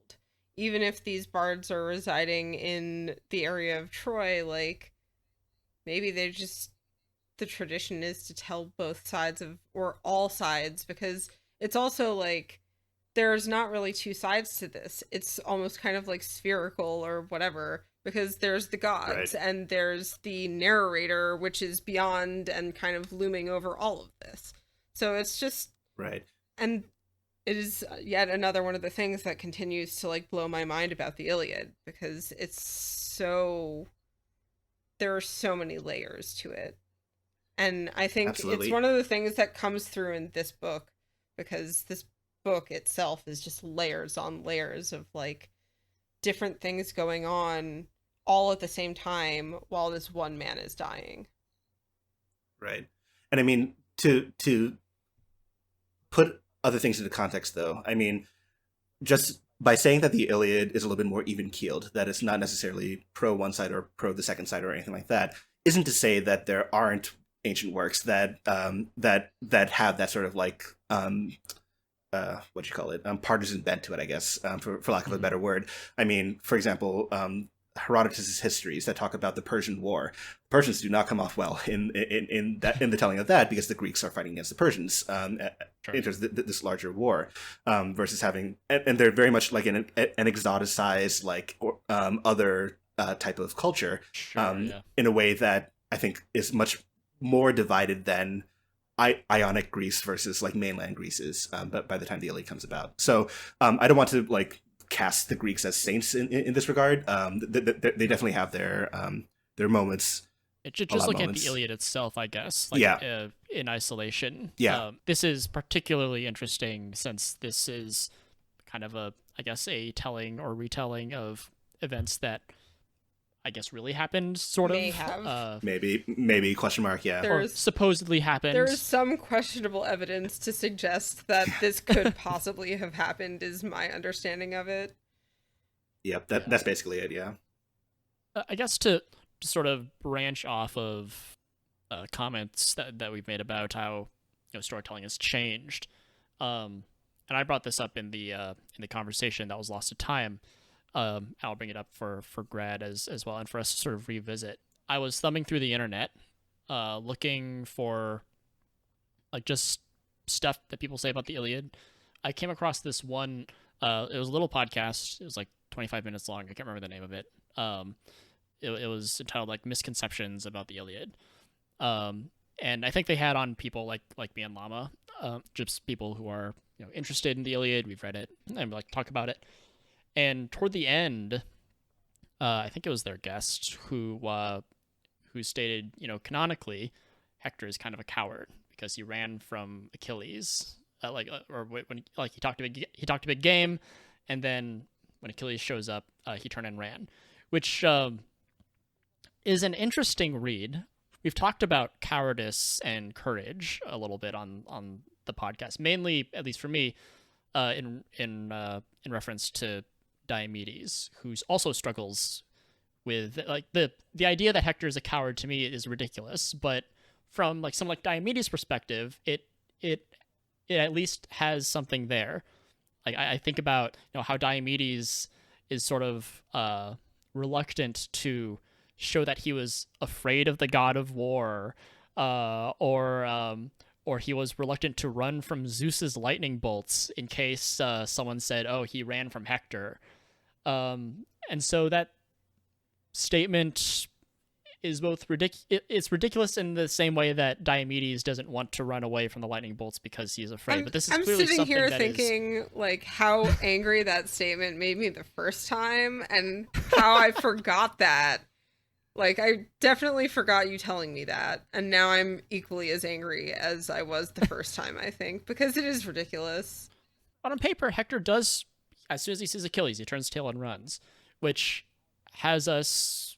Even if these bards are residing in the area of Troy, like maybe they just, the tradition is to tell both sides of, or all sides, because it's also like there's not really two sides to this. It's almost kind of like spherical or whatever, because there's the gods and there's the narrator, which is beyond and kind of looming over all of this. So it's just and it is yet another one of the things that continues to like blow my mind about the Iliad, because it's so, there are so many layers to it. And I think it's one of the things that comes through in this book, because this book itself is just layers on layers of like different things going on all at the same time while this one man is dying. Right. And I mean, to put other things into context, though, I mean, just by saying that the Iliad is a little bit more even keeled, that it's not necessarily pro one side or pro the second side or anything like that, isn't to say that there aren't ancient works that that have that sort of like what you call it, partisan bent to it, I guess, for lack of a better word. I mean, for example, Herodotus's histories that talk about the Persian War. Persians do not come off well in the telling of that, because the Greeks are fighting against the Persians in terms of this larger war, versus having, and they're very much like an exoticized like other type of culture, in a way that I think is much more divided than Ionic Greece versus like mainland Greece is, but by the time the Iliad comes about. So I don't want to like cast the Greeks as saints in this regard. They definitely have their moments. Just looking at the Iliad itself, I guess, like, in isolation. This is particularly interesting since this is kind of I guess, a telling or retelling of events that I guess really happened, sort May of. have. Maybe question mark, yeah. Or supposedly happened. There is some questionable evidence to suggest that this could possibly have happened, is my understanding of it. Yep, that's basically it, yeah. I guess to sort of branch off of comments that we've made about how storytelling has changed, and I brought this up in the conversation that was lost to time. I'll bring it up for Grad as well, and for us to sort of revisit. I was thumbing through the internet, looking for like just stuff that people say about the Iliad. I came across this one. It was a little podcast. It was like 25 minutes long. I can't remember the name of it. It was entitled like Misconceptions About the Iliad. And I think they had on people like me and Llama, just people who are interested in the Iliad. We've read it and we like to talk about it. And toward the end, I think it was their guest who stated, canonically, Hector is kind of a coward because he ran from Achilles, when he talked a big game, and then when Achilles shows up, he turned and ran, which is an interesting read. We've talked about cowardice and courage a little bit on the podcast, mainly, at least for me, in reference to Diomedes, who also struggles with like the idea that Hector is a coward. To me is ridiculous, but from like some like Diomedes' perspective, it at least has something there. Like I think about how Diomedes is sort of reluctant to show that he was afraid of the god of war, or he was reluctant to run from Zeus's lightning bolts in case someone said, "Oh, he ran from Hector." And so that statement is both it's ridiculous in the same way that Diomedes doesn't want to run away from the lightning bolts because he's afraid. But this is clearly something that I'm sitting here thinking like how angry that statement made me the first time, and how I forgot that. Like, I definitely forgot you telling me that, and now I'm equally as angry as I was the first time, I think, because it is ridiculous. But on paper, Hector does, as soon as he sees Achilles, he turns tail and runs, which has us,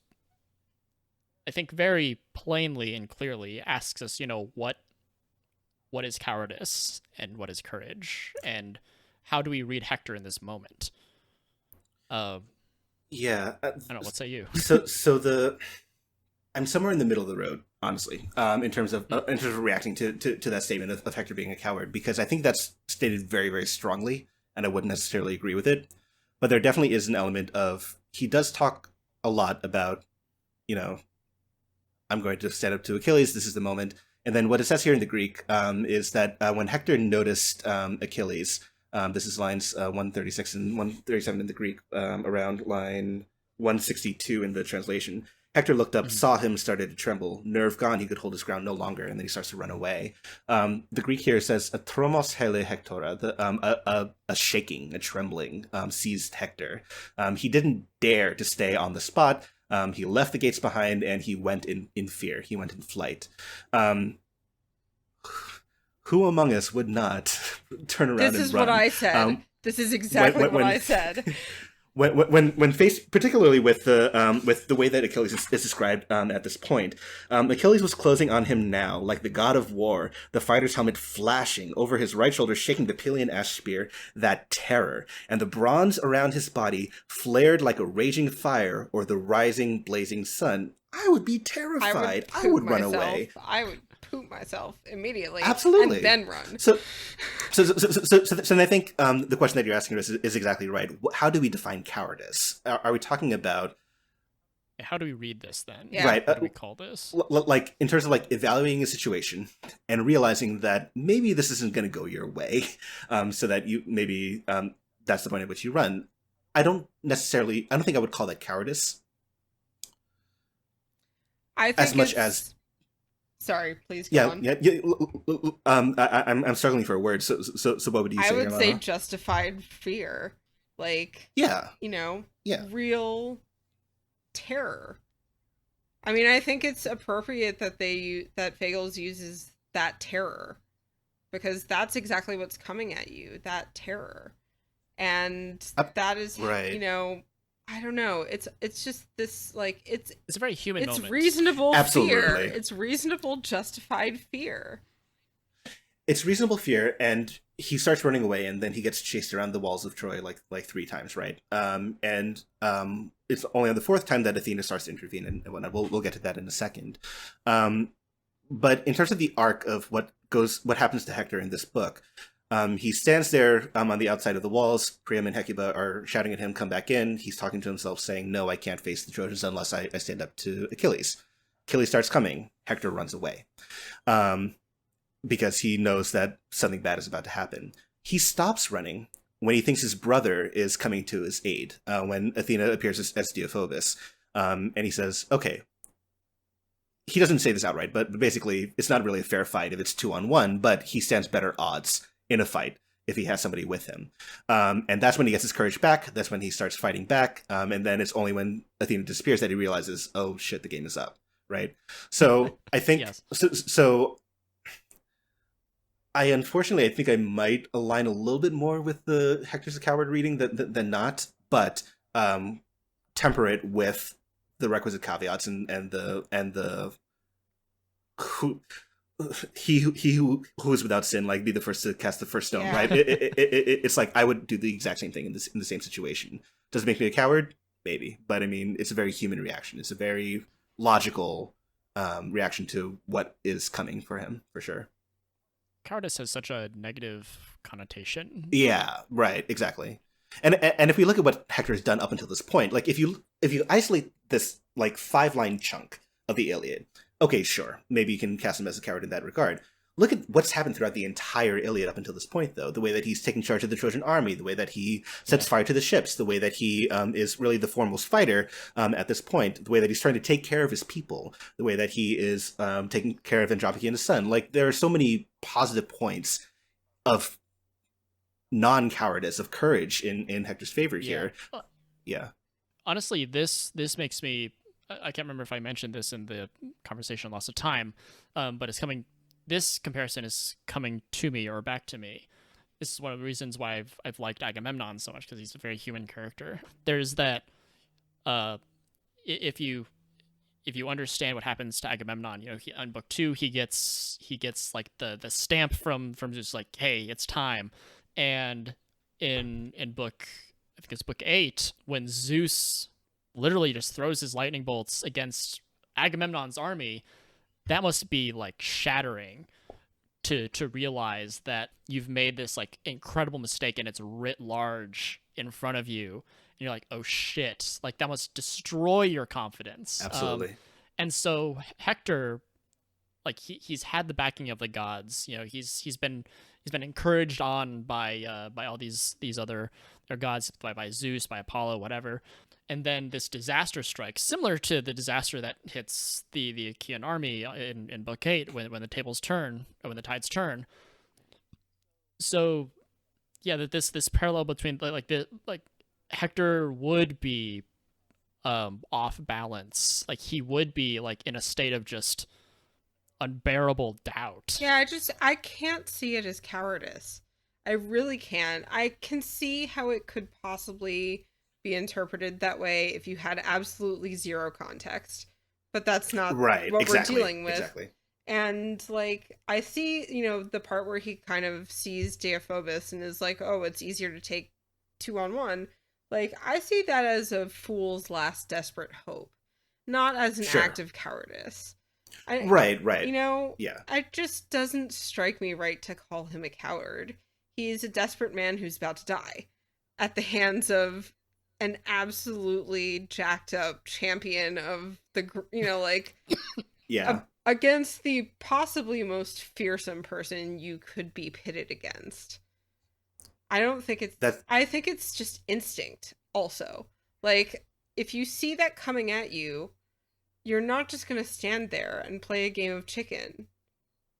I think, very plainly and clearly asks us, what is cowardice and what is courage, and how do we read Hector in this moment? Yeah, I don't know. What say you? So I'm somewhere in the middle of the road, honestly, in terms of reacting to that statement of Hector being a coward, because I think that's stated very, very strongly, and I wouldn't necessarily agree with it. But there definitely is an element of, he does talk a lot about, I'm going to stand up to Achilles. This is the moment. And then what it says here in the Greek is that when Hector noticed Achilles. This is lines 136 and 137 in the Greek, around line 162 in the translation. Hector looked up, saw him, started to tremble. Nerve gone, he could hold his ground no longer, and then he starts to run away. The Greek here says, a tromos hele Hectora, a shaking, a trembling, seized Hector. He didn't dare to stay on the spot. He left the gates behind, and he went in fear. He went in flight. Who among us would not turn around and run? This is what I said. This is exactly what I said. when faced, particularly with the way that Achilles is described at this point, Achilles was closing on him now, like the god of war, the fighter's helmet flashing over his right shoulder, shaking the Pelian ash spear, that terror, and the bronze around his body flared like a raging fire or the rising blazing sun. I would be terrified. I would run away. I would poop myself immediately. Absolutely. And then run. So I think the question that you're asking is exactly right. How do we define cowardice? Are we talking about... How do we read this then? Yeah. Right. What do we call this? Like, in terms of like evaluating a situation and realizing that maybe this isn't going to go your way, so that you maybe that's the point at which you run. I don't think I would call that cowardice. I think as much as... Sorry, please go on. I'm struggling for a word. So what would you say? I would say justified fear, like real terror. I mean, I think it's appropriate that Fagles uses that terror, because that's exactly what's coming at you, that terror, and that is right. I don't know. It's just this, like, it's a very human moment. It's reasonable Absolutely. fear. It's reasonable, justified fear. It's reasonable fear, and he starts running away, and then he gets chased around the walls of Troy like 3 times, right? And it's only on the 4th time that Athena starts to intervene and whatnot. We'll get to that in a second. But in terms of the arc of what happens to Hector in this book, he stands there on the outside of the walls. Priam and Hecuba are shouting at him, come back in. He's talking to himself, saying, no, I can't face the Trojans unless I stand up to Achilles. Achilles starts coming. Hector runs away because he knows that something bad is about to happen. He stops running when he thinks his brother is coming to his aid, when Athena appears as Deiphobus. And he says, okay. He doesn't say this outright, but basically it's not really a fair fight if it's 2-on-1, but he stands better odds in a fight if he has somebody with him. And that's when he gets his courage back. That's when he starts fighting back. And then it's only when Athena disappears that he realizes, oh shit, the game is up. Right. So I think, yes. so I think I might align a little bit more with the Hector's a coward reading than not, but temper it with the requisite caveats and the he who is without sin, like, be the first to cast the first stone, right? It's like I would do the exact same thing in the same situation. Does it make me a coward? Maybe, but I mean, it's a very human reaction. It's a very logical reaction to what is coming for him, for sure. Cowardice has such a negative connotation. Yeah, right, exactly. And if we look at what Hector has done up until this point, like if you isolate this like 5-line chunk of the Iliad, okay, sure, maybe you can cast him as a coward in that regard. Look at what's happened throughout the entire Iliad up until this point, though. The way that he's taking charge of the Trojan army, the way that he sets fire to the ships, the way that he is really the foremost fighter at this point, the way that he's trying to take care of his people, the way that he is taking care of Andromache and his son. Like, there are so many positive points of non-cowardice, of courage in Hector's favor here. Yeah. Honestly, this makes me... I can't remember if I mentioned this in the conversation Lost of Time, but it's coming... This comparison is coming to me, or back to me. This is one of the reasons why I've liked Agamemnon so much, because he's a very human character. There's that... If you understand what happens to Agamemnon, you know, on book 2, he gets like the stamp from Zeus, like, hey, it's time. And in book, I think it's book 8, when Zeus literally just throws his lightning bolts against Agamemnon's army, that must be like shattering to realize that you've made this like incredible mistake and it's writ large in front of you. And you're like, oh shit, like that must destroy your confidence. Absolutely. And so Hector, like he's had the backing of the gods. You know, he's been encouraged on by all these other gods, by Zeus, by Apollo, whatever. And then this disaster strikes, similar to the disaster that hits the Achaean army in book 8 when the tables turn, or when the tides turn. So yeah, that this parallel between like Hector would be off balance. Like he would be like in a state of just unbearable doubt. Yeah, I can't see it as cowardice. I really can't. I can see how it could possibly be interpreted that way if you had absolutely zero context. But that's not Right, what exactly, we're dealing with. Exactly. And, like, I see, you know, the part where he kind of sees Deiphobus and is like, oh, it's easier to take 2-on-1. Like, I see that as a fool's last desperate hope, not as an act of cowardice. Right. You know, Yeah. it just doesn't strike me right to call him a coward. He's a desperate man who's about to die at the hands of an absolutely jacked up champion of the, you know, like, Yeah. Against the possibly most fearsome person you could be pitted against. I don't think I think it's just instinct also. Like, if you see that coming at you, you're not just going to stand there and play a game of chicken.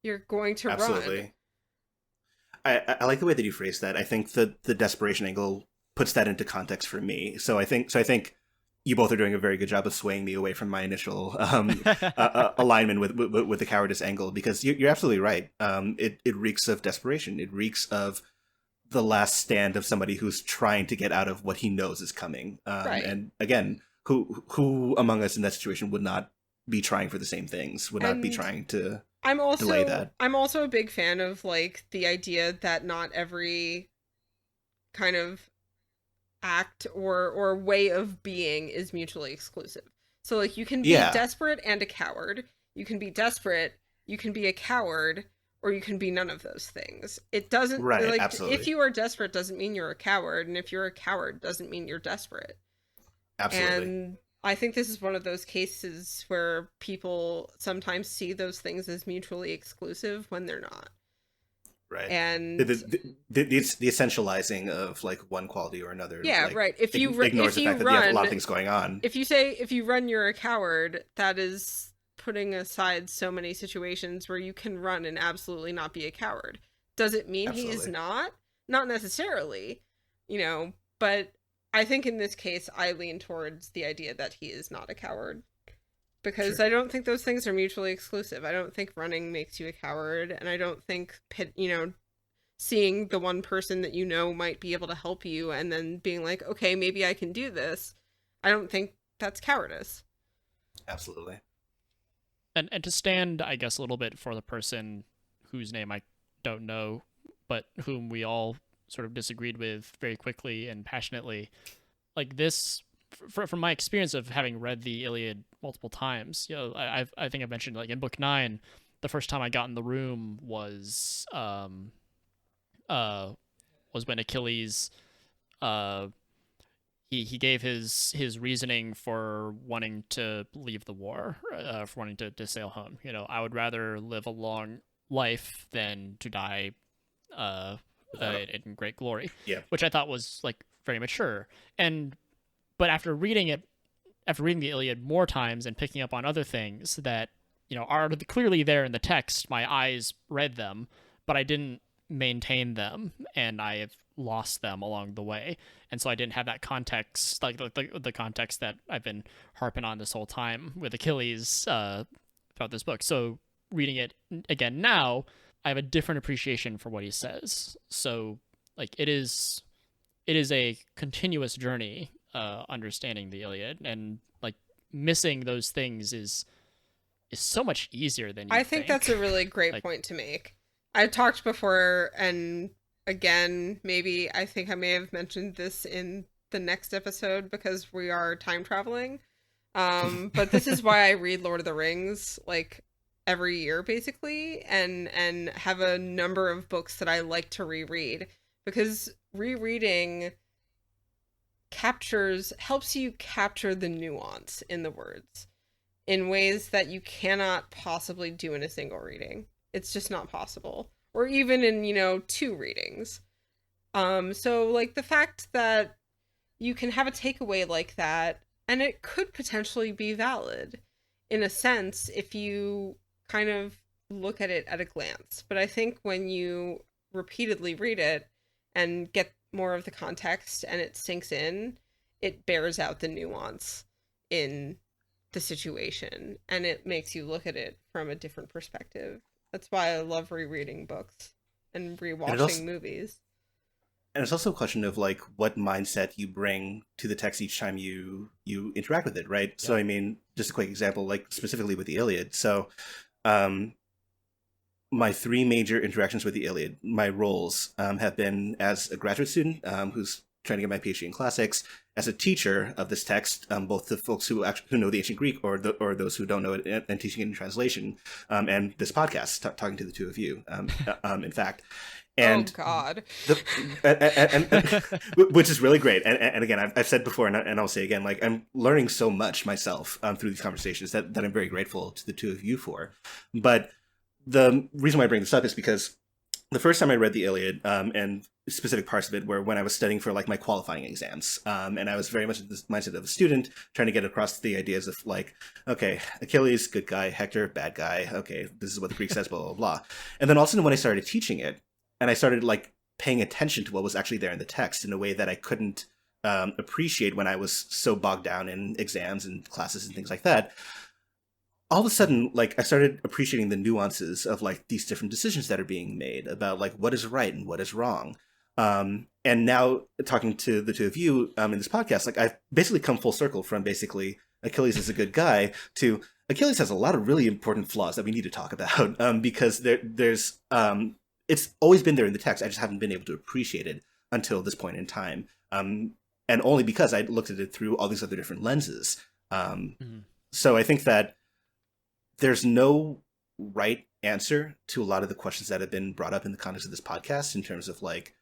You're going to run. I like the way that you phrased that. I think that the desperation angle puts that into context for me. So I think you both are doing a very good job of swaying me away from my initial alignment with the cowardice angle, because you're absolutely right. It reeks of desperation. It reeks of the last stand of somebody who's trying to get out of what he knows is coming. Right. And again, who among us in that situation would not be trying for the same things? Would not be trying to delay that? I'm also a big fan of, like, the idea that not every kind of act or way of being is mutually exclusive. So, like, you can be desperate and a coward. You can be desperate, you can be a coward, or you can be none of those things. It doesn't, like, absolutely. If you are desperate doesn't mean you're a coward, and if you're a coward doesn't mean you're desperate. Absolutely. And I think this is one of those cases where people sometimes see those things as mutually exclusive when they're not. Right. And the essentializing of, like, one quality or another. Yeah, like, right. If you ignores the fact that you have a lot of things going on. If you say if you run, you're a coward, that is putting aside so many situations where you can run and absolutely not be a coward. Does it mean he is not? Not necessarily, you know, but I think in this case, I lean towards the idea that he is not a coward. Because I don't think those things are mutually exclusive. I don't think running makes you a coward, and I don't think, seeing the one person that you know might be able to help you and then being like, okay, maybe I can do this, I don't think that's cowardice. Absolutely. And to stand, I guess, a little bit for the person whose name I don't know, but whom we all sort of disagreed with very quickly and passionately, like this, from my experience of having read the Iliad multiple times, you know, I think I mentioned, like, in book 9, the first time I got in the room was when Achilles he gave his reasoning for wanting to leave the war, for wanting to sail home. You know, I would rather live a long life than to die in great glory. Yeah. Which I thought was, like, very mature. But after reading the Iliad more times and picking up on other things that, you know, are clearly there in the text, my eyes read them, but I didn't maintain them, and I have lost them along the way. And so I didn't have that context, like the context that I've been harping on this whole time with Achilles throughout this book. So reading it again now, I have a different appreciation for what he says. So, like, it is a continuous journey understanding the Iliad, and, like, missing those things is so much easier than you think. That's a really great point to make. I talked before, and again, maybe I think I may have mentioned this in the next episode because we are time traveling. But this is why I read Lord of the Rings, like, every year basically, and have a number of books that I like to reread, because rereading helps you capture the nuance in the words in ways that you cannot possibly do in a single reading. It's just not possible. Or even in, 2 readings. So, like, the fact that you can have a takeaway like that, and it could potentially be valid in a sense if you kind of look at it at a glance. But I think when you repeatedly read it and get more of the context and it sinks in, it bears out the nuance in the situation, and it makes you look at it from a different perspective. That's why I love rereading books and rewatching movies. and it's also a question of like what mindset you bring to the text each time you interact with it, right? Yeah. So I mean, just a quick example, like specifically with the Iliad. So my three major interactions with the Iliad, my roles have been as a graduate student who's trying to get my PhD in classics, as a teacher of this text, both the folks who know the ancient Greek or those who don't know it, and teaching it in translation, and this podcast, talking to the two of you, in fact. And oh God, which is really great. And again, I've said before, and I'll say again, like I'm learning so much myself through these conversations that I'm very grateful to the two of you for. But the reason why I bring this up is because the first time I read the Iliad, and specific parts of it were when I was studying for like my qualifying exams. And I was very much in this mindset of a student trying to get across the ideas of like, okay, Achilles, good guy, Hector, bad guy. Okay, this is what the Greek says, blah, blah, blah. And then all of a sudden when I started teaching it and I started like paying attention to what was actually there in the text in a way that I couldn't appreciate when I was so bogged down in exams and classes and things like that, all of a sudden, like I started appreciating the nuances of like these different decisions that are being made about like what is right and what is wrong. And now talking to the two of you in this podcast, like I've basically come full circle from basically Achilles is a good guy to Achilles has a lot of really important flaws that we need to talk about because there's it's always been there in the text. I just haven't been able to appreciate it until this point in time. And only because I looked at it through all these other different lenses. So I think that there's no right answer to a lot of the questions that have been brought up in the context of this podcast in terms of like,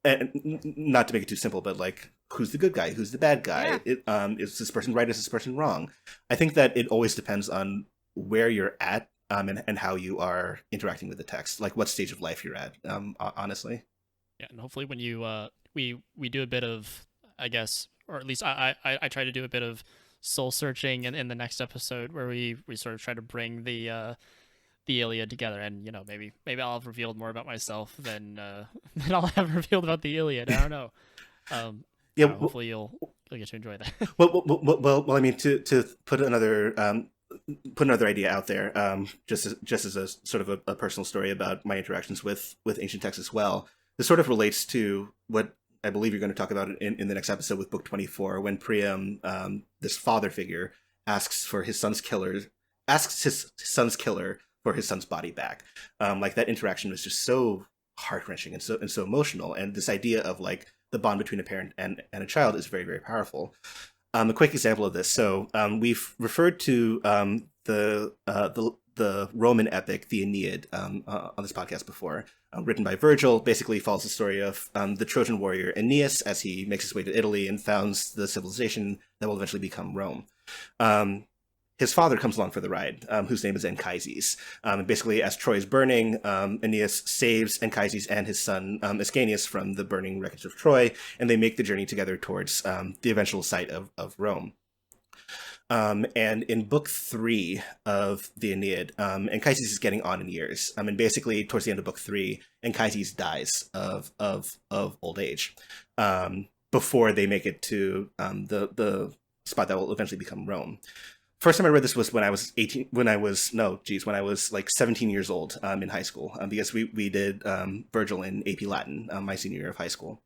and not to make it too simple, but like, who's the good guy? Who's the bad guy? Yeah. Is this person right? Is this person wrong? I think that it always depends on where you're at and how you are interacting with the text, like what stage of life you're at, honestly. Yeah, and hopefully when you, we do a bit of, I guess, or at least I try to do a bit of soul searching in the next episode where we sort of try to bring the Iliad together, and you know maybe I'll have revealed more about myself than I'll have revealed about the Iliad. I don't know. Yeah, hopefully you'll get to enjoy that. Well, I mean to put another idea out there, just as a sort of a personal story about my interactions with ancient texts as well. This sort of relates to what I believe you're going to talk about in the next episode with Book 24, when Priam, this father figure, asks his son's killer for his son's body back. Like that interaction was just so heart-wrenching and so emotional. And this idea of like the bond between a parent and a child is very, very powerful. A quick example of this. So we've referred to the Roman epic, the Aeneid, on this podcast before. Written by Virgil, basically follows the story of the Trojan warrior Aeneas as he makes his way to Italy and founds the civilization that will eventually become Rome. His father comes along for the ride, whose name is Anchises. And basically, as Troy is burning, Aeneas saves Anchises and his son Ascanius from the burning wreckage of Troy, and they make the journey together towards the eventual site of Rome. And in book 3 of the Aeneid, Anchises is getting on in years. And basically, towards the end of book 3, Anchises dies of old age before they make it to the spot that will eventually become Rome. First time I read this was when I was when I was like 17 years old in high school, because we did Virgil in AP Latin my senior year of high school.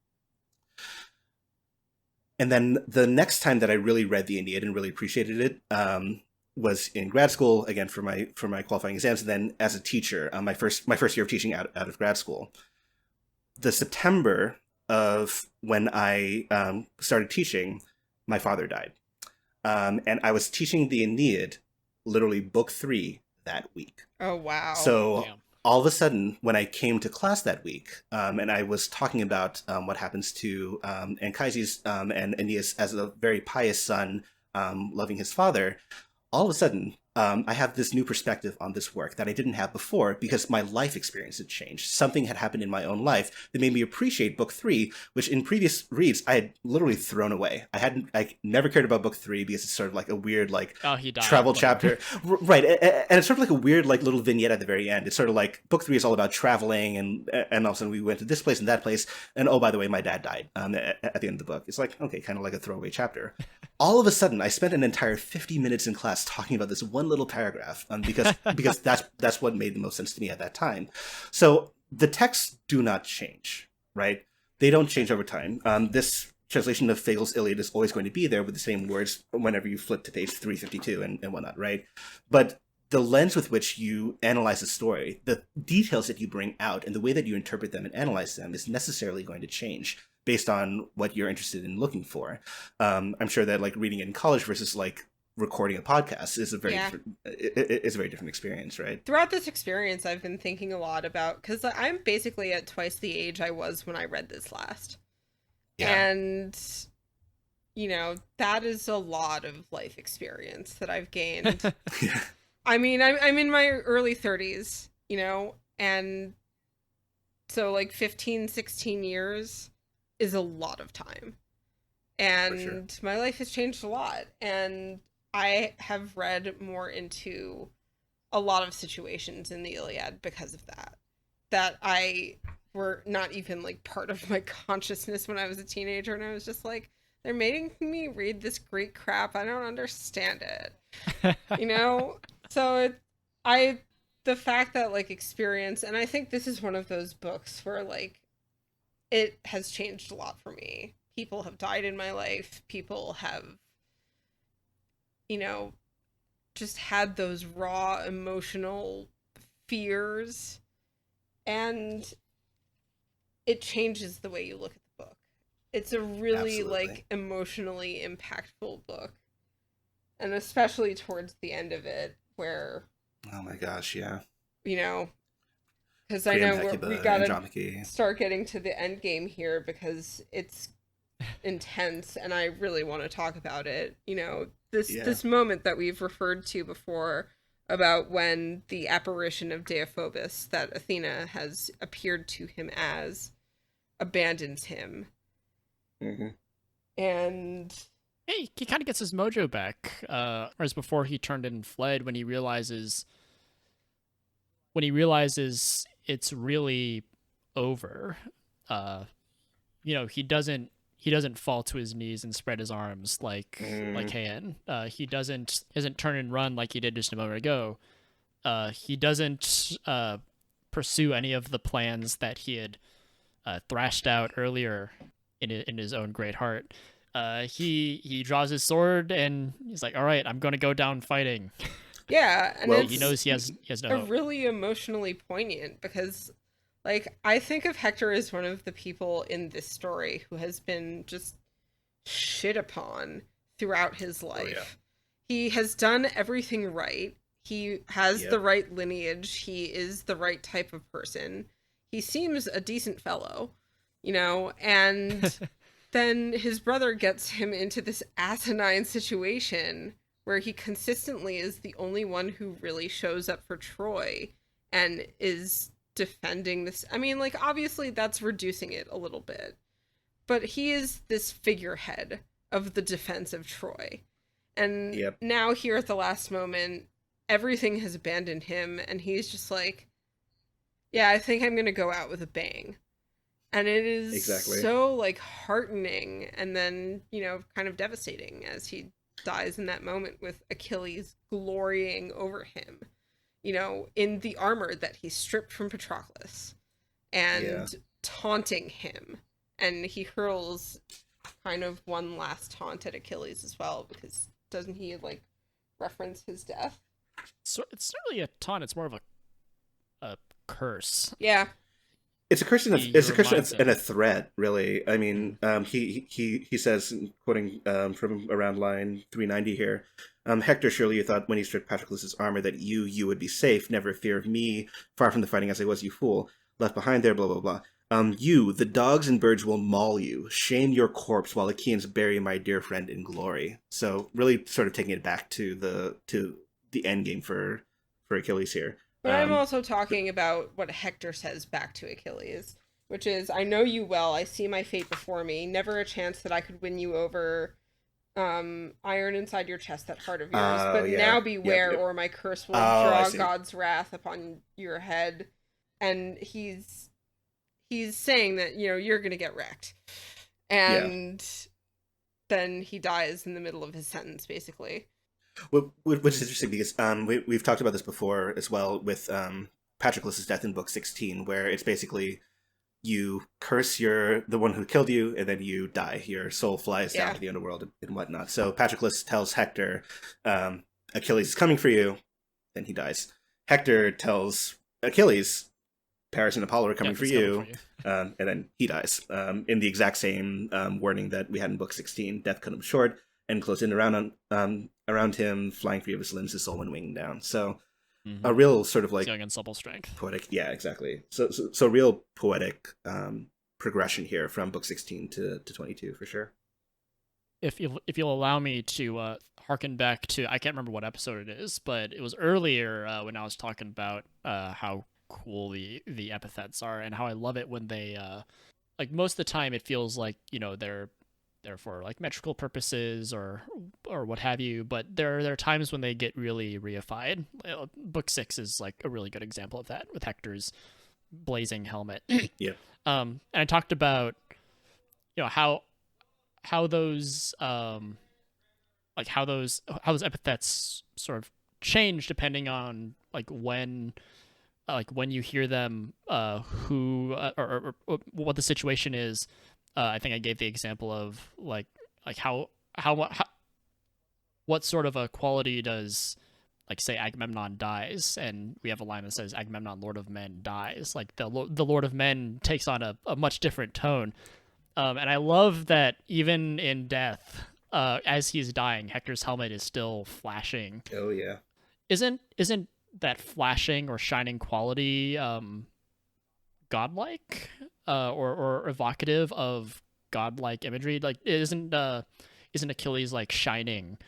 And then the next time that I really read the Iliad and really appreciated it was in grad school, again for my qualifying exams, and then as a teacher, my first year of teaching out of grad school. The September of when I started teaching, my father died. And I was teaching the Aeneid, literally book 3 that week. Oh, wow. So all of a sudden, when I came to class that week, and I was talking about what happens to Anchises and Aeneas as a very pious son loving his father, all of a sudden, I have this new perspective on this work that I didn't have before because my life experience had changed. Something had happened in my own life that made me appreciate book 3, which in previous reads I had literally thrown away. I never cared about book 3 because it's sort of like a weird he died, travel chapter. Right. And it's sort of like a weird little vignette at the very end. It's sort of like book 3 is all about traveling and all of a sudden we went to this place and that place. And oh, by the way, my dad died at the end of the book. It's like, okay, kind of like a throwaway chapter. All of a sudden, I spent an entire 50 minutes in class talking about this one little paragraph because that's what made the most sense to me at that time. So the texts do not change, right? they don't change over time. This translation of Fagles' Iliad is always going to be there with the same words whenever you flip to page 352 and whatnot, right? But the lens with which you analyze a story, the details that you bring out, and the way that you interpret them and analyze them is necessarily going to change based on what you're interested in looking for. I'm sure that like reading it in college versus like recording a podcast is a very different experience, right? Throughout this experience, I've been thinking a lot about, because I'm basically at twice the age I was when I read this last. Yeah. And, you know, that is a lot of life experience that I've gained. Yeah. I mean, I'm in my early 30s, you know, and so like 15, 16 years is a lot of time. And my life has changed a lot. And I have read more into a lot of situations in the Iliad because of that I were not even like part of my consciousness when I was a teenager. And I was just like, they're making me read this Greek crap. I don't understand it, you know? So the fact that like experience, and I think this is one of those books where like it has changed a lot for me. People have died in my life. People have, you know, just had those raw emotional fears, and it changes the way you look at the book. It's a really like emotionally impactful book, and especially towards the end of it, where, oh my gosh, yeah, you know, because I know we gotta start getting to the end game here because it's intense, and I really want to talk about it. You know, this moment that we've referred to before about when the apparition of Deiphobus that Athena has appeared to him as abandons him. Mm-hmm. And he kind of gets his mojo back, whereas before he turned and fled when he realizes it's really over. You know, he doesn't fall to his knees and spread his arms like Han. He doesn't turn and run like he did just a moment ago. He doesn't pursue any of the plans that he had thrashed out earlier in his own great heart. He draws his sword and he's like, all right, I'm going to go down fighting. Yeah, and he knows he has no hope. Really emotionally poignant because, like, I think of Hector as one of the people in this story who has been just shit upon throughout his life. Oh, yeah. He has done everything right. He has the right lineage. He is the right type of person. He seems a decent fellow, you know, and then his brother gets him into this asinine situation where he consistently is the only one who really shows up for Troy and is defending this. I mean, like, obviously that's reducing it a little bit, but he is this figurehead of the defense of Troy. And now here at the last moment, everything has abandoned him, and he's just like, yeah, I think I'm going to go out with a bang. And it is so, like, heartening and then, you know, kind of devastating as he dies in that moment with Achilles glorying over him, you know, in the armor that he stripped from Patroclus and taunting him. And he hurls kind of one last taunt at Achilles as well, because doesn't he, like, reference his death? So it's not really a taunt, it's more of a curse. Yeah. It's a curse and a threat, really. I mean, he says, quoting from around line 390 here, Hector, surely you thought when he stripped Patroclus' armor that you would be safe, never fear of me, far from the fighting as I was, you fool. Left behind there, blah, blah, blah. You, the dogs and birds will maul you, shame your corpse while the Achaeans bury my dear friend in glory. So really sort of taking it back to the end game for Achilles here. But I'm also talking about what Hector says back to Achilles, which is, I know you well, I see my fate before me, never a chance that I could win you over, iron inside your chest, that heart of yours, but now beware, or my curse will draw God's wrath upon your head. And he's saying that, you know, you're gonna get wrecked. And then he dies in the middle of his sentence, basically. Which is interesting because we've talked about this before as well with Patroclus' death in book 16, where it's basically you curse the one who killed you, and then you die. Your soul flies down to the underworld and whatnot. So Patroclus tells Hector, Achilles is coming for you, then he dies. Hector tells Achilles, Paris and Apollo are coming for you, and then he dies. In the exact same wording that we had in Book 16, death cut him short, and closed in around him, flying free of his limbs, his soul went winging down. So a real sort of like young and supple strength, poetic, yeah, exactly. So real poetic progression here from Book 16 to 22 for sure. If you'll allow me to harken back to, I can't remember what episode it is, but it was earlier when I was talking about how cool the epithets are and how I love it when they like most of the time it feels like, you know, they're for like metrical purposes or what have you, but there are times when they get really reified. Book 6 is like a really good example of that with Hector's blazing helmet. Yeah. And I talked about, you know, how those like how those epithets sort of change depending on like when you hear them, who or what the situation is. I think I gave the example of like how what sort of a quality does, like, say Agamemnon dies, and we have a line that says Agamemnon, Lord of Men, dies. Like the Lord of Men takes on a much different tone, and I love that even in death, as he's dying, Hector's helmet is still flashing. Oh yeah. Isn't that flashing or shining quality godlike, or evocative of godlike imagery? Like, isn't Achilles like shining?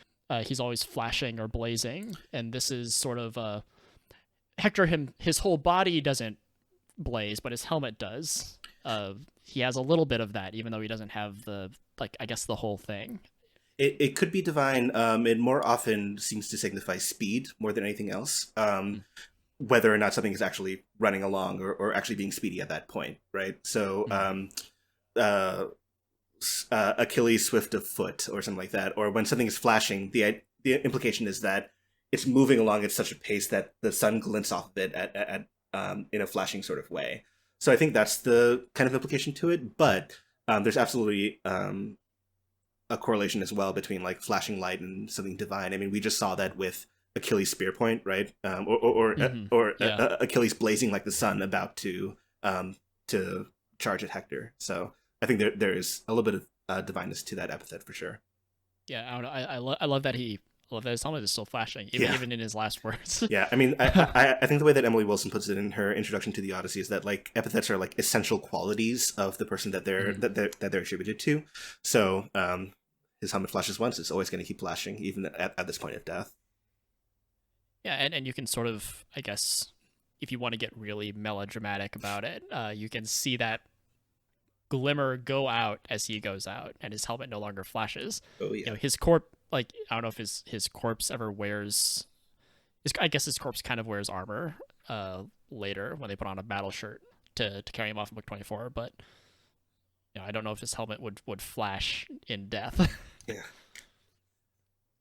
He's always flashing or blazing, and this is sort of Hector. His whole body doesn't blaze, but his helmet does. He has a little bit of that, even though he doesn't have the whole thing. It could be divine. It more often seems to signify speed more than anything else. Whether or not something is actually running along or actually being speedy at that point, right? So Achilles swift of foot or something like that, or when something is flashing, the implication is that it's moving along at such a pace that the sun glints off of it at in a flashing sort of way. So I think that's the kind of implication to it, but there's absolutely a correlation as well between like flashing light and something divine. I mean, we just saw that with Achilles' spear point, right? Achilles blazing like the sun, about to charge at Hector. So I think there is a little bit of divineness to that epithet for sure. Yeah, I don't know. I love that his helmet is still flashing, even in his last words. Yeah, I mean, I think the way that Emily Wilson puts it in her introduction to the Odyssey is that like epithets are like essential qualities of the person that they're attributed to. So his helmet flashes once; it's always going to keep flashing, even at this point of death. Yeah, and you can sort of, I guess, if you want to get really melodramatic about it, you can see that glimmer go out as he goes out, and his helmet no longer flashes. Oh yeah. You know, his corpse, like, I don't know if his corpse ever wears. I guess his corpse kind of wears armor later when they put on a battle shirt to carry him off in Book 24, but you know, I don't know if his helmet would flash in death. Yeah.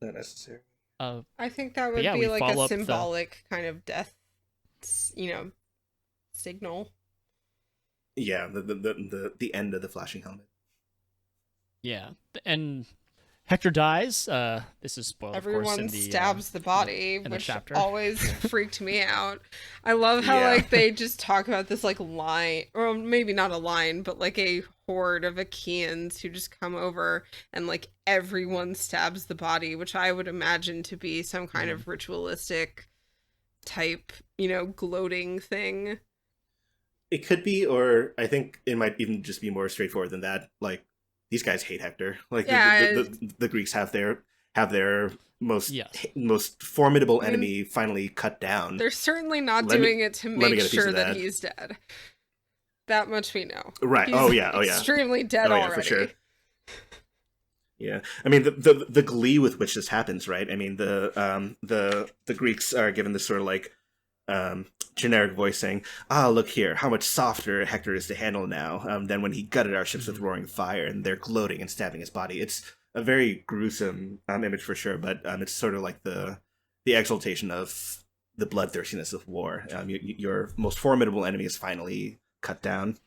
Not necessary. I think that would be like a symbolic kind of death, signal. Yeah, the end of the flashing helmet. Yeah, and Hector dies. This is spoiled. Everyone of course, stabs the body, in the which chapter. Always freaked me out. I love how like they just talk about this like line, or maybe not a line, but like a horde of Achaeans who just come over and like everyone stabs the body, which I would imagine to be some kind of ritualistic type, gloating thing. It could be, or I think it might even just be more straightforward than that. Like, these guys hate Hector. Like, the Greeks have their most formidable enemy finally cut down. They're certainly not doing it to make sure that he's dead. That much we know. Right. He's extremely dead already. For sure. Yeah, I mean the glee with which this happens, right? I mean the Greeks are given this sort of like generic voice saying, look here, how much softer Hector is to handle now than when he gutted our ships with roaring fire, and they're gloating and stabbing his body. It's a very gruesome image for sure, but it's sort of like the exaltation of the bloodthirstiness of war. Your most formidable enemy is finally cut down.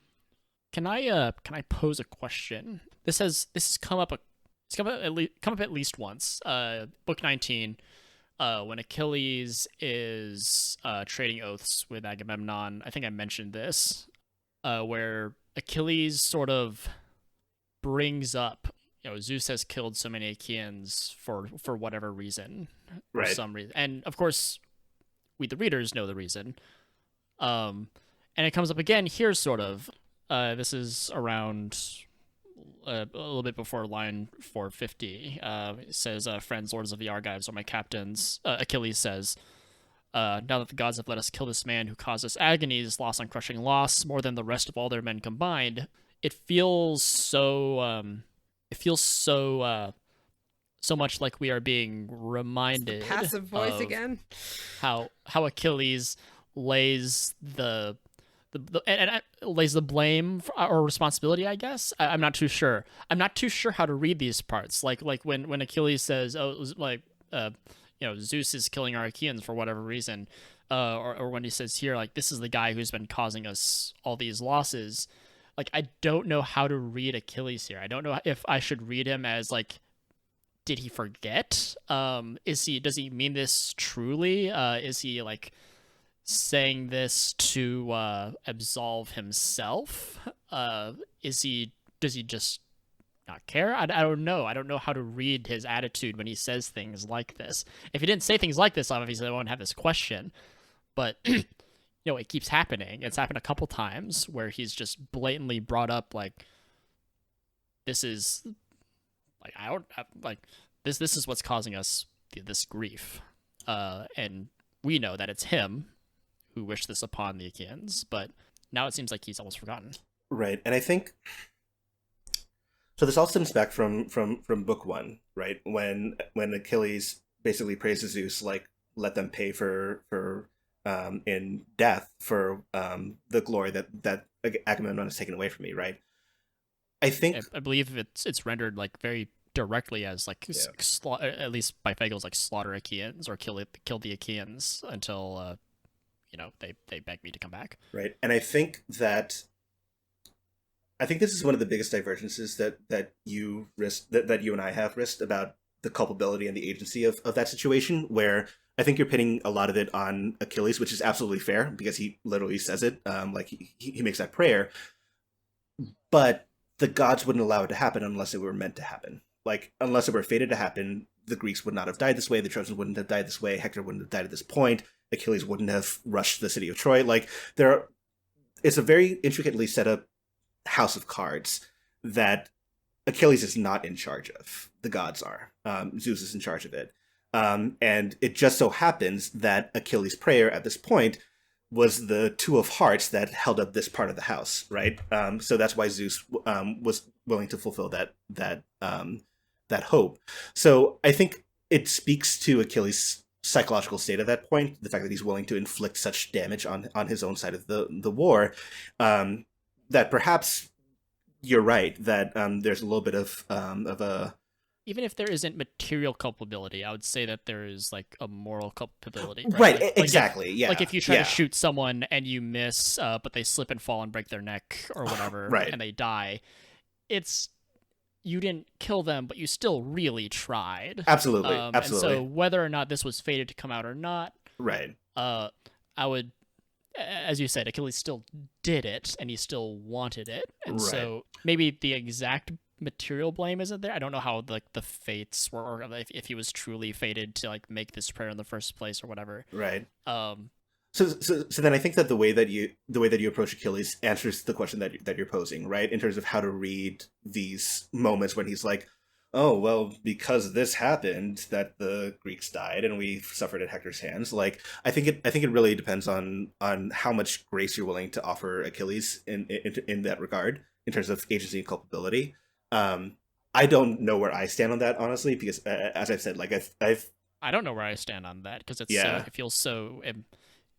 can I pose a question? This has come up at least once. Book 19, when Achilles is trading oaths with Agamemnon. I think I mentioned this, where Achilles sort of brings up, Zeus has killed so many Achaeans for whatever reason, for some reason, and of course, we the readers know the reason. And it comes up again here, sort of. This is around a little bit before line 450. It says, "Friends, lords of the Argives, are my captains." Achilles says, "Now that the gods have let us kill this man who caused us agonies, loss on crushing loss, more than the rest of all their men combined." It feels so. So much like we are being reminded. It's the passive voice again. How Achilles lays lays the blame or responsibility, I guess. I'm not too sure. I'm not too sure how to read these parts. Like when Achilles says, "Oh, Zeus is killing our Achaeans for whatever reason," or when he says here, like, "This is the guy who's been causing us all these losses." Like, I don't know how to read Achilles here. I don't know if I should read him as, like, did he forget? Does he mean this truly? Is he, like, saying this to absolve himself? Does he just not care? I don't know. I don't know how to read his attitude when he says things like this. If he didn't say things like this, obviously I won't have this question. But it keeps happening. It's happened a couple times where he's just blatantly brought up, like, this is, like, I don't like this. This is what's causing us this grief, and we know that it's him who wished this upon the Achaeans. But now it seems like he's almost forgotten. Right, and I think so. This all stems back from book 1, right? When Achilles basically praises Zeus, like, let them pay for in death for the glory that Agamemnon has taken away from me, right? I think I believe it's rendered, like, very directly as, like, at least by Fagles, like, slaughter Achaeans or kill the Achaeans until they beg me to come back. Right, and I think this is one of the biggest divergences that you and I have risked about the culpability and the agency of that situation, where I think you're pinning a lot of it on Achilles, which is absolutely fair because he literally says it. Like he makes that prayer, but the gods wouldn't allow it to happen unless it were meant to happen. Like, unless it were fated to happen, the Greeks would not have died this way. The Trojans wouldn't have died this way. Hector wouldn't have died at this point. Achilles wouldn't have rushed the city of Troy. Like, it's a very intricately set up house of cards that Achilles is not in charge of. The gods are. Zeus is in charge of it. And it just so happens that Achilles' prayer at this point was the 2 of hearts that held up this part of the house, right? So that's why Zeus was willing to fulfill that hope. So I think it speaks to Achilles' psychological state at that point, the fact that he's willing to inflict such damage on his own side of the war, that perhaps you're right, that there's a little bit of a... Even if there isn't material culpability, I would say that there is, like, a moral culpability. Right, like, exactly, like yeah. Like if you try to shoot someone and you miss, but they slip and fall and break their neck or whatever, right, and they die, you didn't kill them, but you still really tried. Absolutely, absolutely. And so whether or not this was fated to come out or not, right, I would, as you said, Achilles still did it, and he still wanted it, and so maybe the exact material blame isn't there. I don't know how the fates were, or if he was truly fated to, like, make this prayer in the first place or whatever. Right. So then I think that the way that you approach Achilles answers the question that you're posing, right? In terms of how to read these moments when he's like, oh, well, because this happened, that the Greeks died and we suffered at Hector's hands. Like, I think it really depends on how much grace you're willing to offer Achilles in that regard, in terms of agency and culpability. I don't know where I stand on that, honestly, because as I've said, like, I don't know where I stand on that because it feels so.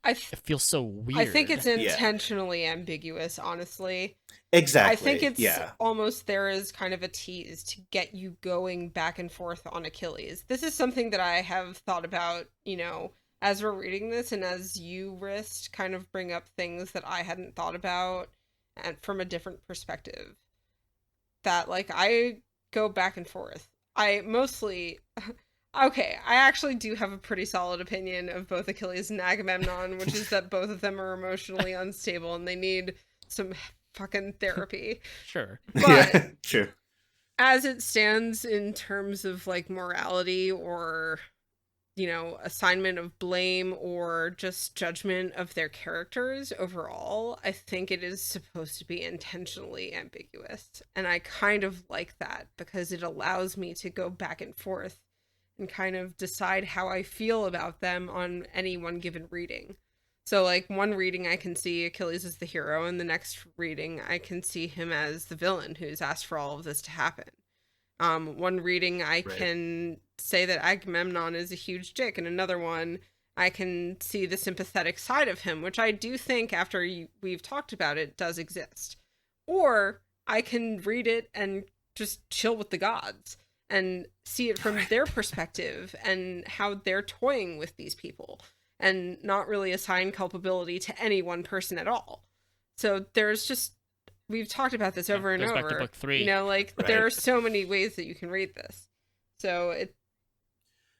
It feels so weird. I think it's intentionally ambiguous, honestly. Exactly. I think it's almost there is kind of a tease to get you going back and forth on Achilles. This is something that I have thought about, as we're reading this, and as you, Wriste, kind of bring up things that I hadn't thought about and from a different perspective that like I go back and forth. I mostly okay, I actually do have a pretty solid opinion of both Achilles and Agamemnon, which is that both of them are emotionally unstable and they need some fucking therapy. Sure. But yeah, sure. As it stands in terms of like morality or assignment of blame or just judgment of their characters overall, I think it is supposed to be intentionally ambiguous. And I kind of like that because it allows me to go back and forth and kind of decide how I feel about them on any one given reading. So, like, one reading I can see Achilles as the hero, and the next reading I can see him as the villain who's asked for all of this to happen. One reading I can say that Agamemnon is a huge dick, and another one I can see the sympathetic side of him, which I do think, after we've talked about it, does exist. Or I can read it and just chill with the gods and see it from their perspective and how they're toying with these people and not really assign culpability to any one person at all. So there's just, we've talked about this over and over. Back to book 3. There are so many ways that you can read this. So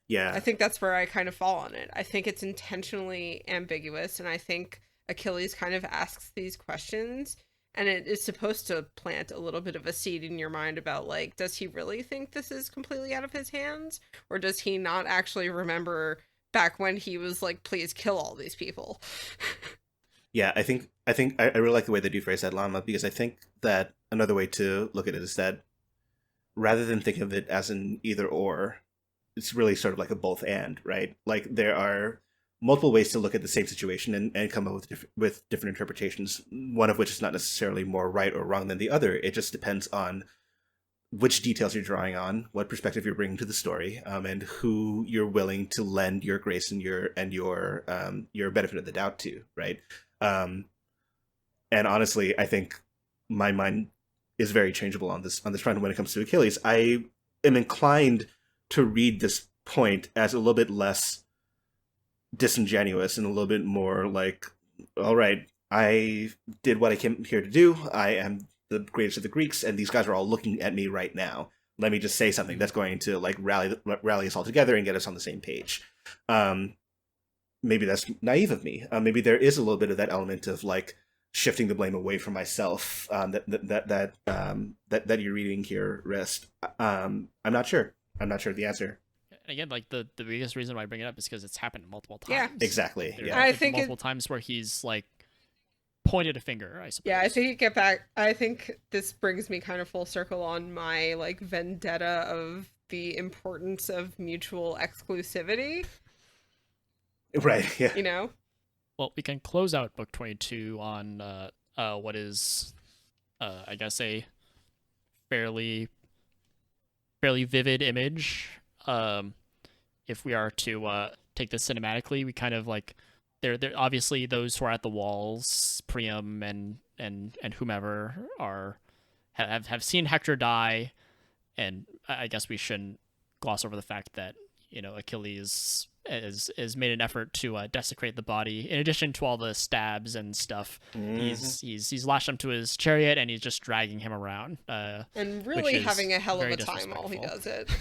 I think that's where I kind of fall on it. I think it's intentionally ambiguous, and I think Achilles kind of asks these questions, and it is supposed to plant a little bit of a seed in your mind about, like, does he really think this is completely out of his hands? Or does he not actually remember back when he was like, please kill all these people? Yeah, I think I really like the way that you phrase that, Llama, because I think that another way to look at it is that rather than think of it as an either or, it's really sort of like a both and, right? Like, there are multiple ways to look at the same situation and come up with different interpretations, one of which is not necessarily more right or wrong than the other. It just depends on which details you're drawing on, what perspective you're bringing to the story, and who you're willing to lend your grace and your benefit of the doubt to, right? And honestly, I think my mind is very changeable on this front when it comes to Achilles. I am inclined to read this point as a little bit less disingenuous and a little bit more like, all right, I did what I came here to do. I am the greatest of the Greeks, and these guys are all looking at me right now. Let me just say something that's going to like rally us all together and get us on the same page. Maybe that's naive of me. Maybe there is a little bit of that element of like shifting the blame away from myself. That you're reading here, Wriste. I'm not sure. I'm not sure of the answer. And again, like the biggest reason why I bring it up is because it's happened multiple times. Yeah, exactly. Yeah, I think multiple times where he's like pointed a finger, I suppose. Yeah, I think this brings me kind of full circle on my like vendetta of the importance of mutual exclusivity. Right, yeah. Well, we can close out book 22 on what is I guess a fairly vivid image. If we are to take this cinematically, we kind of like they're obviously those who are at the walls, Priam and whomever have seen Hector die, and I guess we shouldn't gloss over the fact that Achilles has made an effort to desecrate the body. In addition to all the stabs and stuff, he's lashed him to his chariot and he's just dragging him around. And really having a hell of a time while he does it.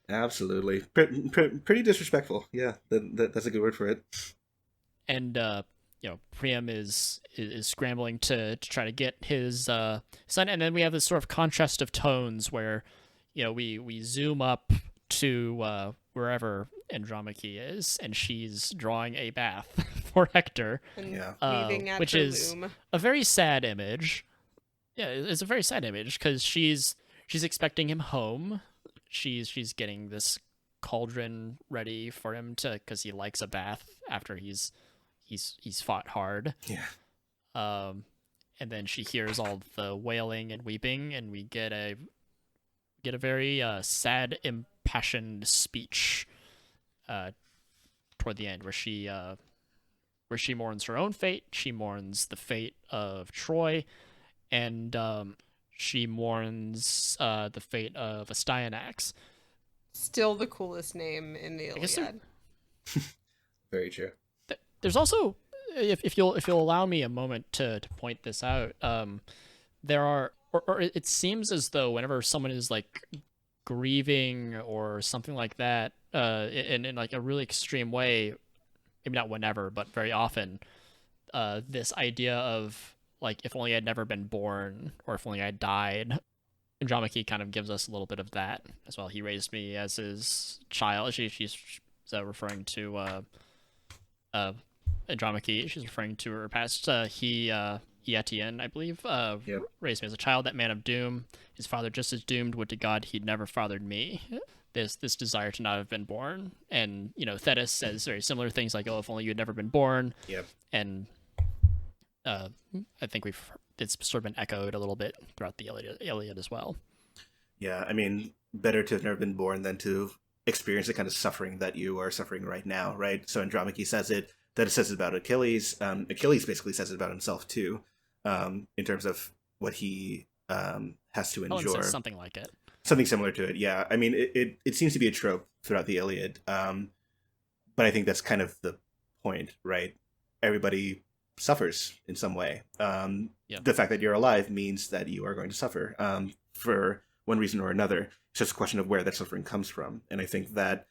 Absolutely, pretty disrespectful. Yeah, that's a good word for it. And Priam is scrambling to try to get his son, and then we have this sort of contrast of tones where we zoom up to wherever Andromache is, and she's drawing a bath for Hector, which is a very sad image. Yeah, it's a very sad image because she's expecting him home. She's getting this cauldron ready for him because he likes a bath after he's fought hard. Yeah. And then she hears all the wailing and weeping, and we get a very sad, impassioned speech toward the end, where she mourns her own fate. She mourns the fate of Troy, and she mourns the fate of Astyanax. Still the coolest name in the Iliad. Very true. There's also if you'll allow me a moment to point this out, there are, or it seems as though whenever someone is like grieving or something like that, in like a really extreme way, maybe not whenever, but very often, this idea of like if only I'd never been born or if only I died. Andromache kind of gives us a little bit of that as well. He raised me as his child. She's referring to Andromache. She's referring to her past. Etienne, I believe, Yep. raised me as a child, that man of doom. His father just as doomed. Would to God he'd never fathered me. This desire to not have been born, and Thetis says very similar things like, "Oh, if only you had never been born." Yep. And I think it's sort of been echoed a little bit throughout the Iliad as well. Yeah, I mean, better to have never been born than to experience the kind of suffering that you are suffering right now, right? So Andromache says it. That it says it about Achilles. Achilles basically says it about himself too, in terms of what he has to endure. Says something like it. Something similar to it, yeah. I mean, it seems to be a trope throughout the Iliad, but I think that's kind of the point, right? Everybody suffers in some way. The fact that you're alive means that you are going to suffer for one reason or another. It's just a question of where that suffering comes from. And I think that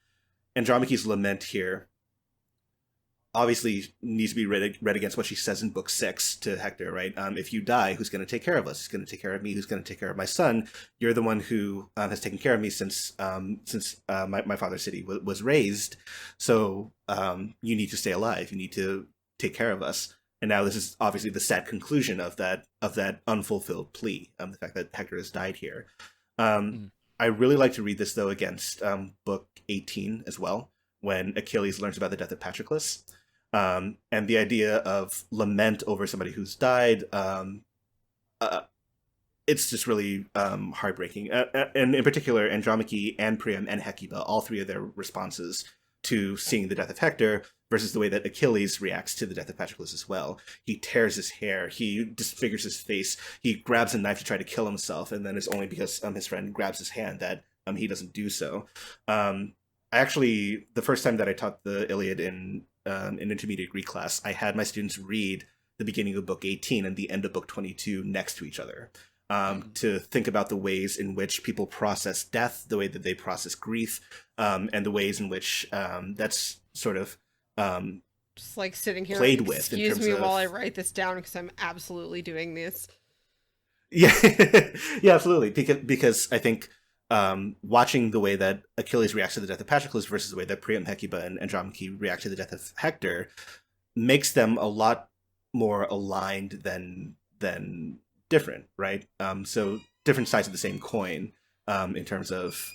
Andromache's lament here obviously needs to be read against what she says in book 6 to Hector, right? If you die, who's going to take care of us? Who's going to take care of me? Who's going to take care of my son? You're the one who has taken care of me since my father's city was razed. So you need to stay alive. You need to take care of us. And now this is obviously the sad conclusion of that unfulfilled plea, the fact that Hector has died here. I really like to read this, though, against book 18 as well, when Achilles learns about the death of Patroclus. And the idea of lament over somebody who's died, it's just really heartbreaking. And in particular, Andromache and Priam and Hecuba, all three of their responses to seeing the death of Hector versus the way that Achilles reacts to the death of Patroclus as well. He tears his hair, he disfigures his face, he grabs a knife to try to kill himself, and then it's only because his friend grabs his hand that he doesn't do so. Actually, the first time that I taught the Iliad in an intermediate Greek class, I had my students read the beginning of book 18 and the end of book 22 next to each other, to think about the ways in which people process death, the way that they process grief, and the ways in which that's sort of just like sitting here played with. Excuse me while I write this down, because I'm absolutely doing this. Yeah, yeah, absolutely. Because I think watching the way that Achilles reacts to the death of Patroclus versus the way that Priam, Hecuba, and Andromache react to the death of Hector makes them a lot more aligned than different, right? So different sides of the same coin in terms of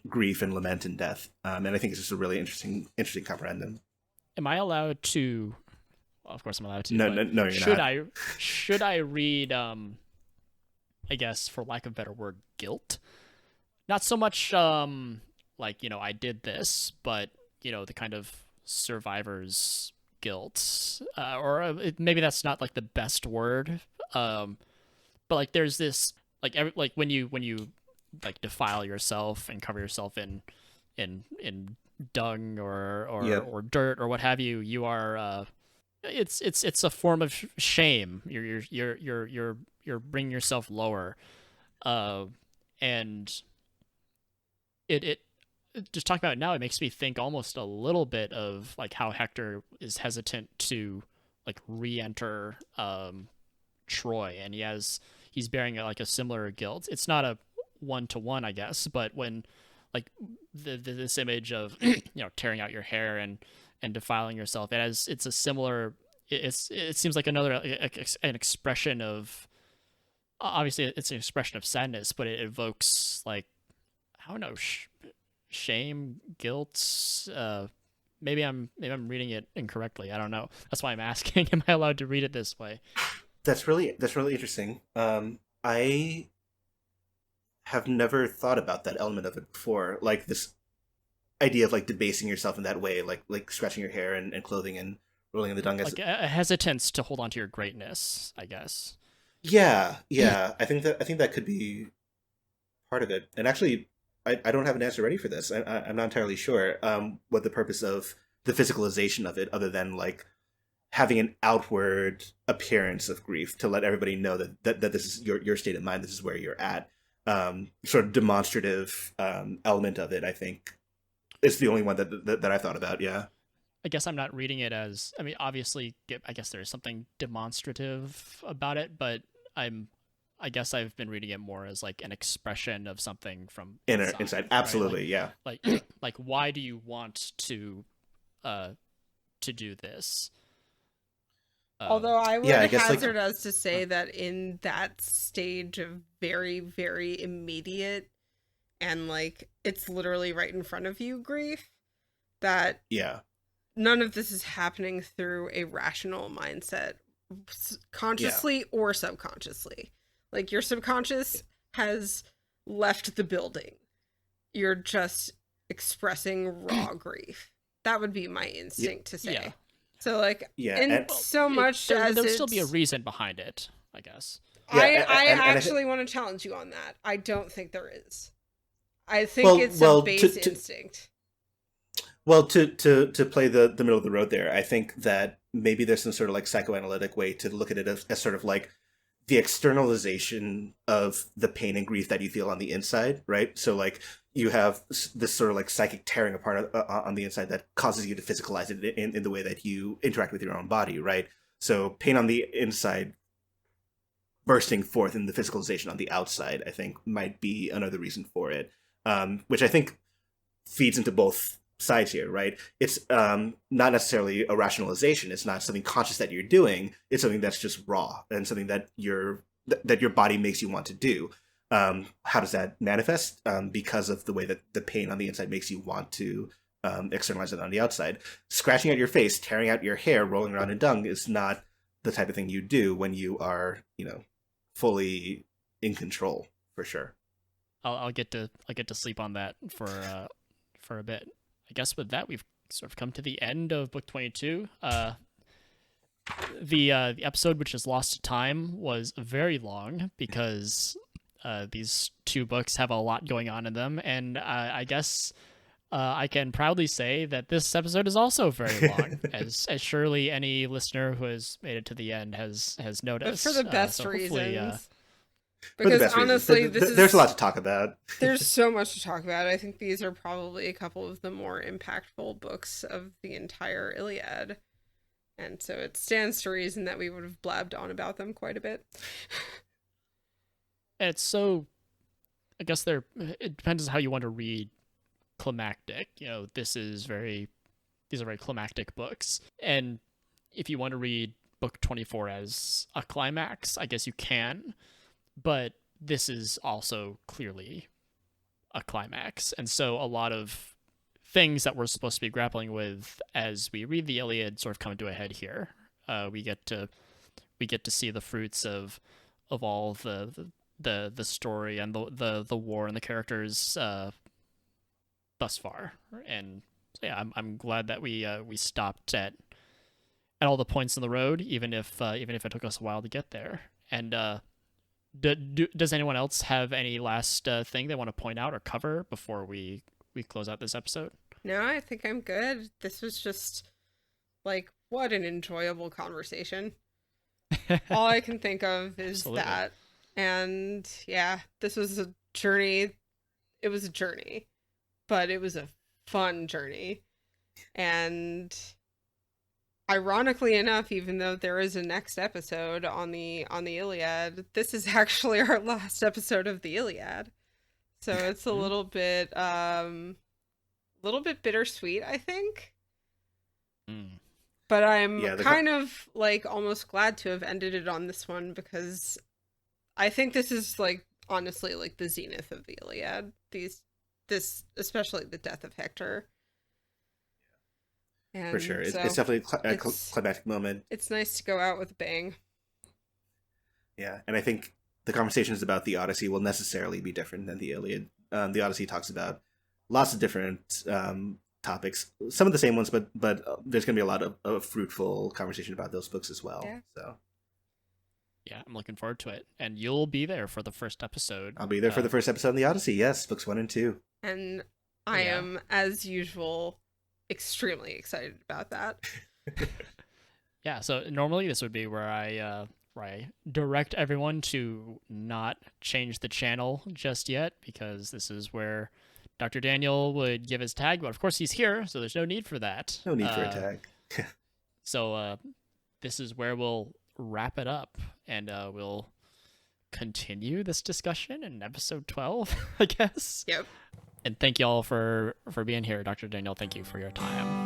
grief and lament and death. And I think it's just a really interesting comparandum. Am I allowed to? Well, of course I'm allowed to. No, you're not. Should I read? I guess, for lack of a better word, guilt. Not so much like, I did this, but the kind of survivor's guilt, or maybe that's not like the best word. But like there's this like when you like defile yourself and cover yourself in dung or dirt or what have you, you are it's a form of shame. You're bringing yourself lower, and it just talking about it now, it makes me think almost a little bit of like how Hector is hesitant to like re-enter Troy, and he's bearing like a similar guilt. It's not a 1-to-1, I guess, but when like this image of tearing out your hair and defiling yourself, it's a similar. It seems like another an expression of. Obviously, it's an expression of sadness, but it evokes like, I don't know, shame, guilt. Maybe I'm reading it incorrectly. I don't know. That's why I'm asking. Am I allowed to read it this way? That's really interesting. I have never thought about that element of it before. Like this idea of like debasing yourself in that way, like scratching your hair and clothing and rolling in the dung. Like a hesitance to hold on to your greatness, I guess. Yeah. I think that could be part of it. And actually, I don't have an answer ready for this. I'm not entirely sure what the purpose of the physicalization of it, other than like having an outward appearance of grief to let everybody know that this is your state of mind, this is where you're at. Sort of demonstrative element of it, I think, is the only one that I thought about. Yeah. I guess I'm not reading it as, I mean, obviously, I guess there's something demonstrative about it, but I guess I've been reading it more as like an expression of something from inside. Absolutely, right? Like, yeah. Like why do you want to do this? Although I would I guess, hazard us to say that in that stage of very, very immediate and like it's literally right in front of you grief, that none of this is happening through a rational mindset, consciously or subconsciously. Like your subconscious has left the building. You're just expressing raw grief. That would be my instinct to say. Yeah. So like, and so much as there'll still be a reason behind it, I guess. I actually want to challenge you on that. I don't think there is. I think it's a base instinct. Well, to play the middle of the road there, I think that maybe there's some sort of like psychoanalytic way to look at it as sort of like the externalization of the pain and grief that you feel on the inside, right? So like you have this sort of like psychic tearing apart on the inside that causes you to physicalize it in the way that you interact with your own body, right? So pain on the inside bursting forth in the physicalization on the outside, I think might be another reason for it, which I think feeds into both sides here, right? It's not necessarily a rationalization. It's not something conscious that you're doing. It's something that's just raw and something that your body makes you want to do. How does that manifest? Because of the way that the pain on the inside makes you want to externalize it on the outside. Scratching at your face, tearing out your hair, rolling around in dung is not the type of thing you do when you are, fully in control, for sure. I'll get to sleep on that for a bit. I guess with that, we've sort of come to the end of book 22. The episode, which is lost to time, was very long because these two books have a lot going on in them, and I guess I can proudly say that this episode is also very long, as surely any listener who has made it to the end has noticed. But for the best reasons. Because honestly, there's a lot to talk about. There's so much to talk about. I think these are probably a couple of the more impactful books of the entire Iliad. And so it stands to reason that we would have blabbed on about them quite a bit. It's so, I guess it depends on how you want to read climactic. These are very climactic books. And if you want to read book 24 as a climax, I guess you can. But this is also clearly a climax. And so a lot of things that we're supposed to be grappling with as we read the Iliad sort of come to a head here. We get to see the fruits of all the story and the war and the characters thus far. And so yeah, I'm glad that we stopped at all the points in the road, even if it took us a while to get there. And does anyone else have any last thing they want to point out or cover before we close out this episode? No, I think I'm good. This was just like, what an enjoyable conversation. All I can think of is that. And yeah, this was a journey. It was a journey, but it was a fun journey. And ironically enough, even though there is a next episode on the Iliad, this is actually our last episode of the Iliad. So it's a little bit bittersweet, I think. But I'm kind of like almost glad to have ended it on this one, because I think this is like honestly like the zenith of the Iliad. This especially the death of Hector. And for sure. It's definitely a climactic moment. It's nice to go out with a bang. Yeah, and I think the conversations about the Odyssey will necessarily be different than the Iliad. The Odyssey talks about lots of different topics, some of the same ones, but there's going to be a lot of fruitful conversation about those books as well. Yeah. So. Yeah, I'm looking forward to it. And you'll be there for the first episode. I'll be there for the first episode in the Odyssey, yes, books 1 and 2. And I am, as usual, extremely excited about that. Yeah, so normally this would be where I direct everyone to not change the channel just yet, because this is where Dr. Daniel would give his tag, but of course he's here, so there's no need for that. No need for a tag. So this is where we'll wrap it up, and we'll continue this discussion in episode 12, I guess. Yep. And thank you all for being here. Dr. Daniel, thank you for your time.